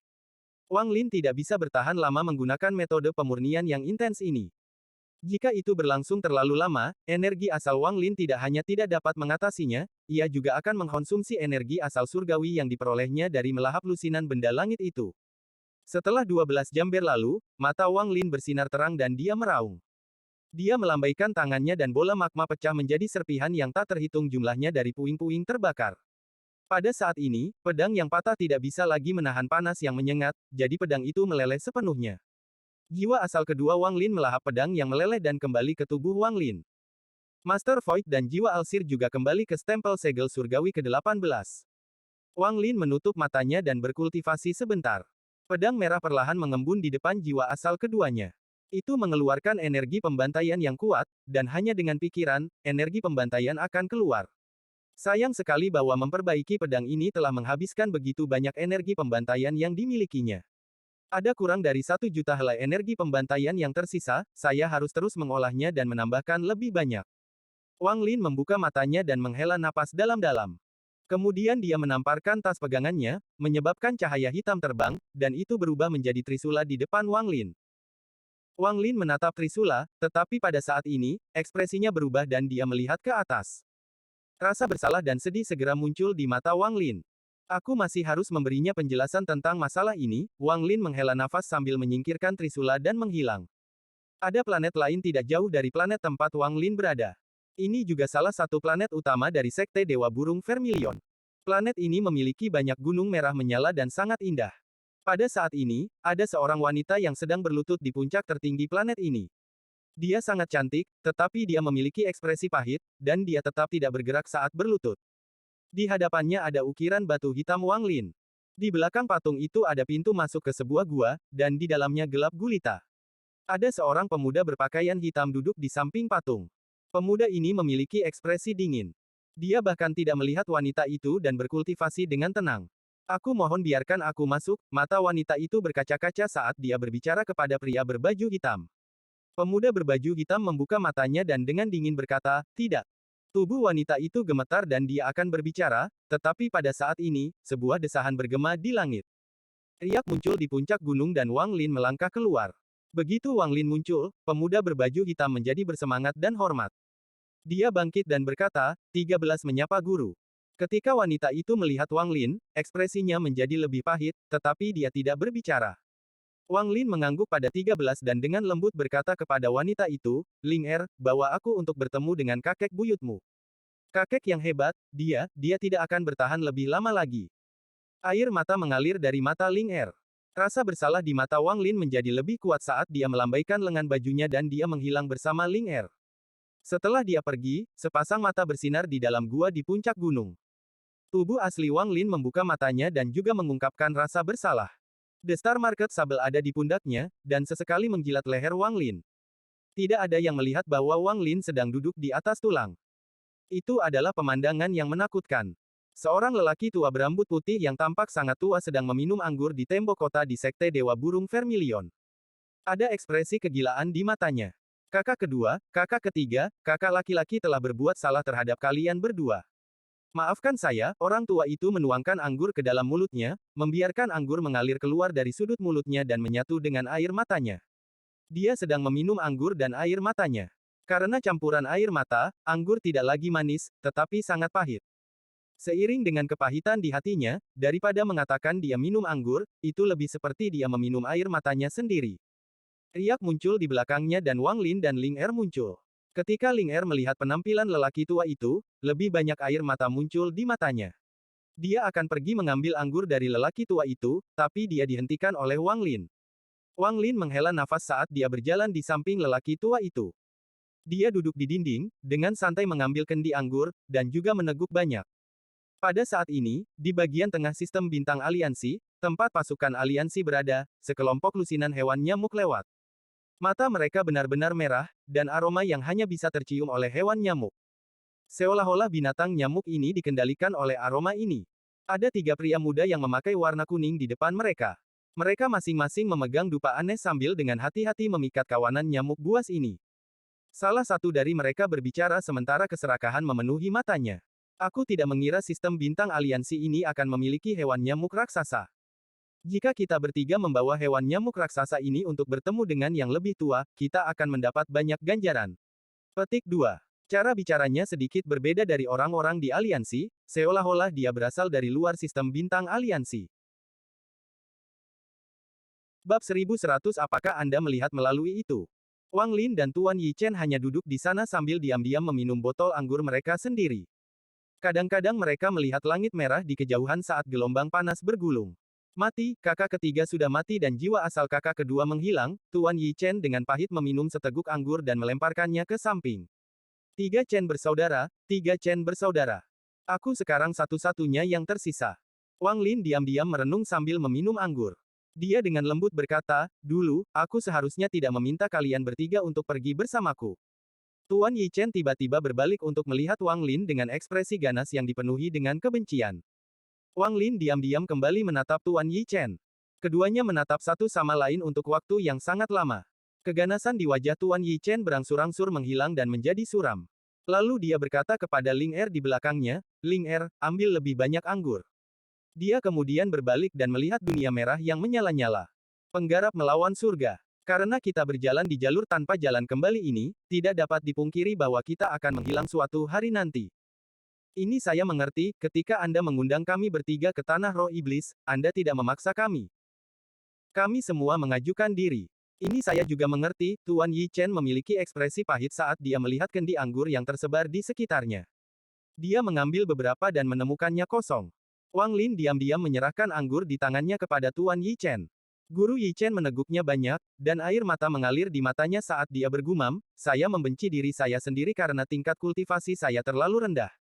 Wang Lin tidak bisa bertahan lama menggunakan metode pemurnian yang intens ini. Jika itu berlangsung terlalu lama, energi asal Wang Lin tidak hanya tidak dapat mengatasinya, ia juga akan mengkonsumsi energi asal surgawi yang diperolehnya dari melahap lusinan benda langit itu. Setelah 12 jam berlalu, mata Wang Lin bersinar terang dan dia meraung. Dia melambaikan tangannya dan bola magma pecah menjadi serpihan yang tak terhitung jumlahnya dari puing-puing terbakar. Pada saat ini, pedang yang patah tidak bisa lagi menahan panas yang menyengat, jadi pedang itu meleleh sepenuhnya. Jiwa asal kedua Wang Lin melahap pedang yang meleleh dan kembali ke tubuh Wang Lin. Master Void dan jiwa Alsir juga kembali ke stempel segel surgawi ke-18. Wang Lin menutup matanya dan berkultivasi sebentar. Pedang merah perlahan mengembun di depan jiwa asal keduanya. Itu mengeluarkan energi pembantaian yang kuat, dan hanya dengan pikiran, energi pembantaian akan keluar. Sayang sekali bahwa memperbaiki pedang ini telah menghabiskan begitu banyak energi pembantaian yang dimilikinya. Ada kurang dari 1 juta helai energi pembantaian yang tersisa, saya harus terus mengolahnya dan menambahkan lebih banyak. Wang Lin membuka matanya dan menghela napas dalam-dalam. Kemudian dia menamparkan tas pegangannya, menyebabkan cahaya hitam terbang, dan itu berubah menjadi trisula di depan Wang Lin. Wang Lin menatap trisula, tetapi pada saat ini, ekspresinya berubah dan dia melihat ke atas. Rasa bersalah dan sedih segera muncul di mata Wang Lin. Aku masih harus memberinya penjelasan tentang masalah ini, Wang Lin menghela nafas sambil menyingkirkan trisula dan menghilang. Ada planet lain tidak jauh dari planet tempat Wang Lin berada. Ini juga salah satu planet utama dari Sekte Dewa Burung Vermilion. Planet ini memiliki banyak gunung merah menyala dan sangat indah. Pada saat ini, ada seorang wanita yang sedang berlutut di puncak tertinggi planet ini. Dia sangat cantik, tetapi dia memiliki ekspresi pahit, dan dia tetap tidak bergerak saat berlutut. Di hadapannya ada ukiran batu hitam Wang Lin. Di belakang patung itu ada pintu masuk ke sebuah gua, dan di dalamnya gelap gulita. Ada seorang pemuda berpakaian hitam duduk di samping patung. Pemuda ini memiliki ekspresi dingin. Dia bahkan tidak melihat wanita itu dan berkultivasi dengan tenang. Aku mohon biarkan aku masuk, mata wanita itu berkaca-kaca saat dia berbicara kepada pria berbaju hitam. Pemuda berbaju hitam membuka matanya dan dengan dingin berkata, tidak. Tubuh wanita itu gemetar dan dia akan berbicara, tetapi pada saat ini, sebuah desahan bergema di langit. Riak muncul di puncak gunung dan Wang Lin melangkah keluar. Begitu Wang Lin muncul, pemuda berbaju hitam menjadi bersemangat dan hormat. Dia bangkit dan berkata, 13 menyapa guru. Ketika wanita itu melihat Wang Lin, ekspresinya menjadi lebih pahit, tetapi dia tidak berbicara. Wang Lin mengangguk pada 13 dan dengan lembut berkata kepada wanita itu, Ling Er, bawa aku untuk bertemu dengan kakek buyutmu. Kakek yang hebat, dia tidak akan bertahan lebih lama lagi. Air mata mengalir dari mata Ling Er. Rasa bersalah di mata Wang Lin menjadi lebih kuat saat dia melambaikan lengan bajunya dan dia menghilang bersama Ling Er. Setelah dia pergi, sepasang mata bersinar di dalam gua di puncak gunung. Tubuh asli Wang Lin membuka matanya dan juga mengungkapkan rasa bersalah. The Star Market Sable ada di pundaknya, dan sesekali menjilat leher Wang Lin. Tidak ada yang melihat bahwa Wang Lin sedang duduk di atas tulang. Itu adalah pemandangan yang menakutkan. Seorang lelaki tua berambut putih yang tampak sangat tua sedang meminum anggur di tembok kota di Sekte Dewa Burung Vermilion. Ada ekspresi kegilaan di matanya. Kakak kedua, kakak ketiga, kakak laki-laki telah berbuat salah terhadap kalian berdua. Maafkan saya, orang tua itu menuangkan anggur ke dalam mulutnya, membiarkan anggur mengalir keluar dari sudut mulutnya dan menyatu dengan air matanya. Dia sedang meminum anggur dan air matanya. Karena campuran air mata, anggur tidak lagi manis, tetapi sangat pahit. Seiring dengan kepahitan di hatinya, daripada mengatakan dia minum anggur, itu lebih seperti dia meminum air matanya sendiri. Riak muncul di belakangnya dan Wang Lin dan Ling Er muncul. Ketika Ling Er melihat penampilan lelaki tua itu, lebih banyak air mata muncul di matanya. Dia akan pergi mengambil anggur dari lelaki tua itu, tapi dia dihentikan oleh Wang Lin. Wang Lin menghela nafas saat dia berjalan di samping lelaki tua itu. Dia duduk di dinding, dengan santai mengambil kendi anggur, dan juga meneguk banyak. Pada saat ini, di bagian tengah sistem bintang aliansi, tempat pasukan aliansi berada, sekelompok lusinan hewan nyamuk lewat. Mata mereka benar-benar merah, dan aroma yang hanya bisa tercium oleh hewan nyamuk. Seolah-olah binatang nyamuk ini dikendalikan oleh aroma ini. Ada 3 pria muda yang memakai warna kuning di depan mereka. Mereka masing-masing memegang dupa aneh sambil dengan hati-hati memikat kawanan nyamuk buas ini. Salah satu dari mereka berbicara sementara keserakahan memenuhi matanya. Aku tidak mengira sistem bintang aliansi ini akan memiliki hewan nyamuk raksasa. Jika kita bertiga membawa hewan nyamuk raksasa ini untuk bertemu dengan yang lebih tua, kita akan mendapat banyak ganjaran. Petik 2. Cara bicaranya sedikit berbeda dari orang-orang di aliansi, seolah-olah dia berasal dari luar sistem bintang aliansi. Bab 1100. Apakah Anda melihat melalui itu? Wang Lin dan Tuan Yichen hanya duduk di sana sambil diam-diam meminum botol anggur mereka sendiri. Kadang-kadang mereka melihat langit merah di kejauhan saat gelombang panas bergulung. Mati, kakak ketiga sudah mati dan jiwa asal kakak kedua menghilang, Tuan Yichen dengan pahit meminum seteguk anggur dan melemparkannya ke samping. 3 Chen bersaudara, 3 Chen bersaudara. Aku sekarang satu-satunya yang tersisa. Wang Lin diam-diam merenung sambil meminum anggur. Dia dengan lembut berkata, dulu, aku seharusnya tidak meminta kalian bertiga untuk pergi bersamaku. Tuan Yichen tiba-tiba berbalik untuk melihat Wang Lin dengan ekspresi ganas yang dipenuhi dengan kebencian. Wang Lin diam-diam kembali menatap Tuan Yichen. Keduanya menatap satu sama lain untuk waktu yang sangat lama. Keganasan di wajah Tuan Yichen berangsur-angsur menghilang dan menjadi suram. Lalu dia berkata kepada Ling Er di belakangnya, Ling Er, ambil lebih banyak anggur. Dia kemudian berbalik dan melihat dunia merah yang menyala-nyala. Penggarap melawan surga. Karena kita berjalan di jalur tanpa jalan kembali ini, tidak dapat dipungkiri bahwa kita akan menghilang suatu hari nanti. Ini saya mengerti, ketika Anda mengundang kami bertiga ke Tanah Roh Iblis, Anda tidak memaksa kami. Kami semua mengajukan diri. Ini saya juga mengerti, Tuan Yichen memiliki ekspresi pahit saat dia melihat kendi anggur yang tersebar di sekitarnya. Dia mengambil beberapa dan menemukannya kosong. Wang Lin diam-diam menyerahkan anggur di tangannya kepada Tuan Yichen. Guru Yichen meneguknya banyak, dan air mata mengalir di matanya saat dia bergumam, saya membenci diri saya sendiri karena tingkat kultivasi saya terlalu rendah.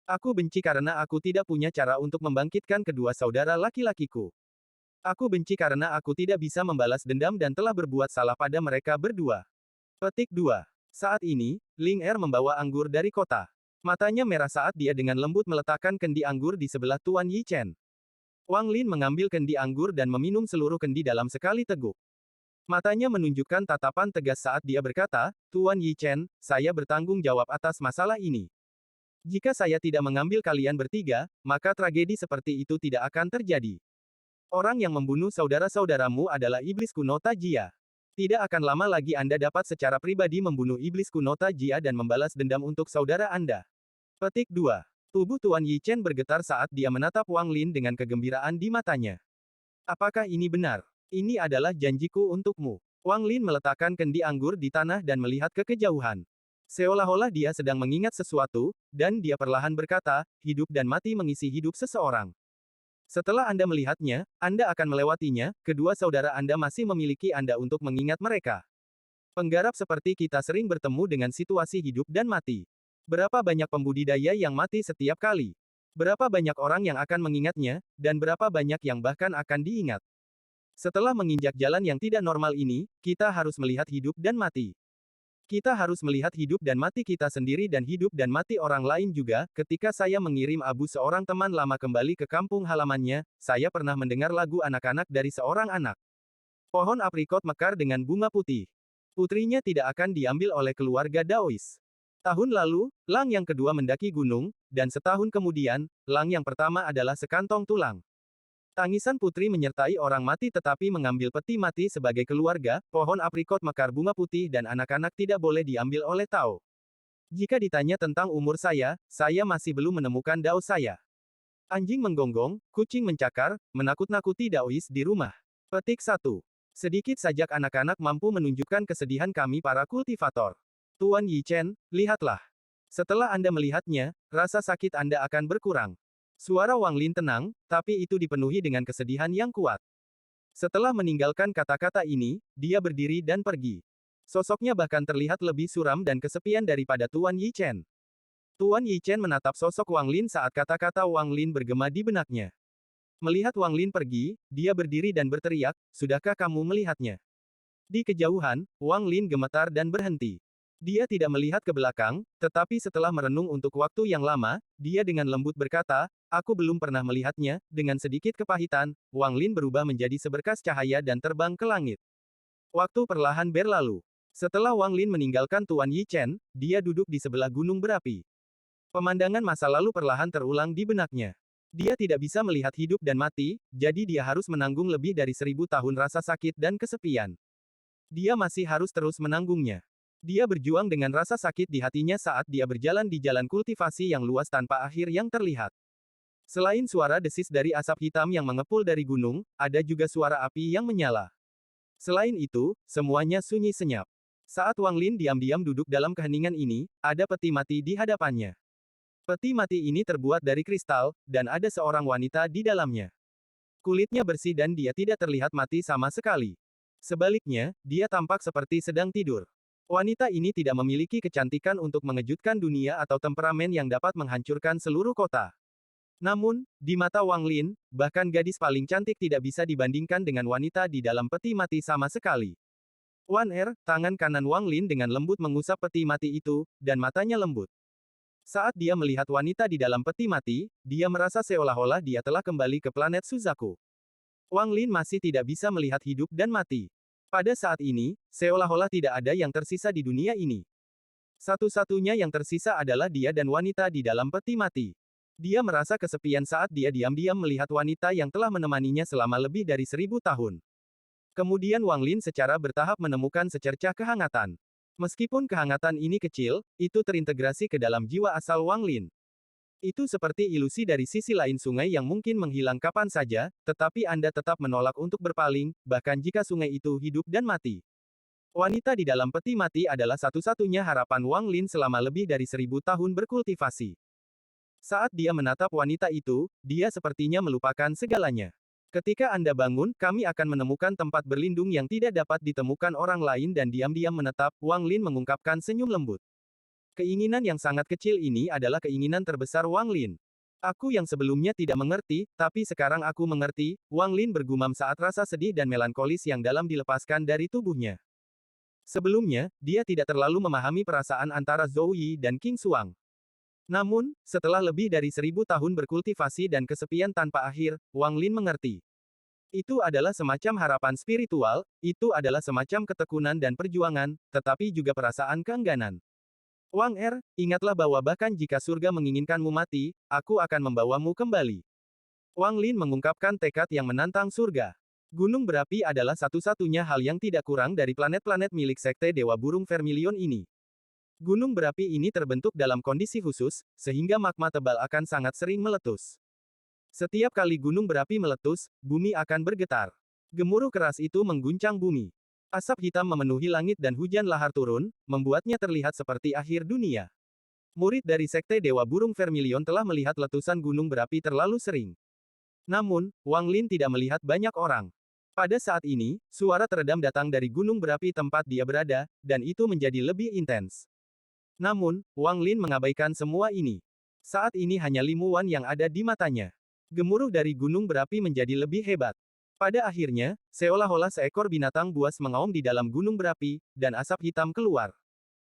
Aku benci karena aku tidak punya cara untuk membangkitkan kedua saudara laki-lakiku. Aku benci karena aku tidak bisa membalas dendam dan telah berbuat salah pada mereka berdua. Petik 2. Saat ini, Ling Er membawa anggur dari kota. Matanya merah saat dia dengan lembut meletakkan kendi anggur di sebelah Tuan Yi Chen. Wang Lin mengambil kendi anggur dan meminum seluruh kendi dalam sekali teguk. Matanya menunjukkan tatapan tegas saat dia berkata, Tuan Yi Chen, saya bertanggung jawab atas masalah ini. Jika saya tidak mengambil kalian bertiga, maka tragedi seperti itu tidak akan terjadi. Orang yang membunuh saudara-saudaramu adalah iblis kuno Tajia. Tidak akan lama lagi Anda dapat secara pribadi membunuh iblis kuno Tajia dan membalas dendam untuk saudara Anda. Petik 2. Tubuh Tuan Yi Chen bergetar saat dia menatap Wang Lin dengan kegembiraan di matanya. Apakah ini benar? Ini adalah janjiku untukmu. Wang Lin meletakkan kendi anggur di tanah dan melihat ke kejauhan. Seolah-olah dia sedang mengingat sesuatu, dan dia perlahan berkata, hidup dan mati mengisi hidup seseorang. Setelah Anda melihatnya, Anda akan melewatinya, kedua saudara Anda masih memiliki Anda untuk mengingat mereka. Penggarap seperti kita sering bertemu dengan situasi hidup dan mati. Berapa banyak pembudidaya yang mati setiap kali? Berapa banyak orang yang akan mengingatnya, dan berapa banyak yang bahkan akan diingat? Setelah menginjak jalan yang tidak normal ini, kita harus melihat hidup dan mati. Kita harus melihat hidup dan mati kita sendiri dan hidup dan mati orang lain juga. Ketika saya mengirim Abu seorang teman lama kembali ke kampung halamannya, saya pernah mendengar lagu anak-anak dari seorang anak. Pohon aprikot mekar dengan bunga putih. Putrinya tidak akan diambil oleh keluarga Daois. Tahun lalu, Lang yang kedua mendaki gunung, dan setahun kemudian, Lang yang pertama adalah sekantong tulang. Tangisan putri menyertai orang mati tetapi mengambil peti mati sebagai keluarga, pohon aprikot mekar bunga putih dan anak-anak tidak boleh diambil oleh Tao. Jika ditanya tentang umur saya masih belum menemukan Dao saya. Anjing menggonggong, kucing mencakar, menakut-nakuti Daois di rumah. Petik 1. Sedikit sajak anak-anak mampu menunjukkan kesedihan kami para kultivator. Tuan Yi Chen, lihatlah. Setelah Anda melihatnya, rasa sakit Anda akan berkurang. Suara Wang Lin tenang, tapi itu dipenuhi dengan kesedihan yang kuat. Setelah meninggalkan kata-kata ini, dia berdiri dan pergi. Sosoknya bahkan terlihat lebih suram dan kesepian daripada Tuan Yi Chen. Tuan Yi Chen menatap sosok Wang Lin saat kata-kata Wang Lin bergema di benaknya. Melihat Wang Lin pergi, dia berdiri dan berteriak, sudahkah kamu melihatnya? Di kejauhan, Wang Lin gemetar dan berhenti. Dia tidak melihat ke belakang, tetapi setelah merenung untuk waktu yang lama, dia dengan lembut berkata, aku belum pernah melihatnya. Dengan sedikit kepahitan, Wang Lin berubah menjadi seberkas cahaya dan terbang ke langit. Waktu perlahan berlalu. Setelah Wang Lin meninggalkan Tuan Yi Chen, dia duduk di sebelah gunung berapi. Pemandangan masa lalu perlahan terulang di benaknya. Dia tidak bisa melihat hidup dan mati, jadi dia harus menanggung lebih dari 1000 tahun rasa sakit dan kesepian. Dia masih harus terus menanggungnya. Dia berjuang dengan rasa sakit di hatinya saat dia berjalan di jalan kultivasi yang luas tanpa akhir yang terlihat. Selain suara desis dari asap hitam yang mengepul dari gunung, ada juga suara api yang menyala. Selain itu, semuanya sunyi senyap. Saat Wang Lin diam-diam duduk dalam keheningan ini, ada peti mati di hadapannya. Peti mati ini terbuat dari kristal, dan ada seorang wanita di dalamnya. Kulitnya bersih dan dia tidak terlihat mati sama sekali. Sebaliknya, dia tampak seperti sedang tidur. Wanita ini tidak memiliki kecantikan untuk mengejutkan dunia atau temperamen yang dapat menghancurkan seluruh kota. Namun, di mata Wang Lin, bahkan gadis paling cantik tidak bisa dibandingkan dengan wanita di dalam peti mati sama sekali. Wan Er, tangan kanan Wang Lin dengan lembut mengusap peti mati itu, dan matanya lembut. Saat dia melihat wanita di dalam peti mati, dia merasa seolah-olah dia telah kembali ke planet Suzaku. Wang Lin masih tidak bisa melihat hidup dan mati. Pada saat ini, seolah-olah tidak ada yang tersisa di dunia ini. Satu-satunya yang tersisa adalah dia dan wanita di dalam peti mati. Dia merasa kesepian saat dia diam-diam melihat wanita yang telah menemaninya selama lebih dari 1000 tahun. Kemudian Wang Lin secara bertahap menemukan secercah kehangatan. Meskipun kehangatan ini kecil, itu terintegrasi ke dalam jiwa asal Wang Lin. Itu seperti ilusi dari sisi lain sungai yang mungkin menghilang kapan saja, tetapi Anda tetap menolak untuk berpaling, bahkan jika sungai itu hidup dan mati. Wanita di dalam peti mati adalah satu-satunya harapan Wang Lin selama lebih dari 1000 tahun berkultivasi. Saat dia menatap wanita itu, dia sepertinya melupakan segalanya. Ketika Anda bangun, kami akan menemukan tempat berlindung yang tidak dapat ditemukan orang lain dan diam-diam menetap, Wang Lin mengungkapkan senyum lembut. Keinginan yang sangat kecil ini adalah keinginan terbesar Wang Lin. Aku yang sebelumnya tidak mengerti, tapi sekarang aku mengerti, Wang Lin bergumam saat rasa sedih dan melankolis yang dalam dilepaskan dari tubuhnya. Sebelumnya, dia tidak terlalu memahami perasaan antara Zhou Yi dan King Xuang. Namun, setelah lebih dari 1000 tahun berkultivasi dan kesepian tanpa akhir, Wang Lin mengerti. Itu adalah semacam harapan spiritual, itu adalah semacam ketekunan dan perjuangan, tetapi juga perasaan keengganan. Wang ingatlah bahwa bahkan jika surga menginginkanmu mati, aku akan membawamu kembali. Wang Lin mengungkapkan tekad yang menantang surga. Gunung berapi adalah satu-satunya hal yang tidak kurang dari planet-planet milik Sekte Dewa Burung Vermilion ini. Gunung berapi ini terbentuk dalam kondisi khusus, sehingga magma tebal akan sangat sering meletus. Setiap kali gunung berapi meletus, bumi akan bergetar. Gemuruh keras itu mengguncang bumi. Asap hitam memenuhi langit dan hujan lahar turun, membuatnya terlihat seperti akhir dunia. Murid dari Sekte Dewa Burung Vermilion telah melihat letusan gunung berapi terlalu sering. Namun, Wang Lin tidak melihat banyak orang. Pada saat ini, suara teredam datang dari gunung berapi tempat dia berada, dan itu menjadi lebih intens. Namun, Wang Lin mengabaikan semua ini. Saat ini hanya Limuan yang ada di matanya. Gemuruh dari gunung berapi menjadi lebih hebat. Pada akhirnya, seolah-olah seekor binatang buas mengaum di dalam gunung berapi, dan asap hitam keluar.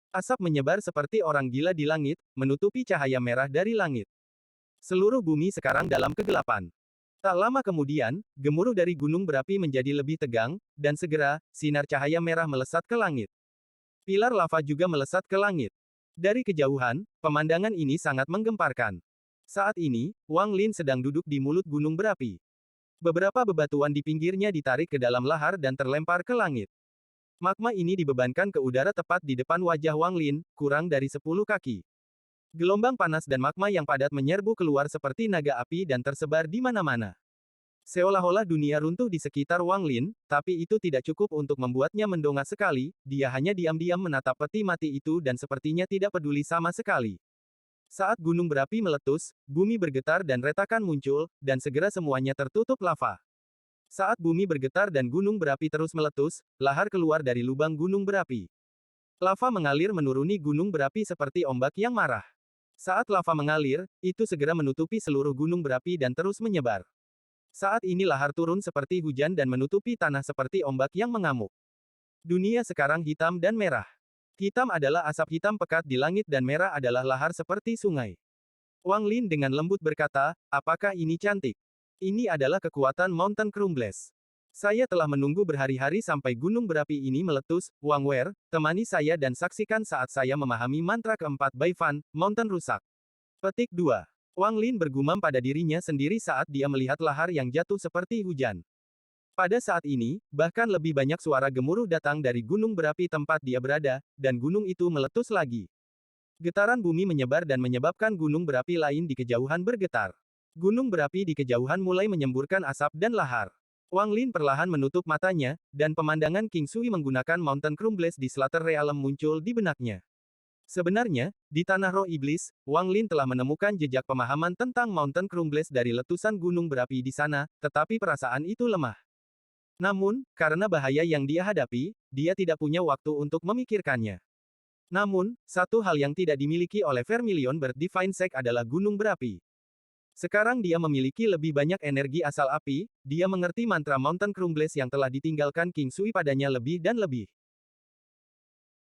Asap menyebar seperti orang gila di langit, menutupi cahaya merah dari langit. Seluruh bumi sekarang dalam kegelapan. Tak lama kemudian, gemuruh dari gunung berapi menjadi lebih tegang, dan segera, sinar cahaya merah melesat ke langit. Pilar lava juga melesat ke langit. Dari kejauhan, pemandangan ini sangat menggemparkan. Saat ini, Wang Lin sedang duduk di mulut gunung berapi. Beberapa bebatuan di pinggirnya ditarik ke dalam lahar dan terlempar ke langit. Magma ini dibebankan ke udara tepat di depan wajah Wang Lin, kurang dari 10 kaki. Gelombang panas dan magma yang padat menyerbu keluar seperti naga api dan tersebar di mana-mana. Seolah-olah dunia runtuh di sekitar Wang Lin, tapi itu tidak cukup untuk membuatnya mendongak sekali, dia hanya diam-diam menatap peti mati itu dan sepertinya tidak peduli sama sekali. Saat gunung berapi meletus, bumi bergetar dan retakan muncul, dan segera semuanya tertutup lava. Saat bumi bergetar dan gunung berapi terus meletus, lahar keluar dari lubang gunung berapi. Lava mengalir menuruni gunung berapi seperti ombak yang marah. Saat lava mengalir, itu segera menutupi seluruh gunung berapi dan terus menyebar. Saat ini lahar turun seperti hujan dan menutupi tanah seperti ombak yang mengamuk. Dunia sekarang hitam dan merah. Hitam adalah asap hitam pekat di langit dan merah adalah lahar seperti sungai. Wang Lin dengan lembut berkata, apakah ini cantik? Ini adalah kekuatan Mountain Crumbles. Saya telah menunggu berhari-hari sampai gunung berapi ini meletus, Wang Wer, temani saya dan saksikan saat saya memahami mantra keempat Baifan, Mountain rusak. Petik 2. Wang Lin bergumam pada dirinya sendiri saat dia melihat lahar yang jatuh seperti hujan. Pada saat ini, bahkan lebih banyak suara gemuruh datang dari gunung berapi tempat dia berada, dan gunung itu meletus lagi. Getaran bumi menyebar dan menyebabkan gunung berapi lain di kejauhan bergetar. Gunung berapi di kejauhan mulai menyemburkan asap dan lahar. Wang Lin perlahan menutup matanya, dan pemandangan King Sui menggunakan Mountain Crumbles di Slater Realm muncul di benaknya. Sebenarnya, di Tanah Roh Iblis, Wang Lin telah menemukan jejak pemahaman tentang Mountain Crumbles dari letusan gunung berapi di sana, tetapi perasaan itu lemah. Namun, karena bahaya yang dia hadapi, dia tidak punya waktu untuk memikirkannya. Namun, satu hal yang tidak dimiliki oleh Vermilion Bird Divine Sect adalah gunung berapi. Sekarang dia memiliki lebih banyak energi asal api, dia mengerti mantra Mountain Crumbles yang telah ditinggalkan King Sui padanya lebih dan lebih.